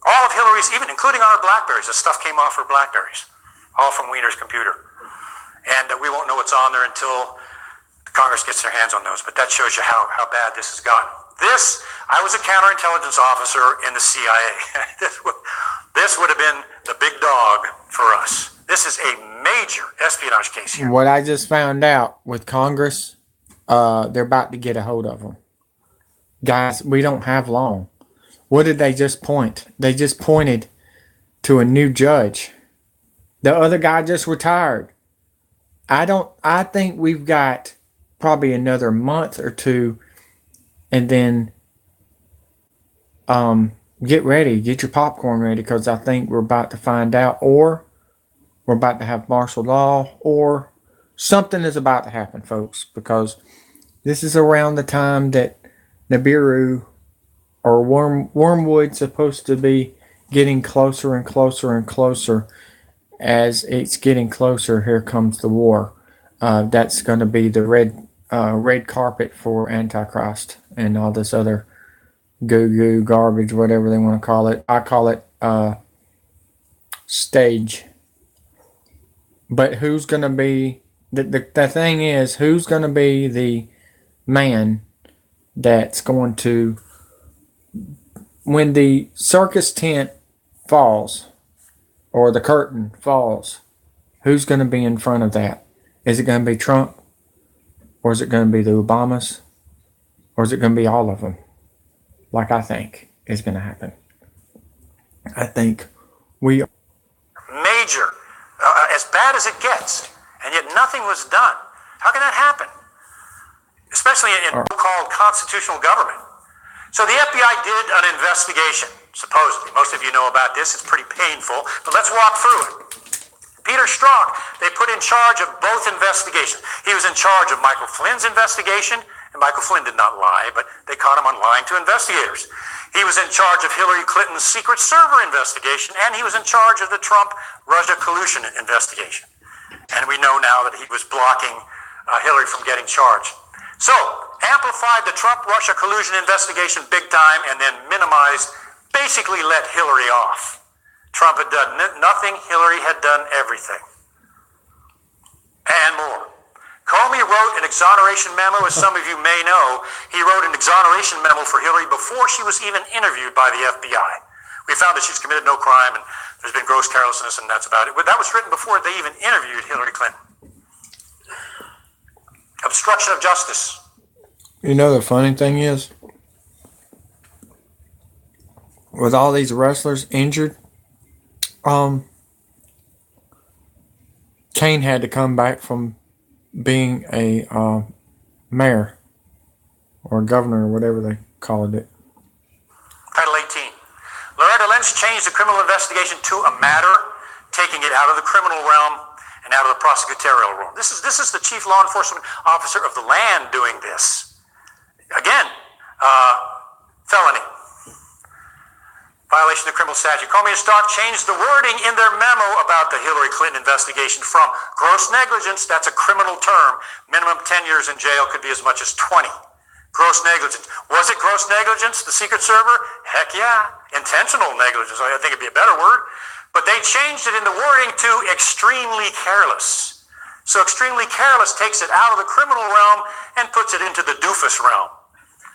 All of Hillary's, even including our BlackBerries, the stuff came off her BlackBerries, all from Weiner's computer. And we won't know what's on there until Congress gets their hands on those. But that shows you how bad this has gotten. I was a counterintelligence officer in the CIA. This would have been the big dog for us. This is a major espionage case here. What I just found out with Congress, they're about to get a hold of them. Guys, we don't have long. What did they just point? They just pointed to a new judge. The other guy just retired. I think we've got probably another month or two, and then get ready, get your popcorn ready, because I think we're about to find out, or we're about to have martial law, or something is about to happen, folks, because this is around the time that Nibiru or Wormwood's supposed to be getting closer and closer and closer. As it's getting closer, here comes the war. That's going to be the red carpet for Antichrist and all this other goo garbage, whatever they want to call it. I call it stage. But who's going to be the thing is, who's going to be the man that's going to, when the circus tent falls or the curtain falls, who's going to be in front of that? Is it going to be Trump? Or is it going to be the Obamas? Or is it going to be all of them? Like I think is going to happen. I think we are major, as bad as it gets, and yet nothing was done. How can that happen? Especially in so-called constitutional government. So the FBI did an investigation, supposedly. Most of you know about this. It's pretty painful, but let's walk through it. Peter Strzok, they put in charge of both investigations. He was in charge of Michael Flynn's investigation, and Michael Flynn did not lie, but they caught him on lying to investigators. He was in charge of Hillary Clinton's secret server investigation, and he was in charge of the Trump-Russia collusion investigation. And we know now that he was blocking Hillary from getting charged. So, amplified the Trump-Russia collusion investigation big time, and then minimized, basically let Hillary off. Trump had done nothing, Hillary had done everything. And more. Comey wrote an exoneration memo, as some of you may know. He wrote an exoneration memo for Hillary before she was even interviewed by the FBI. We found that she's committed no crime, and there's been gross carelessness, and that's about it. But that was written before they even interviewed Hillary Clinton. Obstruction of justice. You know, the funny thing is, with all these wrestlers injured, Kane had to come back from being a mayor or governor or whatever they called it. Title 18. Loretta Lynch changed the criminal investigation to a matter, taking it out of the criminal realm and out of the prosecutorial realm. This is the chief law enforcement officer of the land doing this. Again, felony. Violation of the criminal statute. Comey and Strzok changed the wording in their memo about the Hillary Clinton investigation from gross negligence, that's a criminal term, minimum 10 years in jail, could be as much as 20. Gross negligence. Was it gross negligence, the secret server? Heck yeah. Intentional negligence, I think it'd be a better word. But they changed it in the wording to extremely careless. So extremely careless takes it out of the criminal realm and puts it into the doofus realm.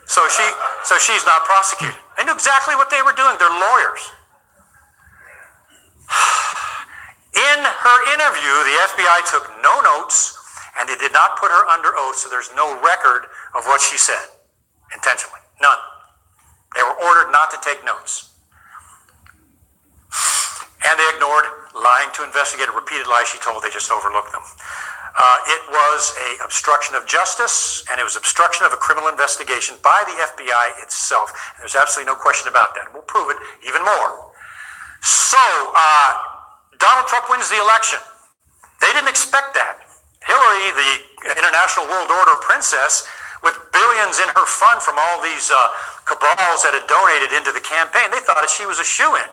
So she's not prosecuted. They knew exactly what they were doing. They're lawyers. In her interview, the FBI took no notes, and they did not put her under oath, so there's no record of what she said, intentionally. None. They were ordered not to take notes. And they ignored lying to investigate, repeated lies she told. They just overlooked them. It was a obstruction of justice, and it was obstruction of a criminal investigation by the FBI itself. And there's absolutely no question about that. We'll prove it even more. So, Donald Trump wins the election. They didn't expect that. Hillary, the international world order princess, with billions in her fund from all these cabals that had donated into the campaign, they thought that she was a shoo-in.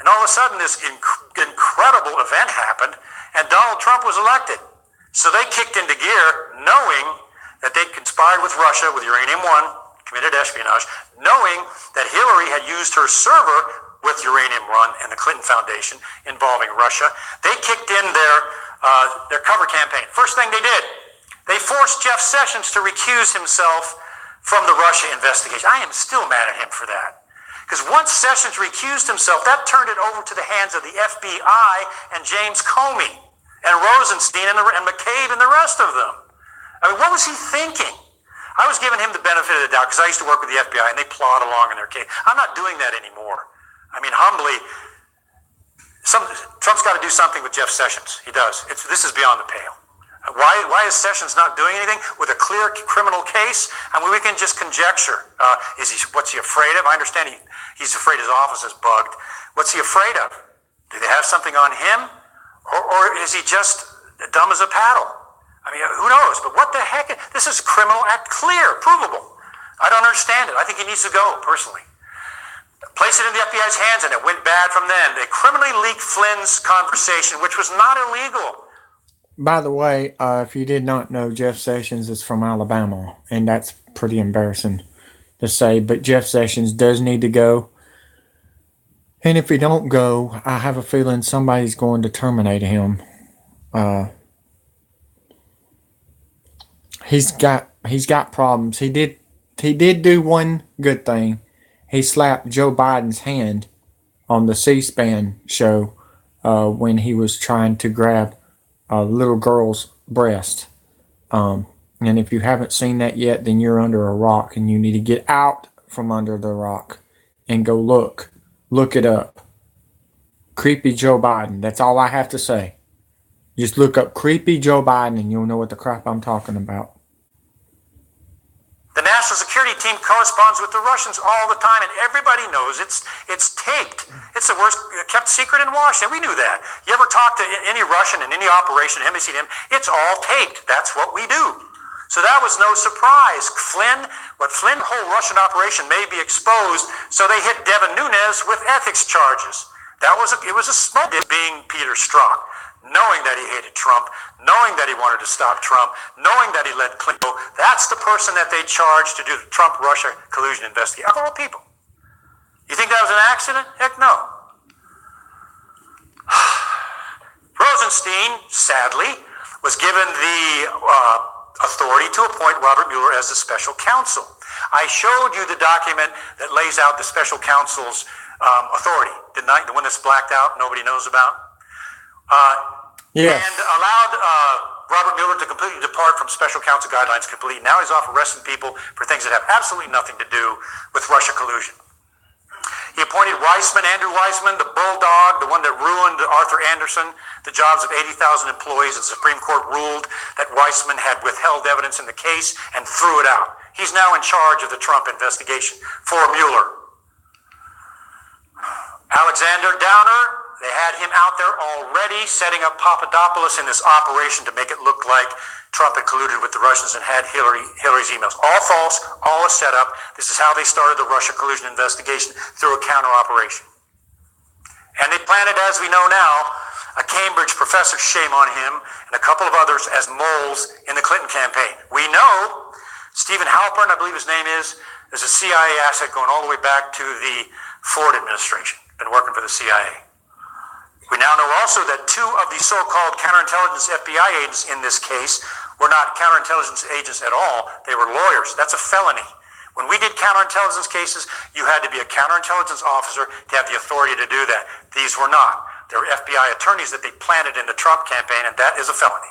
And all of a sudden, this incredible event happened, and Donald Trump was elected. So they kicked into gear, knowing that they'd conspired with Russia with Uranium-1, committed espionage, knowing that Hillary had used her server with Uranium-1 and the Clinton Foundation involving Russia. They kicked in their cover campaign. First thing they did, they forced Jeff Sessions to recuse himself from the Russia investigation. I am still mad at him for that. Because once Sessions recused himself, that turned it over to the hands of the FBI and James Comey and Rosenstein and McCabe and the rest of them. I mean, what was he thinking? I was giving him the benefit of the doubt because I used to work with the FBI and they plod along in their case. I'm not doing that anymore. I mean, humbly, Trump's got to do something with Jeff Sessions. He does. This is beyond the pale. Why is Sessions not doing anything with a clear criminal case? I mean, we can just conjecture. What's he afraid of? I understand he's afraid his office is bugged. What's he afraid of? Do they have something on him? Or is he just dumb as a paddle? I mean, who knows? But what the heck? This is criminal act, clear, provable. I don't understand it. I think he needs to go, personally. Place it in the FBI's hands, and it went bad from then. They criminally leaked Flynn's conversation, which was not illegal. By the way, if you did not know, Jeff Sessions is from Alabama, and that's pretty embarrassing to say, but Jeff Sessions does need to go. And if he don't go, I have a feeling somebody's going to terminate him. He's got problems. He did do one good thing. He slapped Joe Biden's hand on the C-SPAN show when he was trying to grab a little girl's breast. And if you haven't seen that yet, then you're under a rock and you need to get out from under the rock and go look. Look it up. Creepy Joe Biden. That's all I have to say. Just look up creepy Joe Biden and you'll know what the crap I'm talking about. The national security team corresponds with the Russians all the time, and everybody knows it's taped. It's the worst kept secret in Washington. We knew that. You ever talk to any Russian in any operation, embassy to him, it's all taped. That's what we do. So that was no surprise. Flynn, whole Russian operation may be exposed, so they hit Devin Nunes with ethics charges. It was a smoke being Peter Strzok, knowing that he hated Trump, knowing that he wanted to stop Trump, knowing that he let Clinton go. That's the person that they charged to do the Trump-Russia collusion investigation. Of all people. You think that was an accident? Heck no. Rosenstein, sadly, was given the authority to appoint Robert Mueller as the special counsel. I showed you the document that lays out the special counsel's authority, didn't I? The one that's blacked out, nobody knows about. Yes. And allowed Robert Mueller to completely depart from special counsel guidelines completely. Now he's off arresting people for things that have absolutely nothing to do with Russia collusion. He appointed Andrew Weissman, the bulldog, the one that ruined Arthur Anderson, the jobs of 80,000 employees. The Supreme Court ruled that Weissman had withheld evidence in the case and threw it out. He's now in charge of the Trump investigation for Mueller. Alexander Downer, they had him out there already setting up Papadopoulos in this operation to make it look like Trump had colluded with the Russians and had Hillary's emails. All false, all a setup. This is how they started the Russia collusion investigation, through a counter operation. And they planted, as we know now, a Cambridge professor, shame on him, and a couple of others as moles in the Clinton campaign. We know Stephen Halpern, I believe his name is a CIA asset going all the way back to the Ford administration, been working for the CIA. We now know also that two of the so-called counterintelligence FBI agents in this case were not counterintelligence agents at all. They were lawyers. That's a felony. When we did counterintelligence cases, you had to be a counterintelligence officer to have the authority to do that. These were not. They were FBI attorneys that they planted in the Trump campaign, and that is a felony.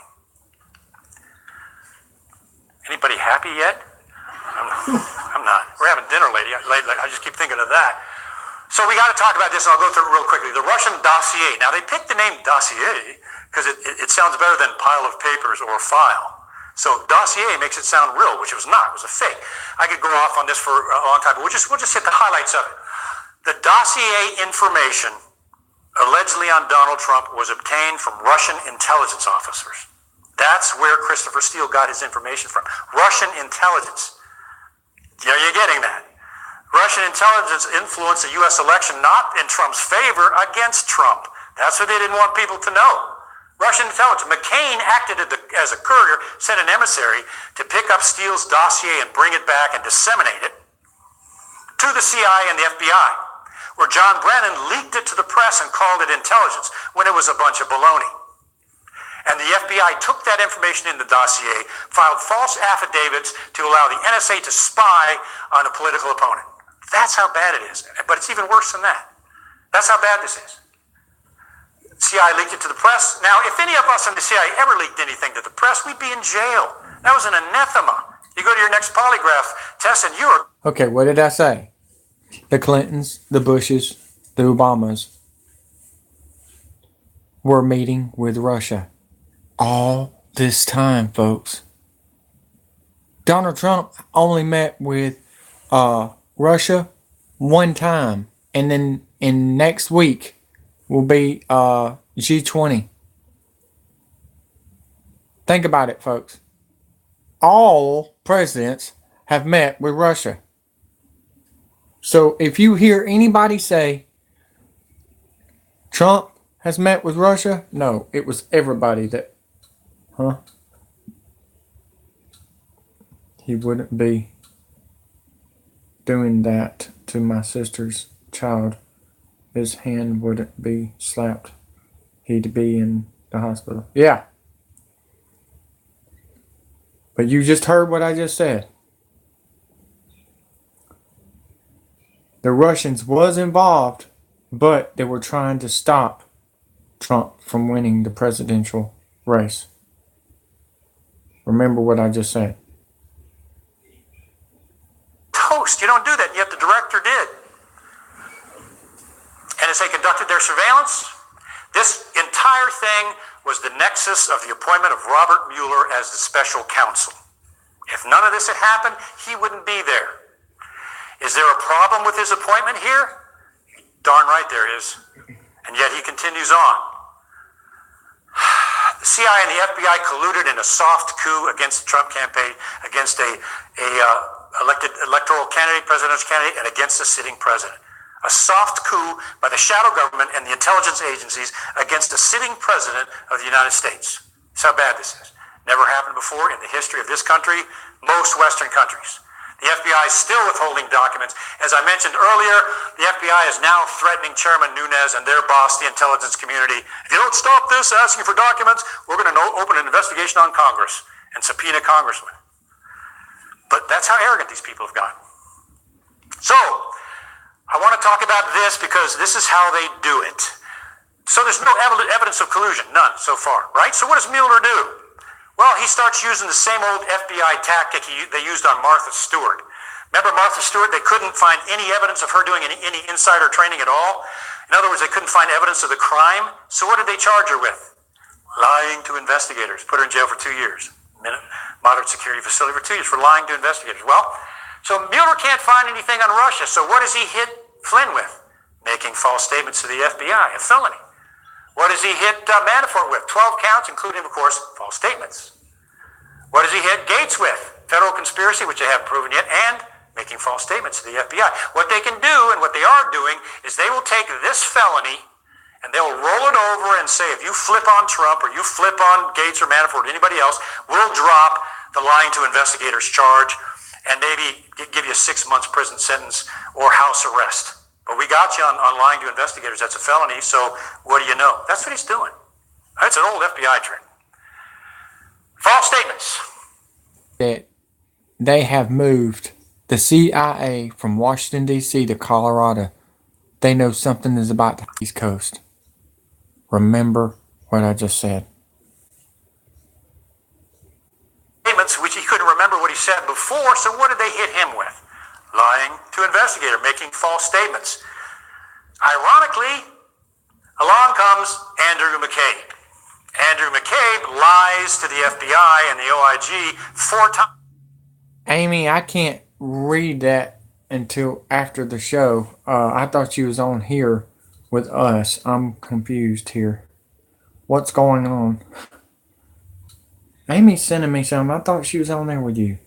Anybody happy yet? I'm not. We're having dinner, lady. I just keep thinking of that. So we got to talk about this, and I'll go through it real quickly. The Russian dossier. Now, they picked the name dossier because it sounds better than pile of papers or file. So dossier makes it sound real, which it was not. It was a fake. I could go off on this for a long time, but we'll just hit the highlights of it. The dossier information allegedly on Donald Trump was obtained from Russian intelligence officers. That's where Christopher Steele got his information from. Russian intelligence. Are you getting that? Russian intelligence influenced the U.S. election not in Trump's favor, against Trump. That's what they didn't want people to know. Russian intelligence. McCain acted as a courier, sent an emissary to pick up Steele's dossier and bring it back and disseminate it to the CIA and the FBI, where John Brennan leaked it to the press and called it intelligence when it was a bunch of baloney. And the FBI took that information in the dossier, filed false affidavits to allow the NSA to spy on a political opponent. That's how bad it is. But it's even worse than that. That's how bad this is. CIA leaked it to the press. Now, if any of us in the CIA ever leaked anything to the press, we'd be in jail. That was an anathema. You go to your next polygraph test and you are... Okay, what did I say? The Clintons, the Bushes, the Obamas were meeting with Russia all this time, folks. Donald Trump only met with Russia one time, and then in next week will be G20. Think about it, folks. All presidents have met with Russia. So if you hear anybody say Trump has met with Russia, no, it was everybody that, He wouldn't be doing that to my sister's child. His hand wouldn't be slapped. He'd be in the hospital. Yeah. But you just heard what I just said. The Russians was involved, but they were trying to stop Trump from winning the presidential race. Remember what I just said. Toast. You don't do that, yet the director did. NSA conducted their surveillance. This entire thing was the nexus of the appointment of Robert Mueller as the special counsel. If none of this had happened, he wouldn't be there. Is there a problem with his appointment here? Darn right there is. And yet he continues on. The CIA and the FBI colluded in a soft coup against the Trump campaign, against a elected electoral candidate, presidential candidate, and against the sitting president. A soft coup by the shadow government and the intelligence agencies against a sitting president of the United States. That's how bad this is. Never happened before in the history of this country, most Western countries. The FBI is still withholding documents. As I mentioned earlier, the FBI is now threatening Chairman Nunes and their boss, the intelligence community. If you don't stop this asking for documents, we're going to open an investigation on Congress and subpoena congressmen. But that's how arrogant these people have gotten. So, I want to talk about this because this is how they do it. So there's no evidence of collusion, none so far, right? So what does Mueller do? Well, he starts using the same old FBI tactic they used on Martha Stewart. Remember Martha Stewart? They couldn't find any evidence of her doing any insider training at all. In other words, they couldn't find evidence of the crime. So what did they charge her with? Lying to investigators. Put her in jail for 2 years. Moderate security facility for 2 years for lying to investigators. Well, so Mueller can't find anything on Russia. So what does he hit Flynn with? Making false statements to the FBI, a felony. What does he hit Manafort with? 12 counts, including, of course, false statements. What does he hit Gates with? Federal conspiracy, which they haven't proven yet, and making false statements to the FBI. What they can do, and what they are doing, is they will take this felony and they'll roll it over and say, if you flip on Trump or you flip on Gates or Manafort or anybody else, we'll drop the lying to investigators charge and maybe give you a 6 months prison sentence or house arrest. But we got you on lying to investigators. That's a felony, so what do you know? That's what he's doing. That's an old FBI trick. False statements. That they have moved the CIA from Washington, D.C. to Colorado. They know something is about the East Coast. Remember what I just said. Statements, which he couldn't remember what he said before, so what did they hit him with? Lying to investigator, making false statements. Ironically, along comes Andrew McCabe. Andrew McCabe lies to the FBI and the OIG 4 times. Amy, I can't read that until after the show. I thought you was on here with us. I'm confused here. What's going on? Amy's sending me something. I thought she was on there with you.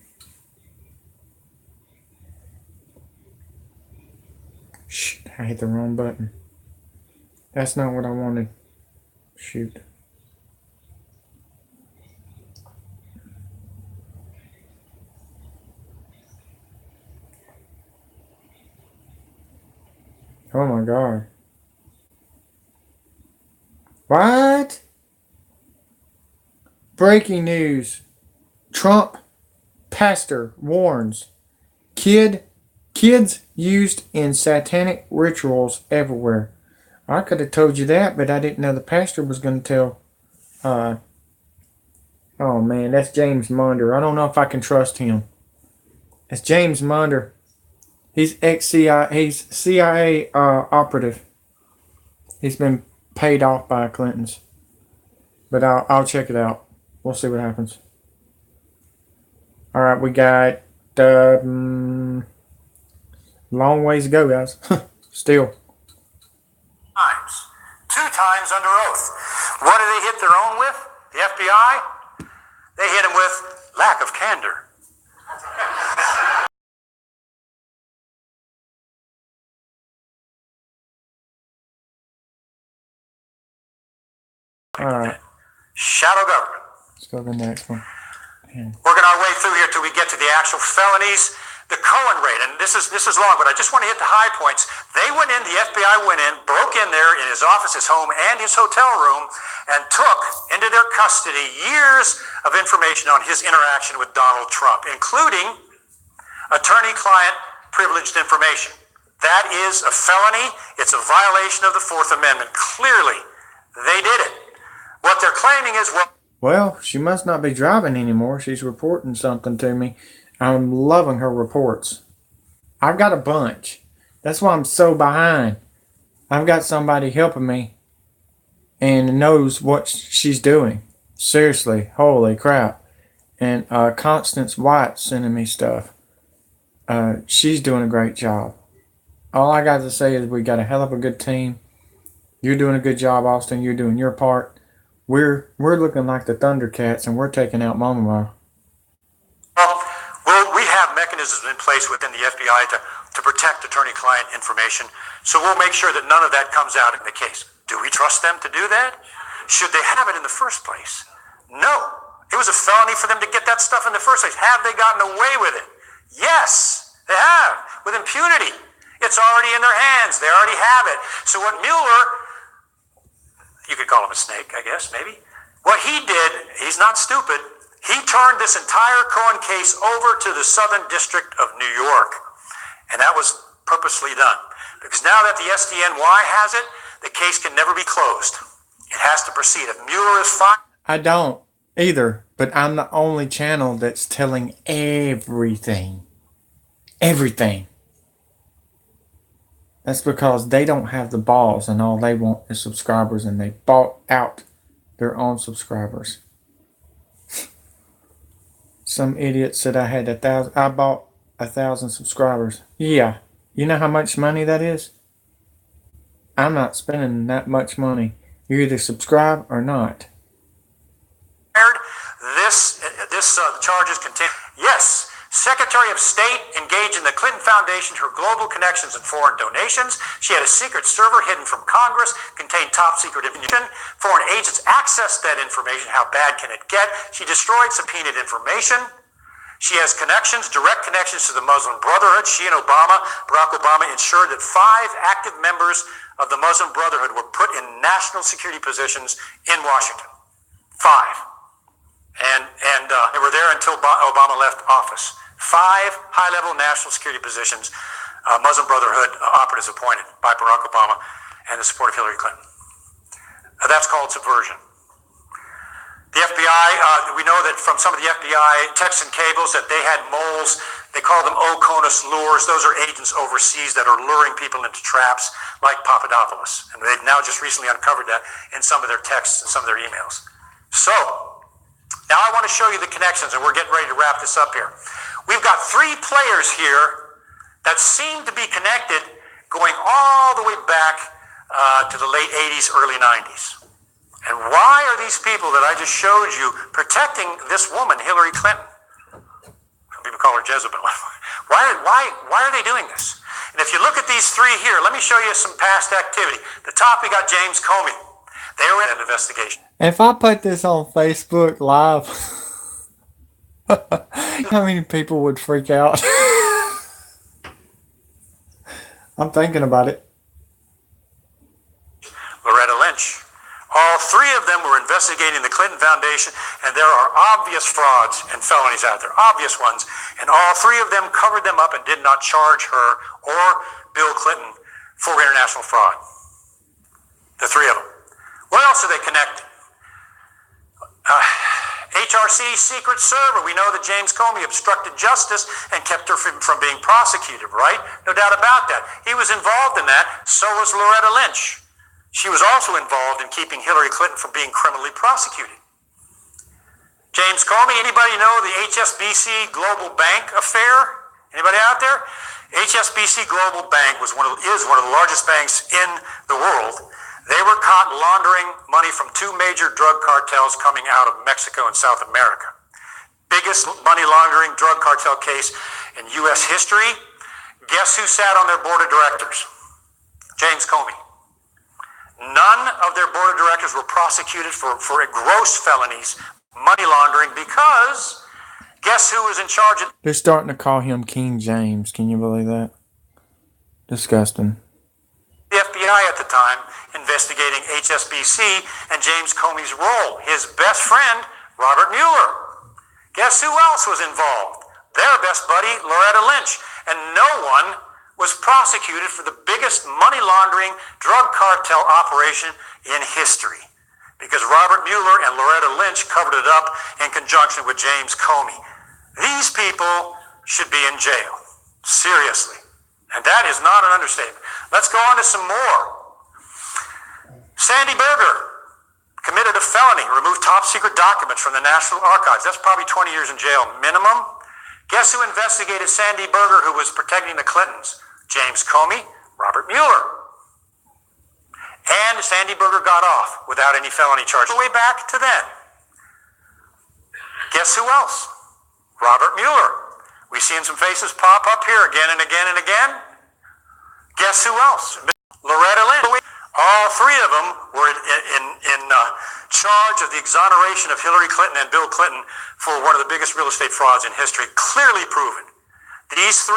Shh, I hit the wrong button. That's not what I wanted. Shoot. Oh my God. What? Breaking news. Trump pastor warns kids used in satanic rituals everywhere. I could have told you that, but I didn't know the pastor was going to tell. Oh man, that's James Munder. I don't know if I can trust him. That's James Munder. He's ex-CIA. He's CIA operative. He's been paid off by Clintons. But I'll check it out. We'll see what happens. All right, we got long ways to go, guys. Still. Times. 2 times under oath. What do they hit their own with? The FBI? They hit him with lack of candor. All right. Shadow government. Let's go to the next one. Working our way through here till we get to the actual felonies. The Cohen raid, and this is long, but I just want to hit the high points. They went in, the FBI went in, broke in there in his office, his home, and his hotel room, and took into their custody years of information on his interaction with Donald Trump, including attorney-client privileged information. That is a felony. It's a violation of the Fourth Amendment. Clearly, they did it. What they're claiming is, well, she must not be driving anymore. She's reporting something to me. I'm loving her reports. I've got a bunch. That's why I'm so behind. I've got somebody helping me and knows what she's doing. Seriously, holy crap. And Constance White sending me stuff. She's doing a great job. All I got to say is we got a hell of a good team. You're doing a good job, Austin. You're doing your part. We're looking like the Thundercats, and we're taking out Mama. Well, we have mechanisms in place within the FBI to protect attorney-client information, so we'll make sure that none of that comes out in the case. Do we trust them to do that? Should they have it in the first place? No. It was a felony for them to get that stuff in the first place. Have they gotten away with it? Yes, they have, with impunity. It's already in their hands. They already have it. So what Mueller, you could call him a snake, I guess, maybe. What he did, he's not stupid. He turned this entire Cohen case over to the Southern District of New York. And that was purposely done. Because now that the SDNY has it, the case can never be closed. It has to proceed. If Mueller is fine. I don't either, but I'm the only channel that's telling everything. Everything. That's because they don't have the balls and all they want is subscribers, and they bought out their own subscribers. Some idiot said I had 1,000. I bought 1,000 subscribers. Yeah. You know how much money that is? I'm not spending that much money. You either subscribe or not. This charges continue. Yes. Secretary of State engaged in the Clinton Foundation, her global connections and foreign donations. She had a secret server hidden from Congress, contained top secret information. Foreign agents accessed that information. How bad can it get? She destroyed subpoenaed information. She has connections, direct connections to the Muslim Brotherhood. She and Barack Obama ensured that 5 active members of the Muslim Brotherhood were put in national security positions in Washington. 5. And they were there until Obama left office. 5 high-level national security positions, Muslim Brotherhood operatives appointed by Barack Obama and the support of Hillary Clinton. That's called subversion. The FBI, we know that from some of the FBI texts and cables that they had moles They call them Oconus lures. Those are agents overseas that are luring people into traps like Papadopoulos. And they've now just recently uncovered that in some of their texts and some of their emails. So, now I want to show you the connections, and we're getting ready to wrap this up here. We've got 3 players here that seem to be connected going all the way back to the late 80s, early 90s. And why are these people that I just showed you protecting this woman, Hillary Clinton? People call her Jezebel. Why are they doing this? And if you look at these 3 here, let me show you some past activity. The top, we got James Comey. They were in an investigation. If I put this on Facebook Live, how many people would freak out? I'm thinking about it. Loretta Lynch. All 3 of them were investigating the Clinton Foundation, and there are obvious frauds and felonies out there, obvious ones, and all 3 of them covered them up and did not charge her or Bill Clinton for international fraud. The 3 of them. What else are they connected? HRC Secret Server. We know that James Comey obstructed justice and kept her from being prosecuted, right? No doubt about that. He was involved in that. So was Loretta Lynch. She was also involved in keeping Hillary Clinton from being criminally prosecuted. James Comey, anybody know the HSBC Global Bank affair? Anybody out there? HSBC Global Bank is one of the largest banks in the world. They were caught laundering money from 2 major drug cartels coming out of Mexico and South America. Biggest money laundering drug cartel case in U.S. history. Guess who sat on their board of directors? James Comey. None of their board of directors were prosecuted for gross felonies, money laundering, because guess who was in charge of... They're starting to call him King James. Can you believe that? Disgusting. The FBI at the time investigating HSBC and James Comey's role. His best friend, Robert Mueller. Guess who else was involved? Their best buddy, Loretta Lynch. And no one was prosecuted for the biggest money laundering drug cartel operation in history, because Robert Mueller and Loretta Lynch covered it up in conjunction with James Comey. These people should be in jail. Seriously. And that is not an understatement. Let's go on to some more. Sandy Berger committed a felony, removed top secret documents from the National Archives. That's probably 20 years in jail minimum. Guess who investigated Sandy Berger, who was protecting the Clintons? James Comey, Robert Mueller. And Sandy Berger got off without any felony charges. Way back to then. Guess who else? Robert Mueller. We've seen some faces pop up here again and again and again. Guess who else? Loretta Lynch. All 3 of them were in charge of the exoneration of Hillary Clinton and Bill Clinton for one of the biggest real estate frauds in history, clearly proven. These 3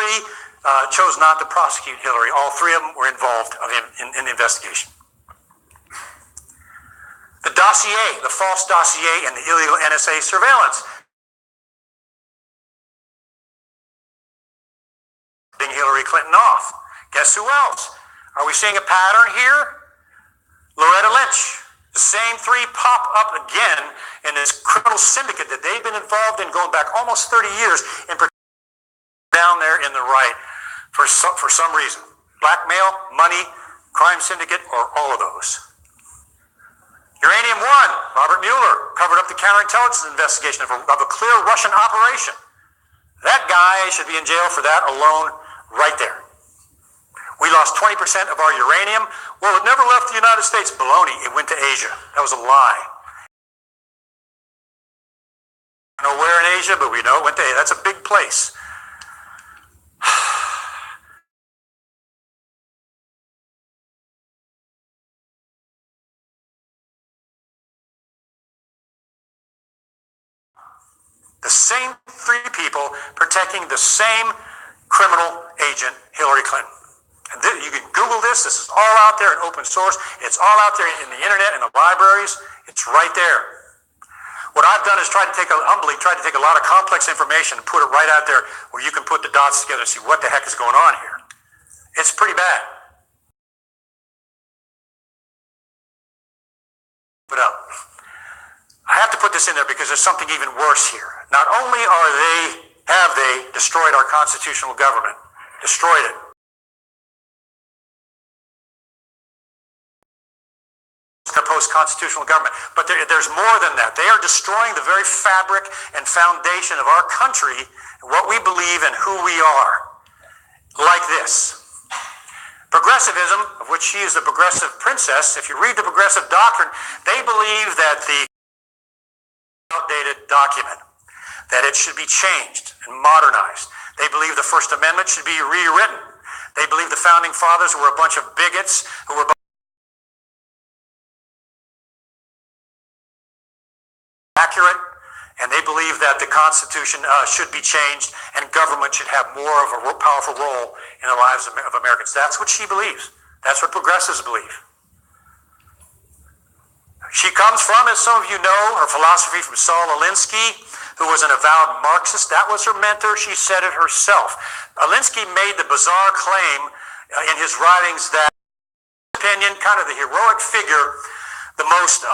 chose not to prosecute Hillary. All 3 of them were involved in the investigation. The dossier, the false dossier, and the illegal NSA surveillance. Hillary Clinton off. Guess who else? Are we seeing a pattern here? Loretta Lynch. The same 3 pop up again in this criminal syndicate that they've been involved in going back almost 30 years in down there in the right for some reason. Blackmail, money, crime syndicate, or all of those. Uranium One, Robert Mueller covered up the counterintelligence investigation of a clear Russian operation. That guy should be in jail for that alone right there. We lost 20% of our uranium. Well, it never left the United States. Baloney. It went to Asia. That was a lie. I don't know where in Asia, but we know it went to Asia. That's a big place. The same 3 people protecting the same criminal agent, Hillary Clinton. And you can Google this. This is all out there in open source. It's all out there in the internet, in the libraries. It's right there. What I've done is humbly tried to take a lot of complex information and put it right out there where you can put the dots together and see what the heck is going on here. It's pretty bad. But I have to put this in there because there's something even worse here. Not only are they Have they destroyed our constitutional government? Destroyed it. Post-constitutional government. But there's more than that. They are destroying the very fabric and foundation of our country, what we believe and who we are. Like this. Progressivism, of which she is the progressive princess, if you read the progressive doctrine, they believe that the outdated document, that it should be changed and modernized. They believe the First Amendment should be rewritten. They believe the Founding Fathers were a bunch of bigots who were accurate, and they believe that the Constitution should be changed and government should have more of a powerful role in the lives of Americans. That's what she believes. That's what progressives believe. She comes from, as some of you know, her philosophy from Saul Alinsky, who was an avowed Marxist. That was her mentor. She said it herself. Alinsky made the bizarre claim in his writings that, in his opinion, kind of the heroic figure, the most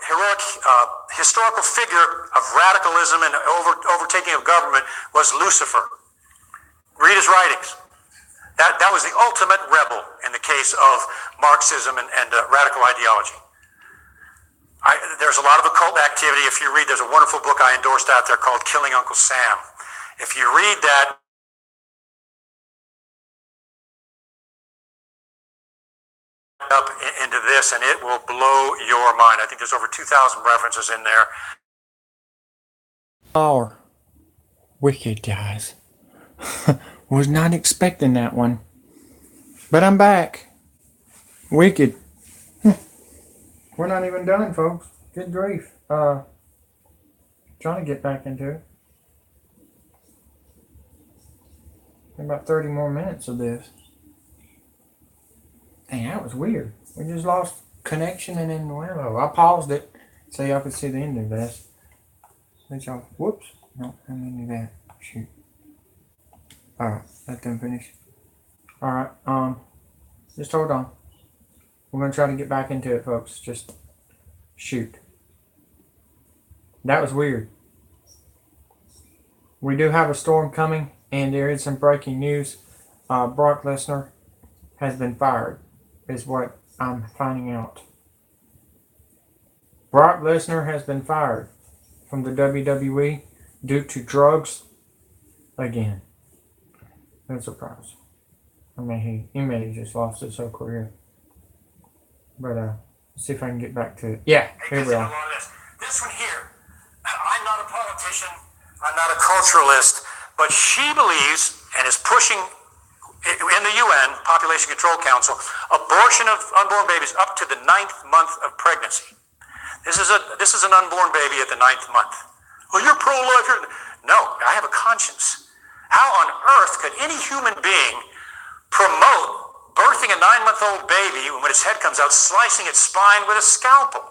heroic historical figure of radicalism and overtaking of government was Lucifer. Read his writings. That was the ultimate rebel in the case of Marxism and radical ideology. There's a lot of occult activity. If you read, there's a wonderful book I endorsed out there called Killing Uncle Sam. If you read that, up into this, and it will blow your mind. I think there's over 2,000 references in there. Oh, wicked, guys. Was not expecting that one. But I'm back. Wicked. We're not even done, folks. Good grief. Trying to get back into it. About 30 more minutes of this. Dang, that was weird. We just lost connection and then hello. I paused it so y'all could see the end of this. Let y'all, whoops. No, I didn't do that. Shoot. Alright, let them finish. Alright, just hold on. We're gonna try to get back into it, folks. Just shoot. That was weird. We do have a storm coming, and there is some breaking news. Brock Lesnar has been fired, is what I'm finding out. Brock Lesnar has been fired from the WWE due to drugs again. No surprise. I mean, he may have just lost his whole career. But let's see if I can get back to it. Yeah, here we are. This one here, I'm not a politician, I'm not a culturalist, but she believes and is pushing in the UN, Population Control Council, abortion of unborn babies up to the 9th month of pregnancy. This is an unborn baby at the 9th month. Well, you're pro-life. No, I have a conscience. How on earth could any human being promote birthing a 9-month-old baby when its head comes out, slicing its spine with a scalpel?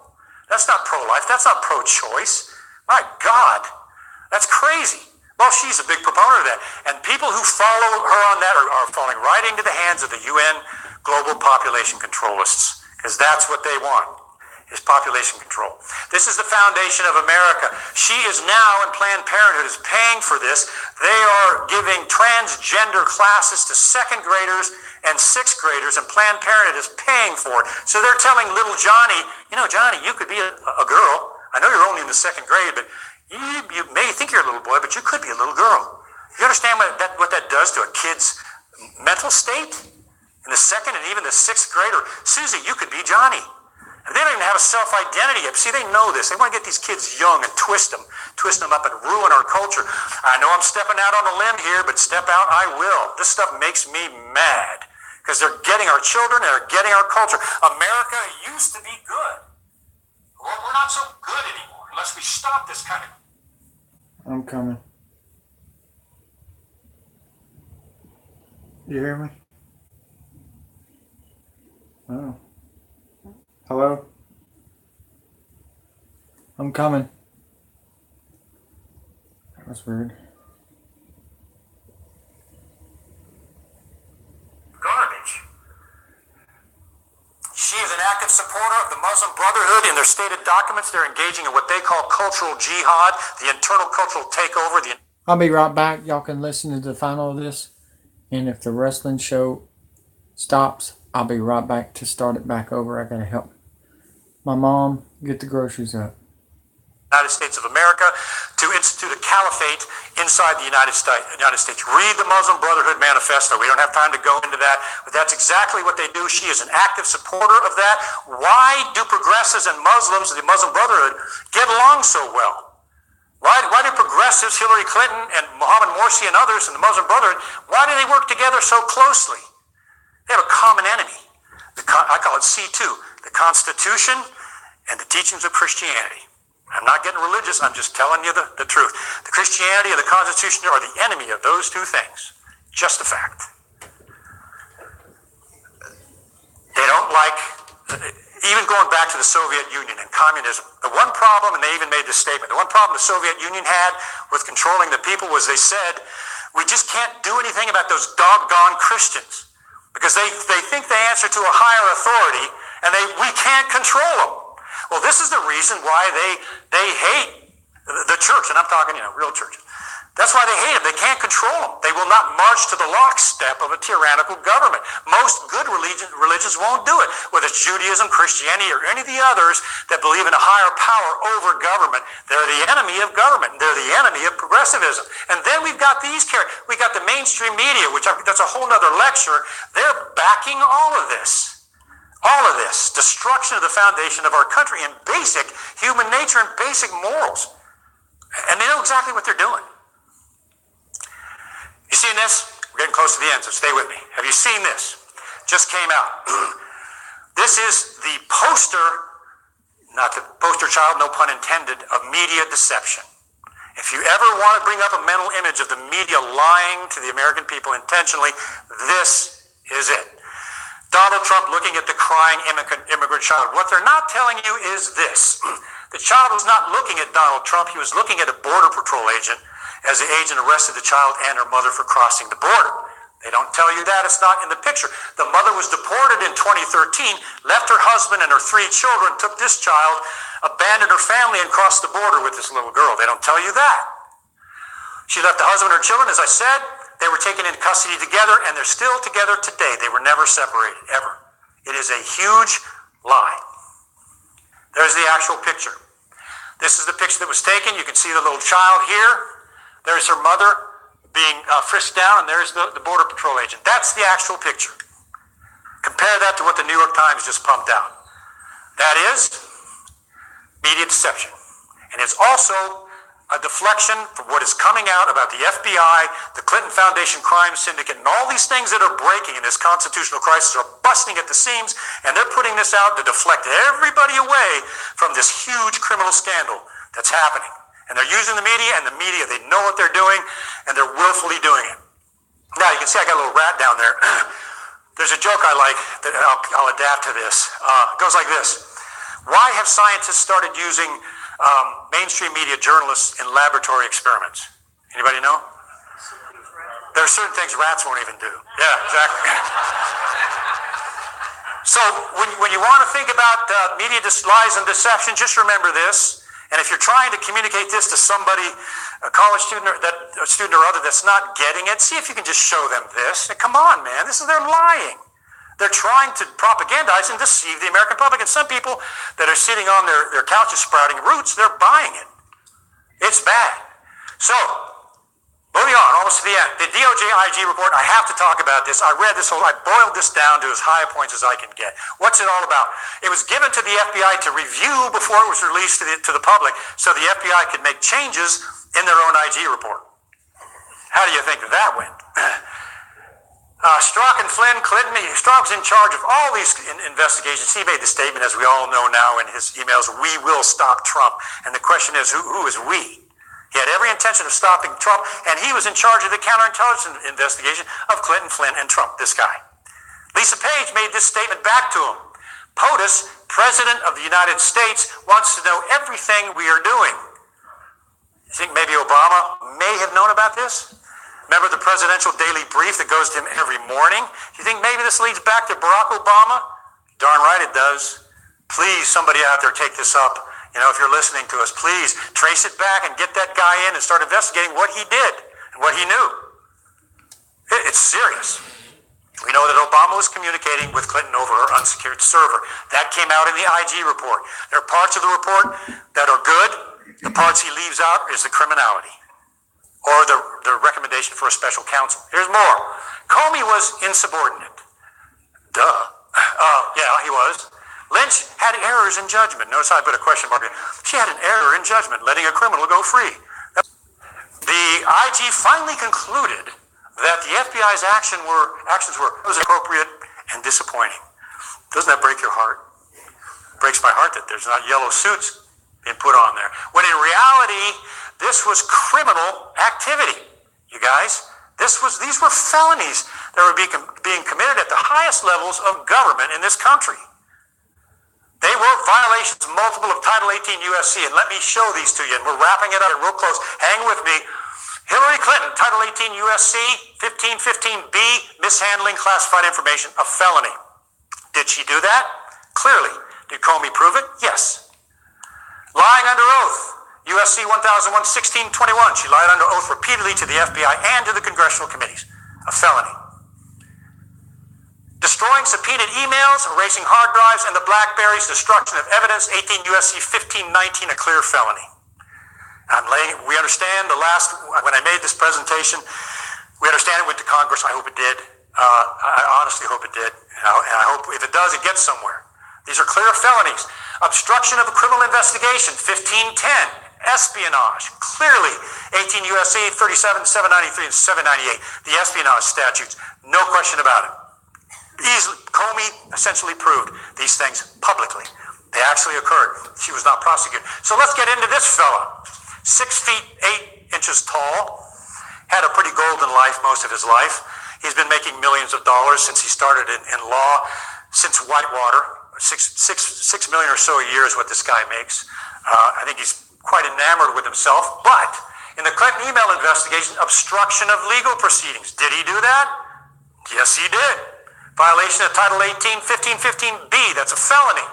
That's not pro-life. That's not pro-choice. My God, that's crazy. Well, she's a big proponent of that. And people who follow her on that are falling right into the hands of the UN global population controlists, because that's what they want, is population control. This is the foundation of America. She is now, and Planned Parenthood is paying for this. They are giving transgender classes to 2nd graders and 6th graders, and Planned Parenthood is paying for it. So they're telling little Johnny, you know, Johnny, you could be a girl. I know you're only in the 2nd grade, but you may think you're a little boy, but you could be a little girl. You understand what that does to a kid's mental state? In the 2nd and even the 6th grader, Susie, you could be Johnny. And they don't even have a self-identity yet. See, they know this. They want to get these kids young and twist them up and ruin our culture. I know I'm stepping out on a limb here, but step out I will. This stuff makes me mad because they're getting our children and they're getting our culture. America used to be good. Well, we're not so good anymore unless we stop this kind of... I'm coming. You hear me? Oh. Hello? I'm coming. That's weird. Garbage. She is an active supporter of the Muslim Brotherhood. In their stated documents, they're engaging in what they call cultural jihad, the internal cultural takeover. I'll be right back. Y'all can listen to the final of this. And if the wrestling show stops, I'll be right back to start it back over. I gotta help my mom get the groceries up. United States of America to institute a caliphate inside the United States. Read the Muslim Brotherhood Manifesto. We don't have time to go into that, but that's exactly what they do. She is an active supporter of that. Why do progressives and Muslims, the Muslim Brotherhood, get along so well? Why do progressives, Hillary Clinton and Mohammed Morsi and others in the Muslim Brotherhood, why do they work together so closely? They have a common enemy. I call it C2, the Constitution and the teachings of Christianity. I'm not getting religious, I'm just telling you the truth. The Christianity and the Constitution are the enemy of those two things. Just a fact. They don't like, even going back to the Soviet Union and communism, the one problem, and they even made this statement, the one problem the Soviet Union had with controlling the people was they said, we just can't do anything about those doggone Christians because they think they answer to a higher authority and we can't control them. Well, this is the reason why they hate the church, and I'm talking, real churches. That's why they hate them. They can't control them. They will not march to the lockstep of a tyrannical government. Most good religions won't do it, whether it's Judaism, Christianity, or any of the others that believe in a higher power over government. They're the enemy of government. They're the enemy of progressivism. And then we've got these characters. We've got the mainstream media, that's a whole other lecture. They're backing all of this. All of this destruction of the foundation of our country and basic human nature and basic morals. And they know exactly what they're doing. You seen this? We're getting close to the end, so stay with me. Have you seen this? Just came out. This is the poster, not the poster child, no pun intended, of media deception. If you ever want to bring up a mental image of the media lying to the American people intentionally, this is it. Donald Trump looking at the crying immigrant child. What they're not telling you is this. The child was not looking at Donald Trump. He was looking at a Border Patrol agent as the agent arrested the child and her mother for crossing the border. They don't tell you that. It's not in the picture. The mother was deported in 2013, left her husband and her 3 children, took this child, abandoned her family, and crossed the border with this little girl. They don't tell you that. She left the husband and her children, as I said. They were taken into custody together, and they're still together today. They were never separated, ever. It is a huge lie. There's the actual picture. This is the picture that was taken. You can see the little child here. There's her mother being frisked down, and there's the Border Patrol agent. That's the actual picture. Compare that to what the New York Times just pumped out. That is media deception. And it's also a deflection from what is coming out about the FBI, the Clinton Foundation crime syndicate, and all these things that are breaking in this constitutional crisis are busting at the seams, and they're putting this out to deflect everybody away from this huge criminal scandal that's happening. And they're using the media, and the media, they know what they're doing, and they're willfully doing it. Now, you can see I got a little rat down there. There's a joke I like that I'll adapt to this. It goes like this. Why have scientists started using mainstream media journalists in laboratory experiments? Anybody know? There are certain things rats won't even do. Yeah, exactly. So when you want to think about media lies and deception, just remember this. And if you're trying to communicate this to somebody, a college student or a student or other that's not getting it, see if you can just show them this. Come on, man, they're lying. They're trying to propagandize and deceive the American public. And some people that are sitting on their couches sprouting roots, they're buying it. It's bad. So, moving on, almost to the end. The DOJ IG report, I have to talk about this. I read this I boiled this down to as high a points as I can get. What's it all about? It was given to the FBI to review before it was released to the public so the FBI could make changes in their own IG report. How do you think that went? Strzok and Flynn, Clinton, Strzok was in charge of all these investigations. He made the statement, as we all know now in his emails, we will stop Trump. And the question is, who is we? He had every intention of stopping Trump, and he was in charge of the counterintelligence investigation of Clinton, Flynn, and Trump, this guy. Lisa Page made this statement back to him. POTUS, President of the United States, wants to know everything we are doing. You think maybe Obama may have known about this? Remember the presidential daily brief that goes to him every morning? Do you think maybe this leads back to Barack Obama? Darn right it does. Please, somebody out there take this up if you're listening to us, please trace it back and get that guy in and start investigating what he did and what he knew. It's serious. We know that Obama was communicating with Clinton over her unsecured server. That came out in the IG report. There are parts of the report that are good. The parts he leaves out is the criminality or the recommendation for a special counsel. Here's more. Comey was insubordinate. Duh. Yeah, he was. Lynch had errors in judgment. Notice I put a question mark here. She had an error in judgment, letting a criminal go free. The IG finally concluded that the FBI's actions were appropriate and disappointing. Doesn't that break your heart? It breaks my heart that there's not yellow suits being put on there. When in reality, this was criminal activity, you guys. These were felonies that were being committed at the highest levels of government in this country. They were violations multiple of Title 18 USC, and let me show these to you, and we're wrapping it up real close. Hang with me. Hillary Clinton, Title 18 USC, 1515B, mishandling classified information, a felony. Did she do that? Clearly. Did Comey prove it? Yes. Lying under oath, USC 1001, 1621. She lied under oath repeatedly to the FBI and to the congressional committees, a felony. Destroying subpoenaed emails, erasing hard drives, and the BlackBerries, destruction of evidence, 18 USC 1519, a clear felony. We understand when I made this presentation, we understand it went to Congress. I hope it did. I honestly hope it did. And I hope if it does, it gets somewhere. These are clear felonies. Obstruction of a criminal investigation, 1510. Espionage, clearly 18 USC 37, 793, and 798. The espionage statutes, no question about it. Comey essentially proved these things publicly. They actually occurred. She was not prosecuted. So let's get into this fella. 6 feet 8 inches tall, had a pretty golden life most of his life. He's been making millions of dollars since he started in law, since Whitewater. $6 million or so a year is what this guy makes. I think he's quite enamored with himself. But in the Clinton email investigation, obstruction of legal proceedings. Did he do that? Yes, he did. Violation of Title 18, 1515B. That's a felony.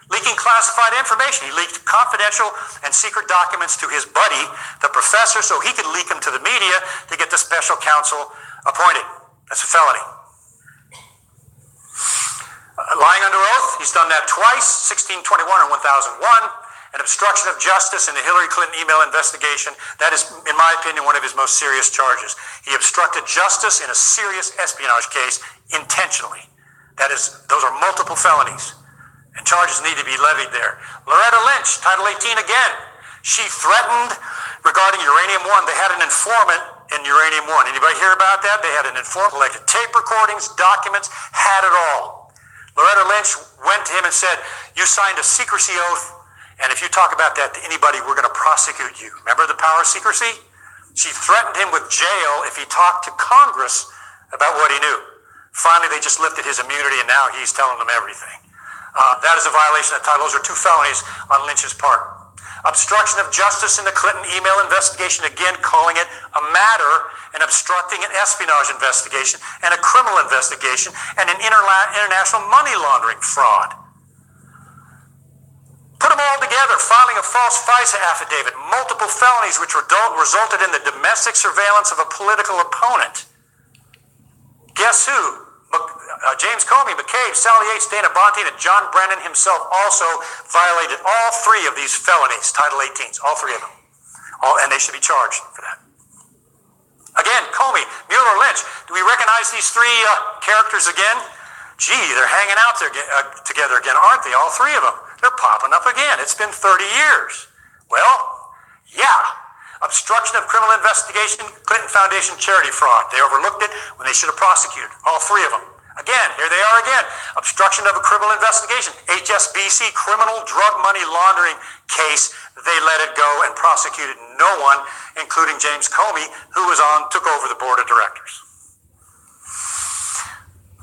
Leaking classified information. He leaked confidential and secret documents to his buddy, the professor, so he could leak them to the media to get the special counsel appointed. That's a felony. Lying under oath, he's done that twice, 1621 and 1001. An obstruction of justice in the Hillary Clinton email investigation. That is, in my opinion, one of his most serious charges. He obstructed justice in a serious espionage case intentionally. Those are multiple felonies. And charges need to be levied there. Loretta Lynch, Title 18 again. She threatened regarding Uranium-1. They had an informant in Uranium-1. Anybody hear about that? They had an informant, collected tape recordings, documents, had it all. Loretta Lynch went to him and said, you signed a secrecy oath, and if you talk about that to anybody, we're going to prosecute you. Remember the power of secrecy? She threatened him with jail if he talked to Congress about what he knew. Finally, they just lifted his immunity, and now he's telling them everything. That is a violation of title. Those are 2 felonies on Lynch's part. Obstruction of justice in the Clinton email investigation, again calling it a matter, and obstructing an espionage investigation and a criminal investigation and an international money laundering fraud. Put them all together, filing a false FISA affidavit, multiple felonies which resulted in the domestic surveillance of a political opponent. Guess who? James Comey, McCabe, Sally Yates, Dana Bonte, and John Brennan himself also violated all 3 of these felonies, Title 18s, all 3 of them. And they should be charged for that. Again, Comey, Mueller, Lynch. Do we recognize these 3 characters again? Gee, they're hanging out together again, aren't they? All 3 of them. They're popping up again. It's been 30 years. Well, yeah. Obstruction of criminal investigation, Clinton Foundation charity fraud. They overlooked it when they should have prosecuted. All 3 of them. Again, here they are again. Obstruction of a criminal investigation. HSBC criminal drug money laundering case. They let it go and prosecuted no one, including James Comey, who took over the board of directors.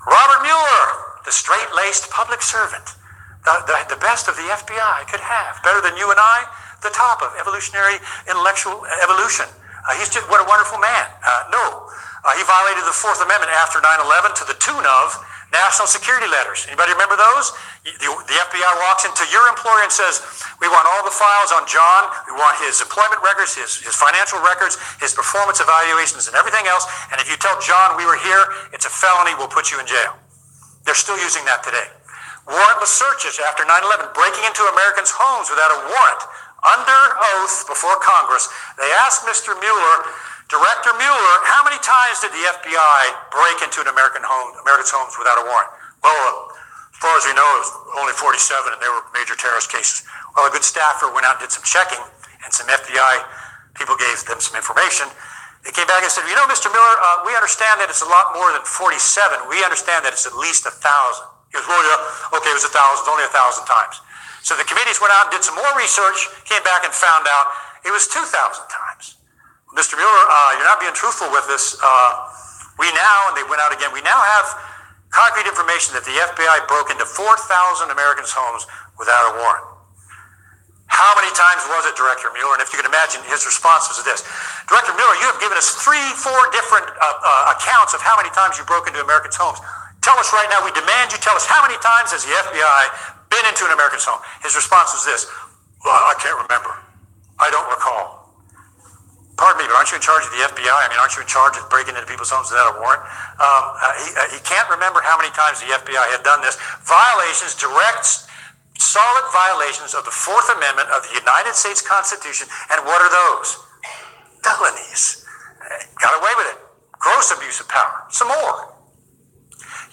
Robert Mueller, the straight-laced public servant. The best of the FBI could have. Better than you and I. The top of evolutionary intellectual evolution. He's just, what a wonderful man. He violated the 4th Amendment after 9/11 to the tune of National security letters. Anybody remember those? The FBI walks into your employer and says, we want all the files on John. We want his employment records, his financial records, his performance evaluations, and everything else. And if you tell John we were here, it's a felony. We'll put you in jail. They're still using that today. Warrantless searches after 9/11, breaking into Americans' homes without a warrant. Under oath before Congress, they asked Mr. Mueller, Director Mueller, how many times did the FBI break into an American's homes without a warrant? Well, as far as we know, it was only 47, and they were major terrorist cases. Well, a good staffer went out and did some checking, and some FBI people gave them some information. They came back and said, you know, Mr. Mueller, we understand that it's a lot more than 47. We understand that it's at least 1,000. He goes, well, yeah, okay, it was 1,000, only 1,000 times. So the committees went out and did some more research, came back and found out it was 2,000 times. Mr. Mueller, you're not being truthful with this. And they went out again, we now have concrete information that the FBI broke into 4,000 Americans' homes without a warrant. How many times was it, Director Mueller? And if you can imagine, his response was this. Director Mueller, you have given us 3-4 different accounts of how many times you broke into Americans' homes. Tell us right now, we demand you tell us how many times has the FBI been into an American's home? His response was this, well, I can't remember. I don't recall. Pardon me, but aren't you in charge of the FBI? I mean, aren't you in charge of breaking into people's homes without a warrant? He can't remember how many times the FBI had done this. Violations, direct, solid violations of the Fourth Amendment of the United States Constitution. And what are those? Felonies. Got away with it. Gross abuse of power. Some more.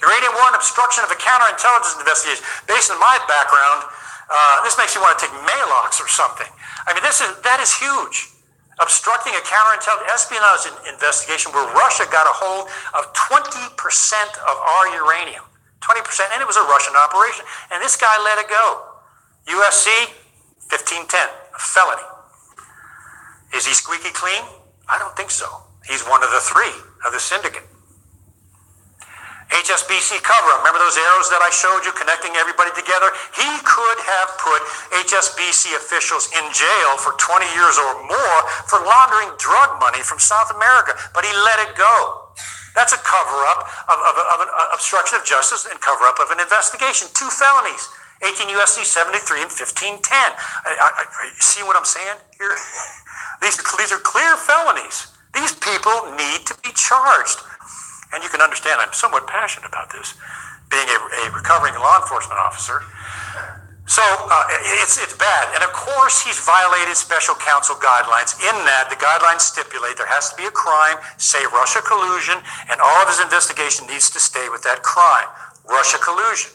Uranium One, obstruction of a counterintelligence investigation. Based on my background, this makes me want to take Maalox or something. I mean, that is huge. Obstructing a counterintelligence espionage investigation where Russia got a hold of 20% of our uranium. 20%, and it was a Russian operation. And this guy let it go. USC, 1510, a felony. Is he squeaky clean? I don't think so. He's one of the 3 of the syndicate. HSBC cover-up. Remember those arrows that I showed you connecting everybody together? He could have put HSBC officials in jail for 20 years or more for laundering drug money from South America, but he let it go. That's a cover-up of an obstruction of justice and cover-up of an investigation. 2 felonies, 18 U.S.C. 73 and 1510. You see what I'm saying here? These are clear felonies. These people need to be charged. And you can understand I'm somewhat passionate about this, being a recovering law enforcement officer. So it's bad. And of course, he's violated special counsel guidelines in that the guidelines stipulate there has to be a crime, say Russia collusion, and all of his investigation needs to stay with that crime, Russia collusion.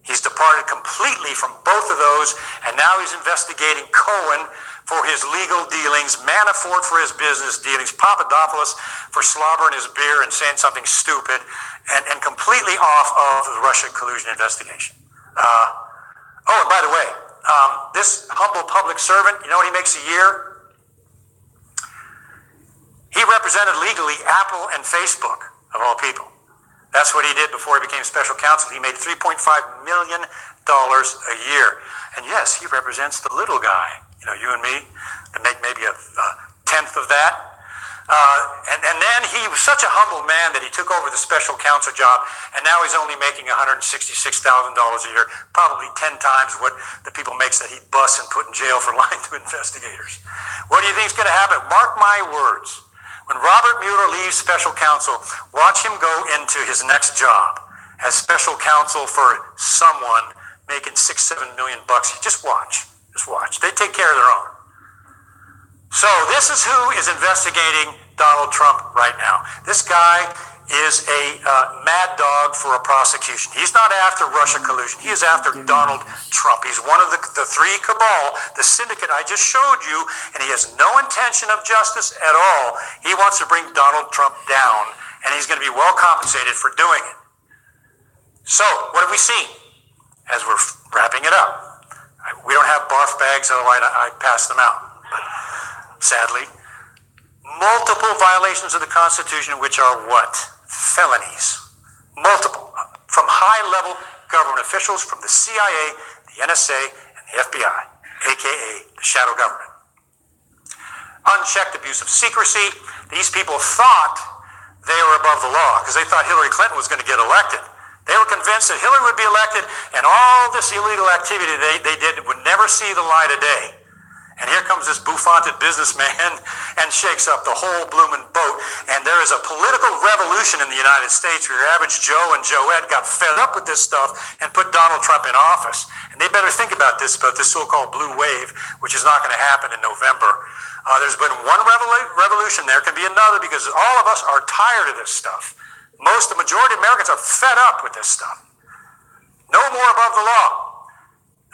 He's departed completely from both of those, and now he's investigating Cohen for his legal dealings, Manafort for his business dealings, Papadopoulos for slobbering his beer and saying something stupid, and completely off of the Russia collusion investigation. And by the way, this humble public servant, you know what he makes a year? He represented legally Apple and Facebook, of all people. That's what he did before he became special counsel. He made $3.5 million a year. And yes, he represents the little guy, you know, you and me, to make maybe a tenth of that. And then he was such a humble man that he took over the special counsel job, and now he's only making $166,000 a year, probably 10 times what the people makes that he busts and put in jail for lying to investigators. What do you think is going to happen? Mark my words. When Robert Mueller leaves special counsel, watch him go into his next job as special counsel for someone making $6-7 million bucks. Just watch. Just watch. They take care of their own. So this is who is investigating Donald Trump right now. This guy is a mad dog for a prosecution. He's not after Russia collusion. He is after Donald Trump. He's one of the 3 cabal, the syndicate I just showed you, and he has no intention of justice at all. He wants to bring Donald Trump down, and he's going to be well compensated for doing it. So, what have we seen as we're wrapping it up? We don't have barf bags, otherwise I'd pass them out. But sadly, multiple violations of the Constitution, which are what? Felonies. Multiple. From high-level government officials from the CIA, the NSA, and the FBI, aka the shadow government. Unchecked abuse of secrecy. These people thought they were above the law because they thought Hillary Clinton was going to get elected. They were convinced that Hillary would be elected and all this illegal activity they did would never see the light of day. And here comes this bouffanted businessman and shakes up the whole bloomin' boat. And there is a political revolution in the United States where your average Joe and Joette got fed up with this stuff and put Donald Trump in office. And they better think about this so-called blue wave, which is not going to happen in November. There's been one revolution. There can be another because all of us are tired of this stuff. The majority of Americans are fed up with this stuff. No more above the law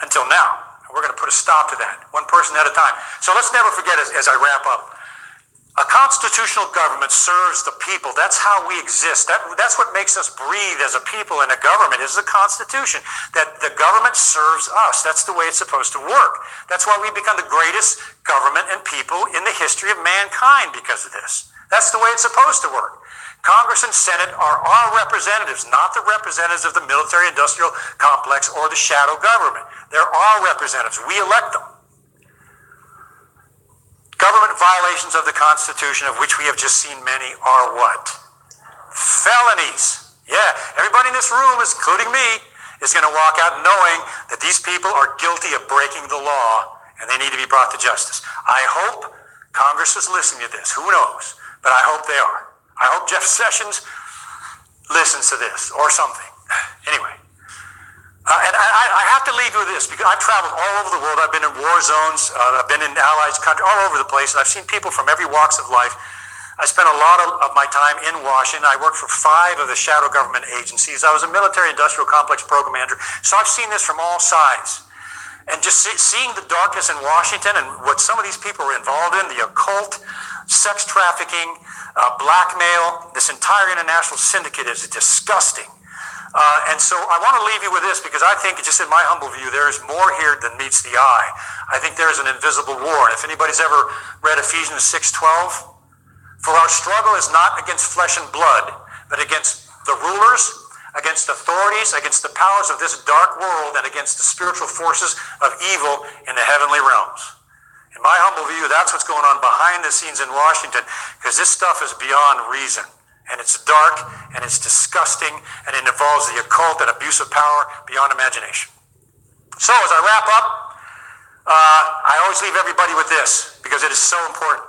until now. We're going to put a stop to that, one person at a time. So let's never forget, as I wrap up, a constitutional government serves the people. That's how we exist. That's what makes us breathe as a people in a government is the Constitution, that the government serves us. That's the way it's supposed to work. That's why we become the greatest government and people in the history of mankind because of this. That's the way it's supposed to work. Congress and Senate are our representatives, not the representatives of the military-industrial complex or the shadow government. They're our representatives. We elect them. Government violations of the Constitution, of which we have just seen many, are what? Felonies. Yeah, everybody in this room, including me, is going to walk out knowing that these people are guilty of breaking the law and they need to be brought to justice. I hope Congress is listening to this. Who knows? But I hope they are. I hope Jeff Sessions listens to this or something. Anyway, and I have to leave you with this because I've traveled all over the world. I've been in war zones. I've been in allied countries, all over the place, and I've seen people from every walks of life. I spent a lot of my time in Washington. I worked for 5 of the shadow government agencies. I was a military-industrial complex program manager. So I've seen this from all sides. And just seeing the darkness in Washington and what some of these people are involved in, the occult, sex trafficking, blackmail, this entire international syndicate is disgusting. And so I want to leave you with this because I think, just in my humble view, there is more here than meets the eye. I think there is an invisible war. And if anybody's ever read Ephesians 6:12, for our struggle is not against flesh and blood, but against the rulers, against authorities, against the powers of this dark world, and against the spiritual forces of evil in the heavenly realms. In my humble view, that's what's going on behind the scenes in Washington, because this stuff is beyond reason. And it's dark, and it's disgusting, and it involves the occult and abuse of power beyond imagination. So as I wrap up, I always leave everybody with this, because it is so important.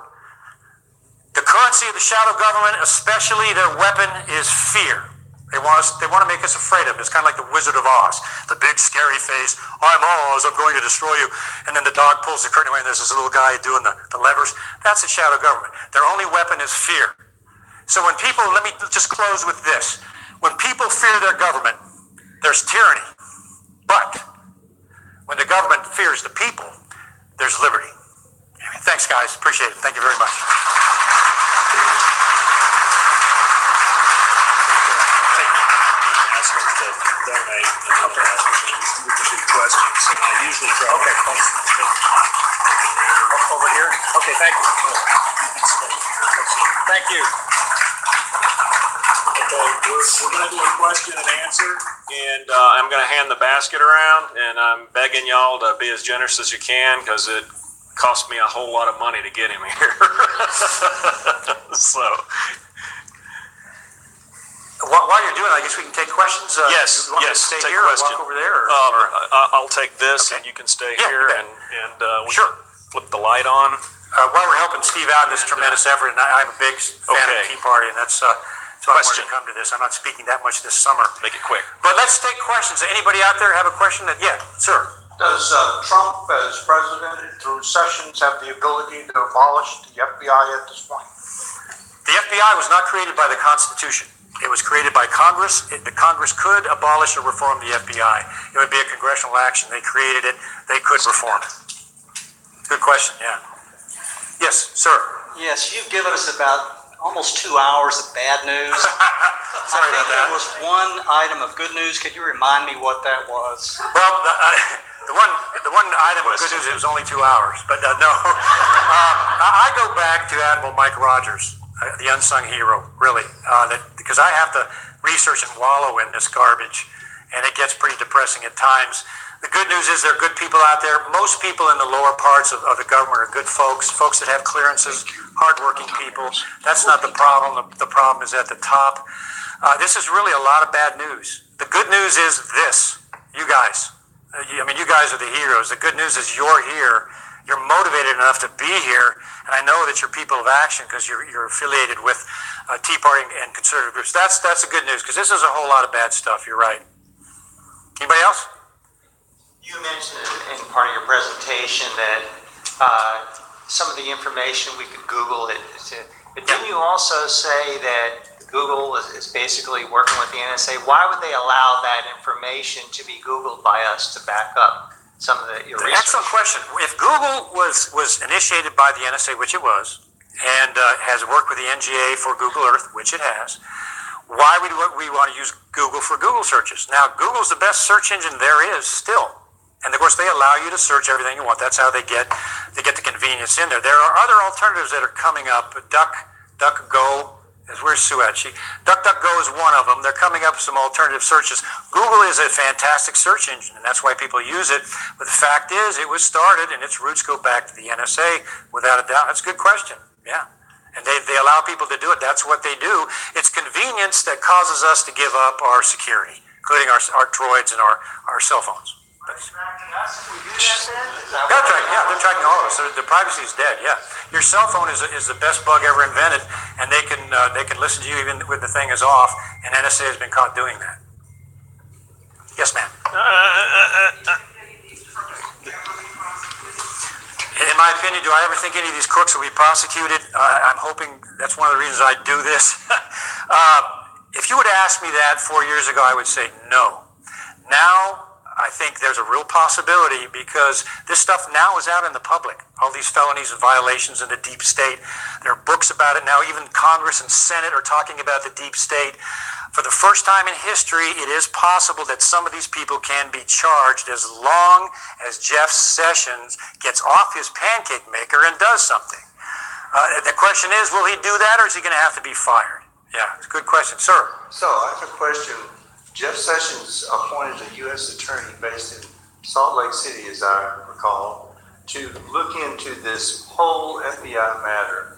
The currency of the shadow government, especially their weapon, is fear. They want to make us afraid of it. It's kind of like the Wizard of Oz. The big scary face, I'm Oz, I'm going to destroy you. And then the dog pulls the curtain away and there's this little guy doing the levers. That's the shadow government. Their only weapon is fear. So when people, let me just close with this. When people fear their government, there's tyranny. But when the government fears the people, there's liberty. Thanks, guys. Appreciate it. Thank you very much. Donate and we can do questions, and I usually try. Okay. Over here? Okay, thank you. Thank you. Okay, we're going to do a question and answer, and I'm going to hand the basket around, and I'm begging y'all to be as generous as you can because it cost me a whole lot of money to get him here. So. While you're doing it, I guess we can take questions. Yes, you want yes. me to stay Take here questions. or walk over there? I'll take this, Okay. and you can stay Yeah, here, okay. and we Sure. can flip the light on. While we're helping Steve out in this tremendous effort, and I'm a big fan of Okay. the Tea Party, and that's so I wanted Question. to come to this. I'm not speaking that much this summer. Make it quick. But let's take questions. Anybody out there have a question? Yeah, sir. Does Trump, as president, through Sessions, have the ability to abolish the FBI at this point? The FBI was not created by the Constitution. It was created by Congress. The Congress could abolish or reform the FBI. It would be a congressional action. They created it. They could reform it. Good question, yeah. Yes, sir. Yes, you've given us about almost 2 hours of bad news. Sorry about that. There was one item of good news. Could you remind me what that was? Well, the one item of good news, it was only 2 hours. But no, I go back to Admiral Mike Rogers, the unsung hero, really, because I have to research and wallow in this garbage, and it gets pretty depressing at times. The good news is there are good people out there. Most people in the lower parts of the government are good folks that have clearances, hardworking people. That's not the problem. The problem is at the top. This is really a lot of bad news. The good news is this, you guys. You guys are the heroes. The good news is you're here. You're motivated enough to be here, and I know that you're people of action because you're affiliated with Tea Party and conservative groups. That's the good news because this is a whole lot of bad stuff. You're right. Anybody else? You mentioned in part of your presentation that some of the information we could Google it. But didn't you also say that Google is basically working with the NSA? Why would they allow that information to be Googled by us to back up some of your research? Excellent question. If Google was initiated by the NSA, which it was, and has worked with the NGA for Google Earth, which it has, why would we want to use Google for Google searches? Now, Google's the best search engine there is still. And of course, they allow you to search everything you want. That's how they get the convenience in there. There are other alternatives that are coming up. DuckDuckGo, where's Sue at? DuckDuckGo is one of them. They're coming up with some alternative searches. Google is a fantastic search engine, and that's why people use it. But the fact is, it was started, and its roots go back to the NSA, without a doubt. That's a good question. Yeah. And they allow people to do it. That's what they do. It's convenience that causes us to give up our security, including our droids and our cell phones. They're tracking all of us. So the privacy is dead. Yeah, your cell phone is the best bug ever invented, and they can listen to you even when the thing is off. And NSA has been caught doing that. Yes, ma'am. In my opinion, do I ever think any of these crooks will be prosecuted? I'm hoping that's one of the reasons I do this. If you would ask me that 4 years ago, I would say no. Now, I think there's a real possibility because this stuff now is out in the public. All these felonies and violations in the deep state. There are books about it now. Even Congress and Senate are talking about the deep state. For the first time in history, it is possible that some of these people can be charged as long as Jeff Sessions gets off his pancake maker and does something. The question is, will he do that or is he going to have to be fired? Yeah, it's a good question. Sir? So I have a question. Jeff Sessions appointed a U.S. attorney based in Salt Lake City, as I recall, to look into this whole FBI matter.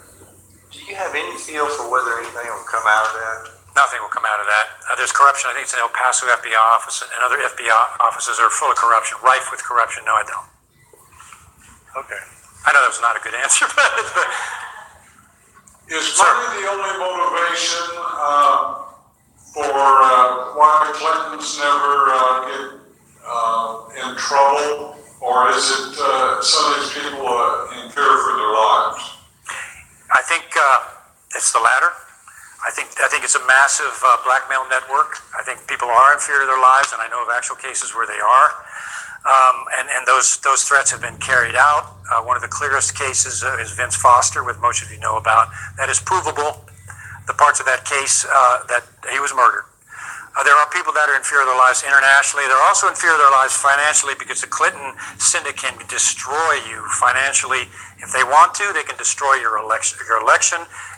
Do you have any feel for whether anything will come out of that? Nothing will come out of that. There's corruption. I think it's an El Paso FBI office and other FBI offices are full of corruption, rife with corruption. No, I don't. Okay. I know that was not a good answer, but is money the only motivation for why the Clintons never get in trouble, or is it some of these people in fear for their lives? I think it's the latter. I think it's a massive blackmail network. I think people are in fear of their lives, and I know of actual cases where they are. And those threats have been carried out. One of the clearest cases is Vince Foster, which most of you know about. That is provable, the parts of that case that he was murdered. There are people that are in fear of their lives internationally. They're also in fear of their lives financially because the Clinton syndicate can destroy you financially. If they want to, they can destroy your election,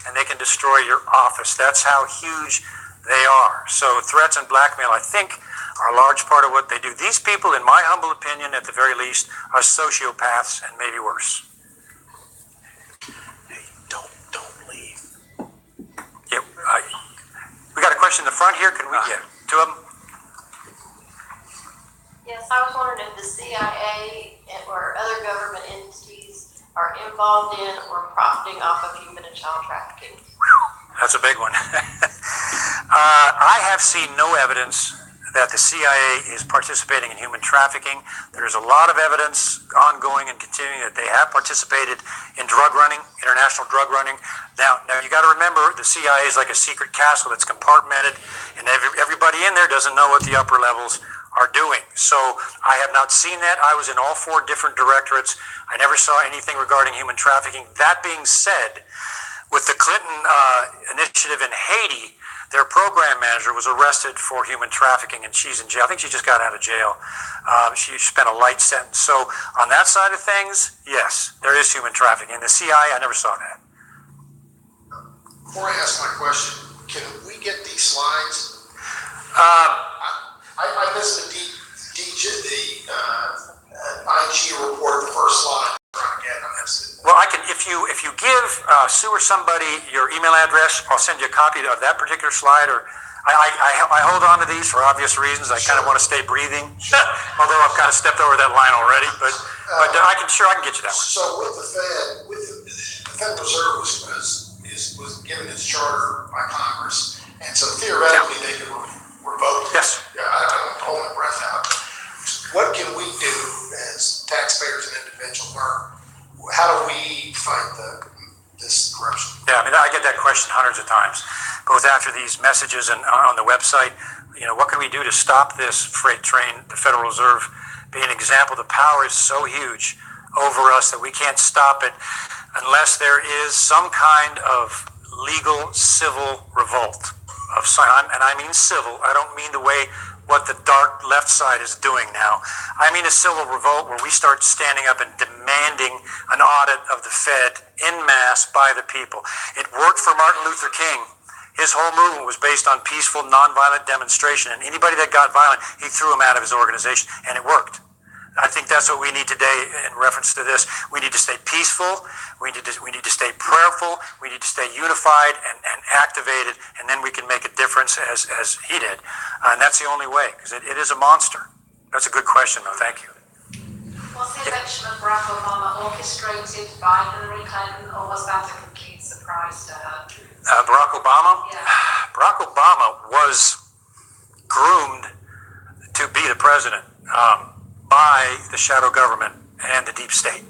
and they can destroy your office. That's how huge they are. So threats and blackmail, I think, are a large part of what they do. These people, in my humble opinion, at the very least, are sociopaths and maybe worse. Hey, don't leave. Yeah, we got a question in the front here. Can we get two of them? Yes, I was wondering if the CIA or other government entities are involved in or profiting off of human and child trafficking. That's a big one. I have seen no evidence that the CIA is participating in human trafficking. There's a lot of evidence ongoing and continuing that they have participated in drug running, international drug running. Now you got to remember, the CIA is like a secret castle that's compartmented, and everybody in there doesn't know what the upper levels are doing. So I have not seen that. I was in all 4 different directorates. I never saw anything regarding human trafficking. That being said, with the Clinton initiative in Haiti, their program manager was arrested for human trafficking, and she's in jail. I think she just got out of jail. She spent a light sentence. So on that side of things, yes, there is human trafficking. The CIA, I never saw that. Before I ask my question, can we get these slides? I missed the IG report, the first slide. Well, I can, if you give Sue or somebody your email address, I'll send you a copy of that particular slide, or I hold on to these for obvious reasons. I kind of want to stay breathing, although I've kind of stepped over that line already. But I can get you that one. So with the Fed, the Federal Reserve was given its charter by Congress, and so theoretically they could revoke it. Yes. Yeah, I don't hold my breath out. What can we do as taxpayers and individuals? How do we fight this corruption? Yeah, I mean, I get that question hundreds of times, both after these messages and on the website. You know, what can we do to stop this freight train? The Federal Reserve being an example. The power is so huge over us that we can't stop it unless there is some kind of legal civil revolt of some, and I mean civil. I don't mean the way what the dark left side is doing now. I mean a civil revolt where we start standing up and demanding an audit of the Fed en masse by the people. It worked for Martin Luther King. His whole movement was based on peaceful, nonviolent demonstration, and anybody that got violent, he threw him out of his organization, and it worked. I think that's what we need today in reference to this. We need to stay peaceful. We need to stay prayerful. We need to stay unified and activated, and then we can make a difference as he did. And that's the only way, because it is a monster. That's a good question, though. Thank you. Was the election of Barack Obama orchestrated by Hillary Clinton, or was that a complete surprise to her? Barack Obama? Yeah. Barack Obama was groomed to be the president by the shadow government and the deep state.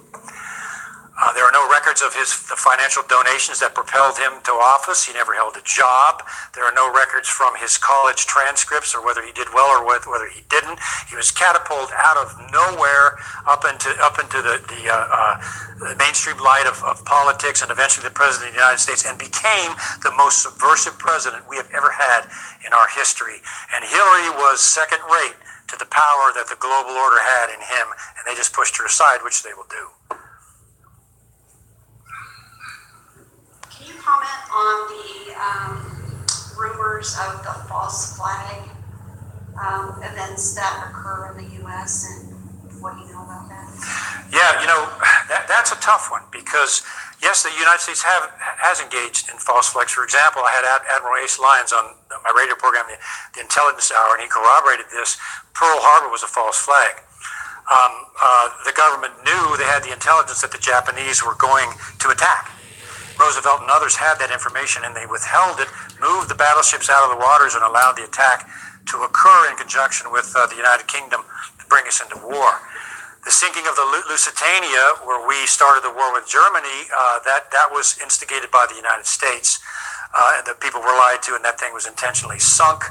There are no records of the financial donations that propelled him to office. He never held a job. There are no records from his college transcripts or whether he did well or whether he didn't. He was catapulted out of nowhere up into the mainstream light of politics and eventually the president of the United States, and became the most subversive president we have ever had in our history. And Hillary was second rate to the power that the global order had in him, and they just pushed her aside, which they will do. Can you comment on the rumors of the false flag events that occur in the U.S. and what do you know about that? Yeah, you know, that's a tough one because, yes, the United States has engaged in false flags. For example, I had Admiral Ace Lyons on my radio program, the Intelligence Hour, and he corroborated this. Pearl Harbor was a false flag. The government knew, they had the intelligence that the Japanese were going to attack. Roosevelt and others had that information, and they withheld it, moved the battleships out of the waters, and allowed the attack to occur in conjunction with the United Kingdom to bring us into war. The sinking of the Lusitania, where we started the war with Germany, that was instigated by the United States. And the people were lied to, and that thing was intentionally sunk.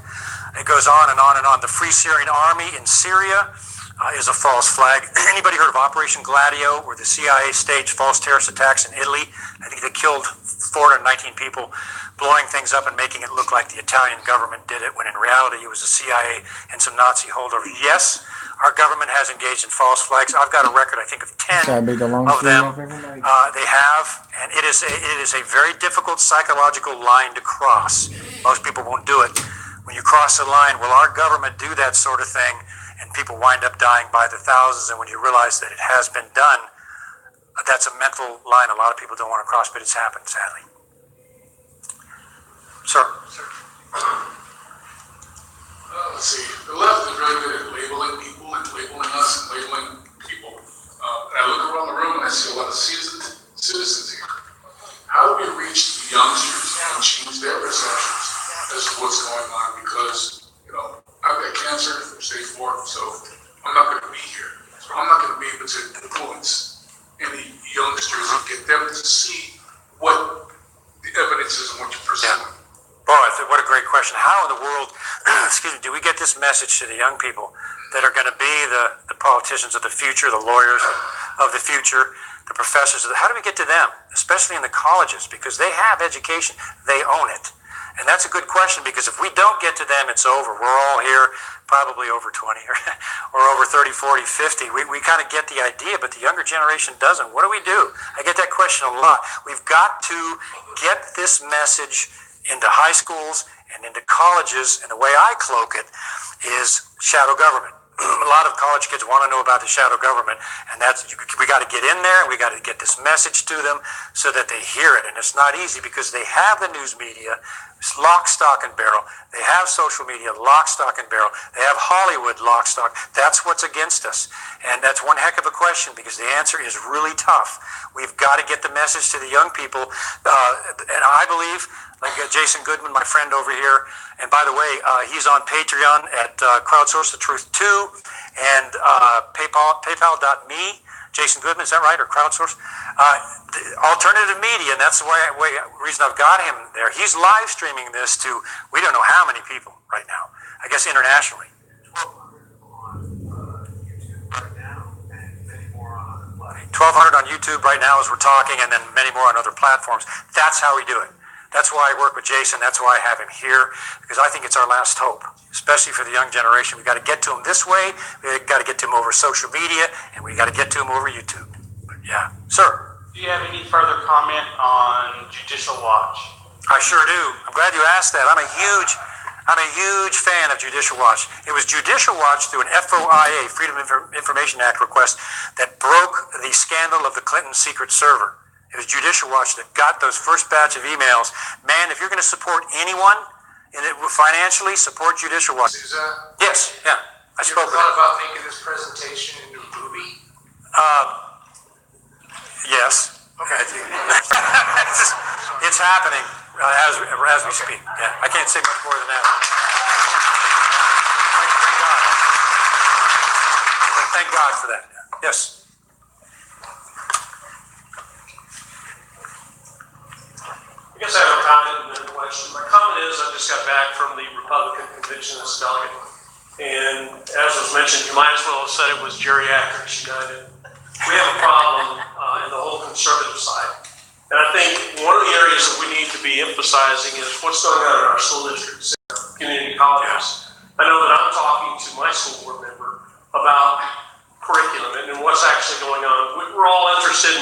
It goes on and on and on. The Free Syrian Army in Syria is a false flag. Anybody heard of Operation Gladio, where the CIA staged false terrorist attacks in Italy? I think they killed 419 people, blowing things up and making it look like the Italian government did it, when in reality it was the CIA and some Nazi holdovers. Yes, our government has engaged in false flags. I've got a record, I think, of 10 of them. They have, and it is a very difficult psychological line to cross. Most people won't do it. When you cross the line, will our government do that sort of thing? And people wind up dying by the thousands, and when you realize that it has been done, that's a mental line a lot of people don't want to cross, but it's happened, sadly. Sir. Let's see. The left is very good at labeling people and labeling us and labeling people. I look around the room and I see a lot of citizens here. How do we reach the youngsters and change their perceptions as to what's going on? Because, you know, I've got cancer, stage 4, so I'm not going to be here. So I'm not going to be able to influence any youngsters and get them to see what the evidence is and what you're pursuing. Boy, what a great question. How in the world, excuse me, do we get this message to the young people that are going to be the politicians of the future, the lawyers of the future, the professors? How do we get to them, especially in the colleges? Because they have education, they own it. And that's a good question, because if we don't get to them, it's over. We're all here probably over 20 or over 30, 40, 50. We kind of get the idea, but the younger generation doesn't. What do we do? I get that question a lot. We've got to get this message into high schools and into colleges, and the way I cloak it is shadow government. a lot of college kids want to know about the shadow government, and we got to get in there and we got to get this message to them so that they hear it. And it's not easy because they have the news media, it's lock, stock, and barrel. They have social media, lock, stock, and barrel. They have Hollywood, lock, stock. That's what's against us. And that's one heck of a question because the answer is really tough. We've got to get the message to the young people. And I believe, like Jason Goodman, my friend over here, and by the way, he's on Patreon at Crowdsource the Truth 2 and PayPal.me. Jason Goodman, is that right? Or Crowdsource? Alternative media, and that's the reason I've got him there. He's live streaming this to, we don't know how many people right now. I guess internationally. 1,200 on YouTube right now as we're talking, and then many more on other platforms. That's how we do it. That's why I work with Jason. That's why I have him here, because I think it's our last hope, especially for the young generation. We got to get to them this way. We got to get to them over social media, and we got to get to them over YouTube. But yeah, sir. Do you have any further comment on Judicial Watch? I sure do. I'm glad you asked that. I'm a huge fan of Judicial Watch. It was Judicial Watch through an FOIA, Freedom of Information Act request, that broke the scandal of the Clinton secret server. It was Judicial Watch that got those first batch of emails. Man, if you're going to support anyone financially, support Judicial Watch. Suzanne? Yes, yeah. I spoke with thought about making this presentation into a movie? Yes. Okay. It's happening as we speak. Yeah, I can't say much more than that. Thank God for that. Yes. I guess I have a comment and then a question. My comment is I just got back from the Republican convention as delegate. And as was mentioned, you might as well have said it was Geriatrics United. We have a problem in the whole conservative side. And I think one of the areas that we need to be emphasizing is what's going on in our school districts, community colleges. I know that I'm talking to my school board member about curriculum and what's actually going on. We're all interested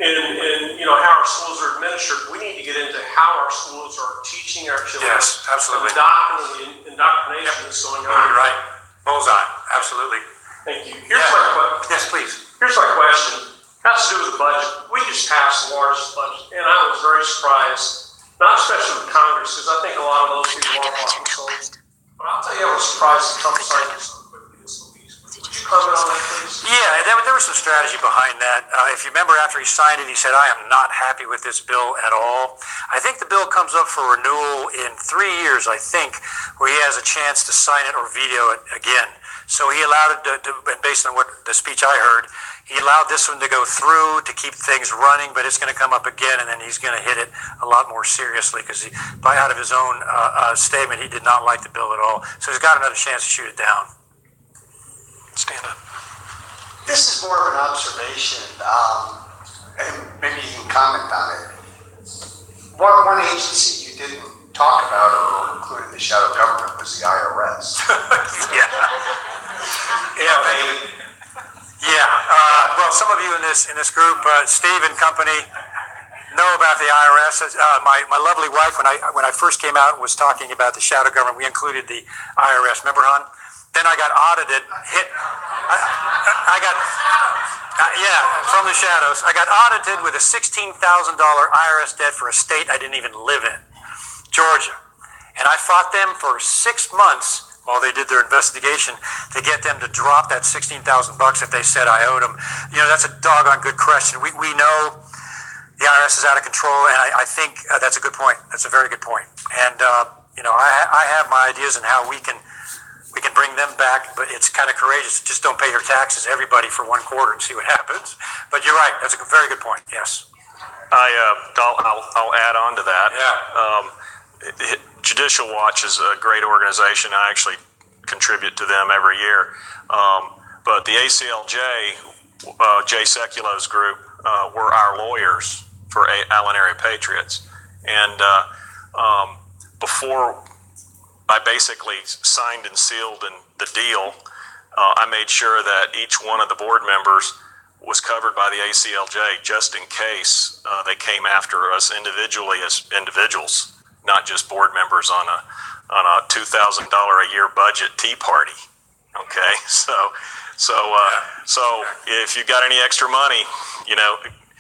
in how our schools are administered. We need to get into how our schools are teaching our children. Yes, absolutely. The indoctrination that's going on. You're right. Bullseye. Absolutely. Thank you. Here's my question. Yes, please. Here's my question. It has to do with the budget. We just passed the largest budget, and I was very surprised, not especially with Congress, because I think a lot of those people are watching souls. But I'll tell you, I was surprised that Trump signed it so quickly. Would you comment on that, please? Yeah, there was some strategy behind that. If you remember, after he signed it, he said, I am not happy with this bill at all. I think the bill comes up for renewal in 3 years, I think, where he has a chance to sign it or veto it again. So he allowed it to, based on what the speech I heard, he allowed this one to go through to keep things running, but it's going to come up again, and then he's going to hit it a lot more seriously because by out of his own statement, he did not like the bill at all. So he's got another chance to shoot it down. Stand up. This is more of an observation, and maybe you can comment on it. One agency you didn't talk about or include in the shadow government was the IRS. Yeah. Yeah, maybe. Yeah. Well, some of you in this group, Steve and company, know about the IRS. My lovely wife, when I first came out and was talking about the shadow government, we included the IRS. Remember, hon? Then I got audited. From the shadows. I got audited with a $16,000 IRS debt for a state I didn't even live in, Georgia. And I fought them for 6 months while they did their investigation to get them to drop that $16,000 that they said I owed them. You know, that's a doggone good question. We know the IRS is out of control, and I think that's a good point. That's a very good point. And I have my ideas on how we can bring them back, but it's kind of courageous. Just don't pay your taxes, everybody, for 1 quarter and see what happens. But you're right. That's a very good point. Yes. I'll add on to that. Yeah. Judicial Watch is a great organization. I actually contribute to them every year. But the ACLJ, Jay Sekulo's group, were our lawyers for Allen Area Patriots. And before I basically signed and sealed the deal, I made sure that each one of the board members was covered by the ACLJ just in case they came after us individually as individuals, not just board members on a $2,000 a year budget tea party. Okay, so if you got any extra money,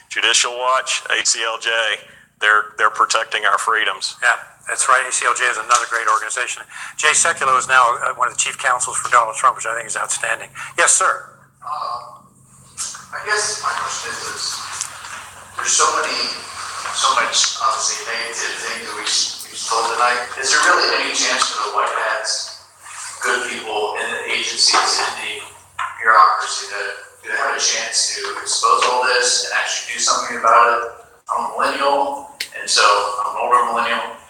Judicial Watch, ACLJ, they're protecting our freedoms. Yeah, that's right. ACLJ is another great organization. Jay Sekulow is now one of the chief counsels for Donald Trump, which I think is outstanding. Yes, sir. I guess my question is, there's so much obviously negative things that we've told tonight. Is there really any chance for the white hats, good people in the agencies, in the bureaucracy, to have a chance to expose all this and actually do something about it? I'm a millennial, and so I'm an older millennial.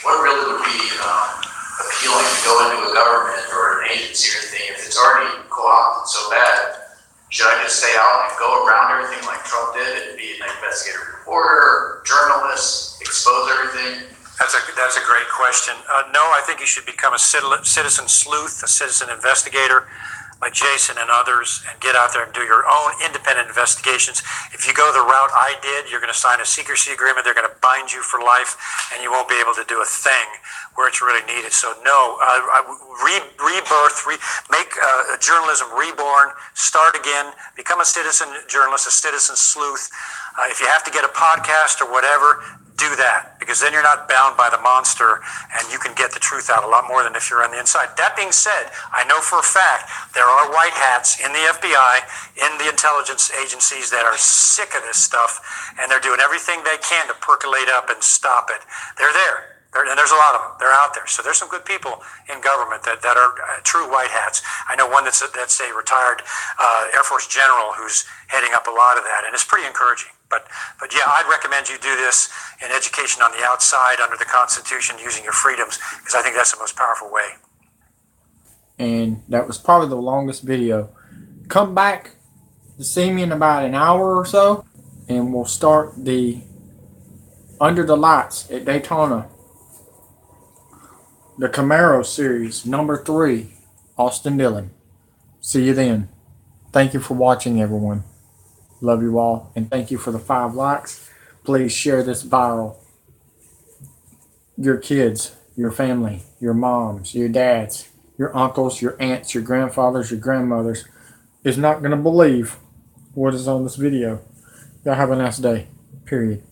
What really would be appealing to go into a government or an agency or anything if it's already co-opted so bad? Should I just stay out and go around everything like Trump did and be an investigative reporter, journalist, expose everything? That's a great question. No, I think you should become a citizen sleuth, a citizen investigator, like Jason and others, and get out there and do your own independent investigations. If you go the route I did, you're going to sign a secrecy agreement. They're going to bind you for life, and you won't be able to do a thing where it's really needed. So no, rebirth, make journalism reborn, start again, become a citizen journalist, a citizen sleuth. If you have to get a podcast or whatever, do that, because then you're not bound by the monster and you can get the truth out a lot more than if you're on the inside. That being said, I know for a fact there are white hats in the FBI, in the intelligence agencies that are sick of this stuff, and they're doing everything they can to percolate up and stop it. They're there. And there's a lot of them. They're out there. So there's some good people in government that are true white hats. I know one that's a retired Air Force general who's heading up a lot of that, and it's pretty encouraging. But yeah, I'd recommend you do this in education on the outside under the Constitution, using your freedoms, because I think that's the most powerful way. And that was probably the longest video. Come back to see me in about an hour or so, and we'll start the Under the Lights at Daytona, the Camaro series, number 3, Austin Dillon. See you then. Thank you for watching, everyone. Love you all, and thank you for the 5 likes. Please share this viral. Your kids, your family, your moms, your dads, your uncles, your aunts, your grandfathers, your grandmothers is not going to believe what is on this video. Y'all have a nice day. Period.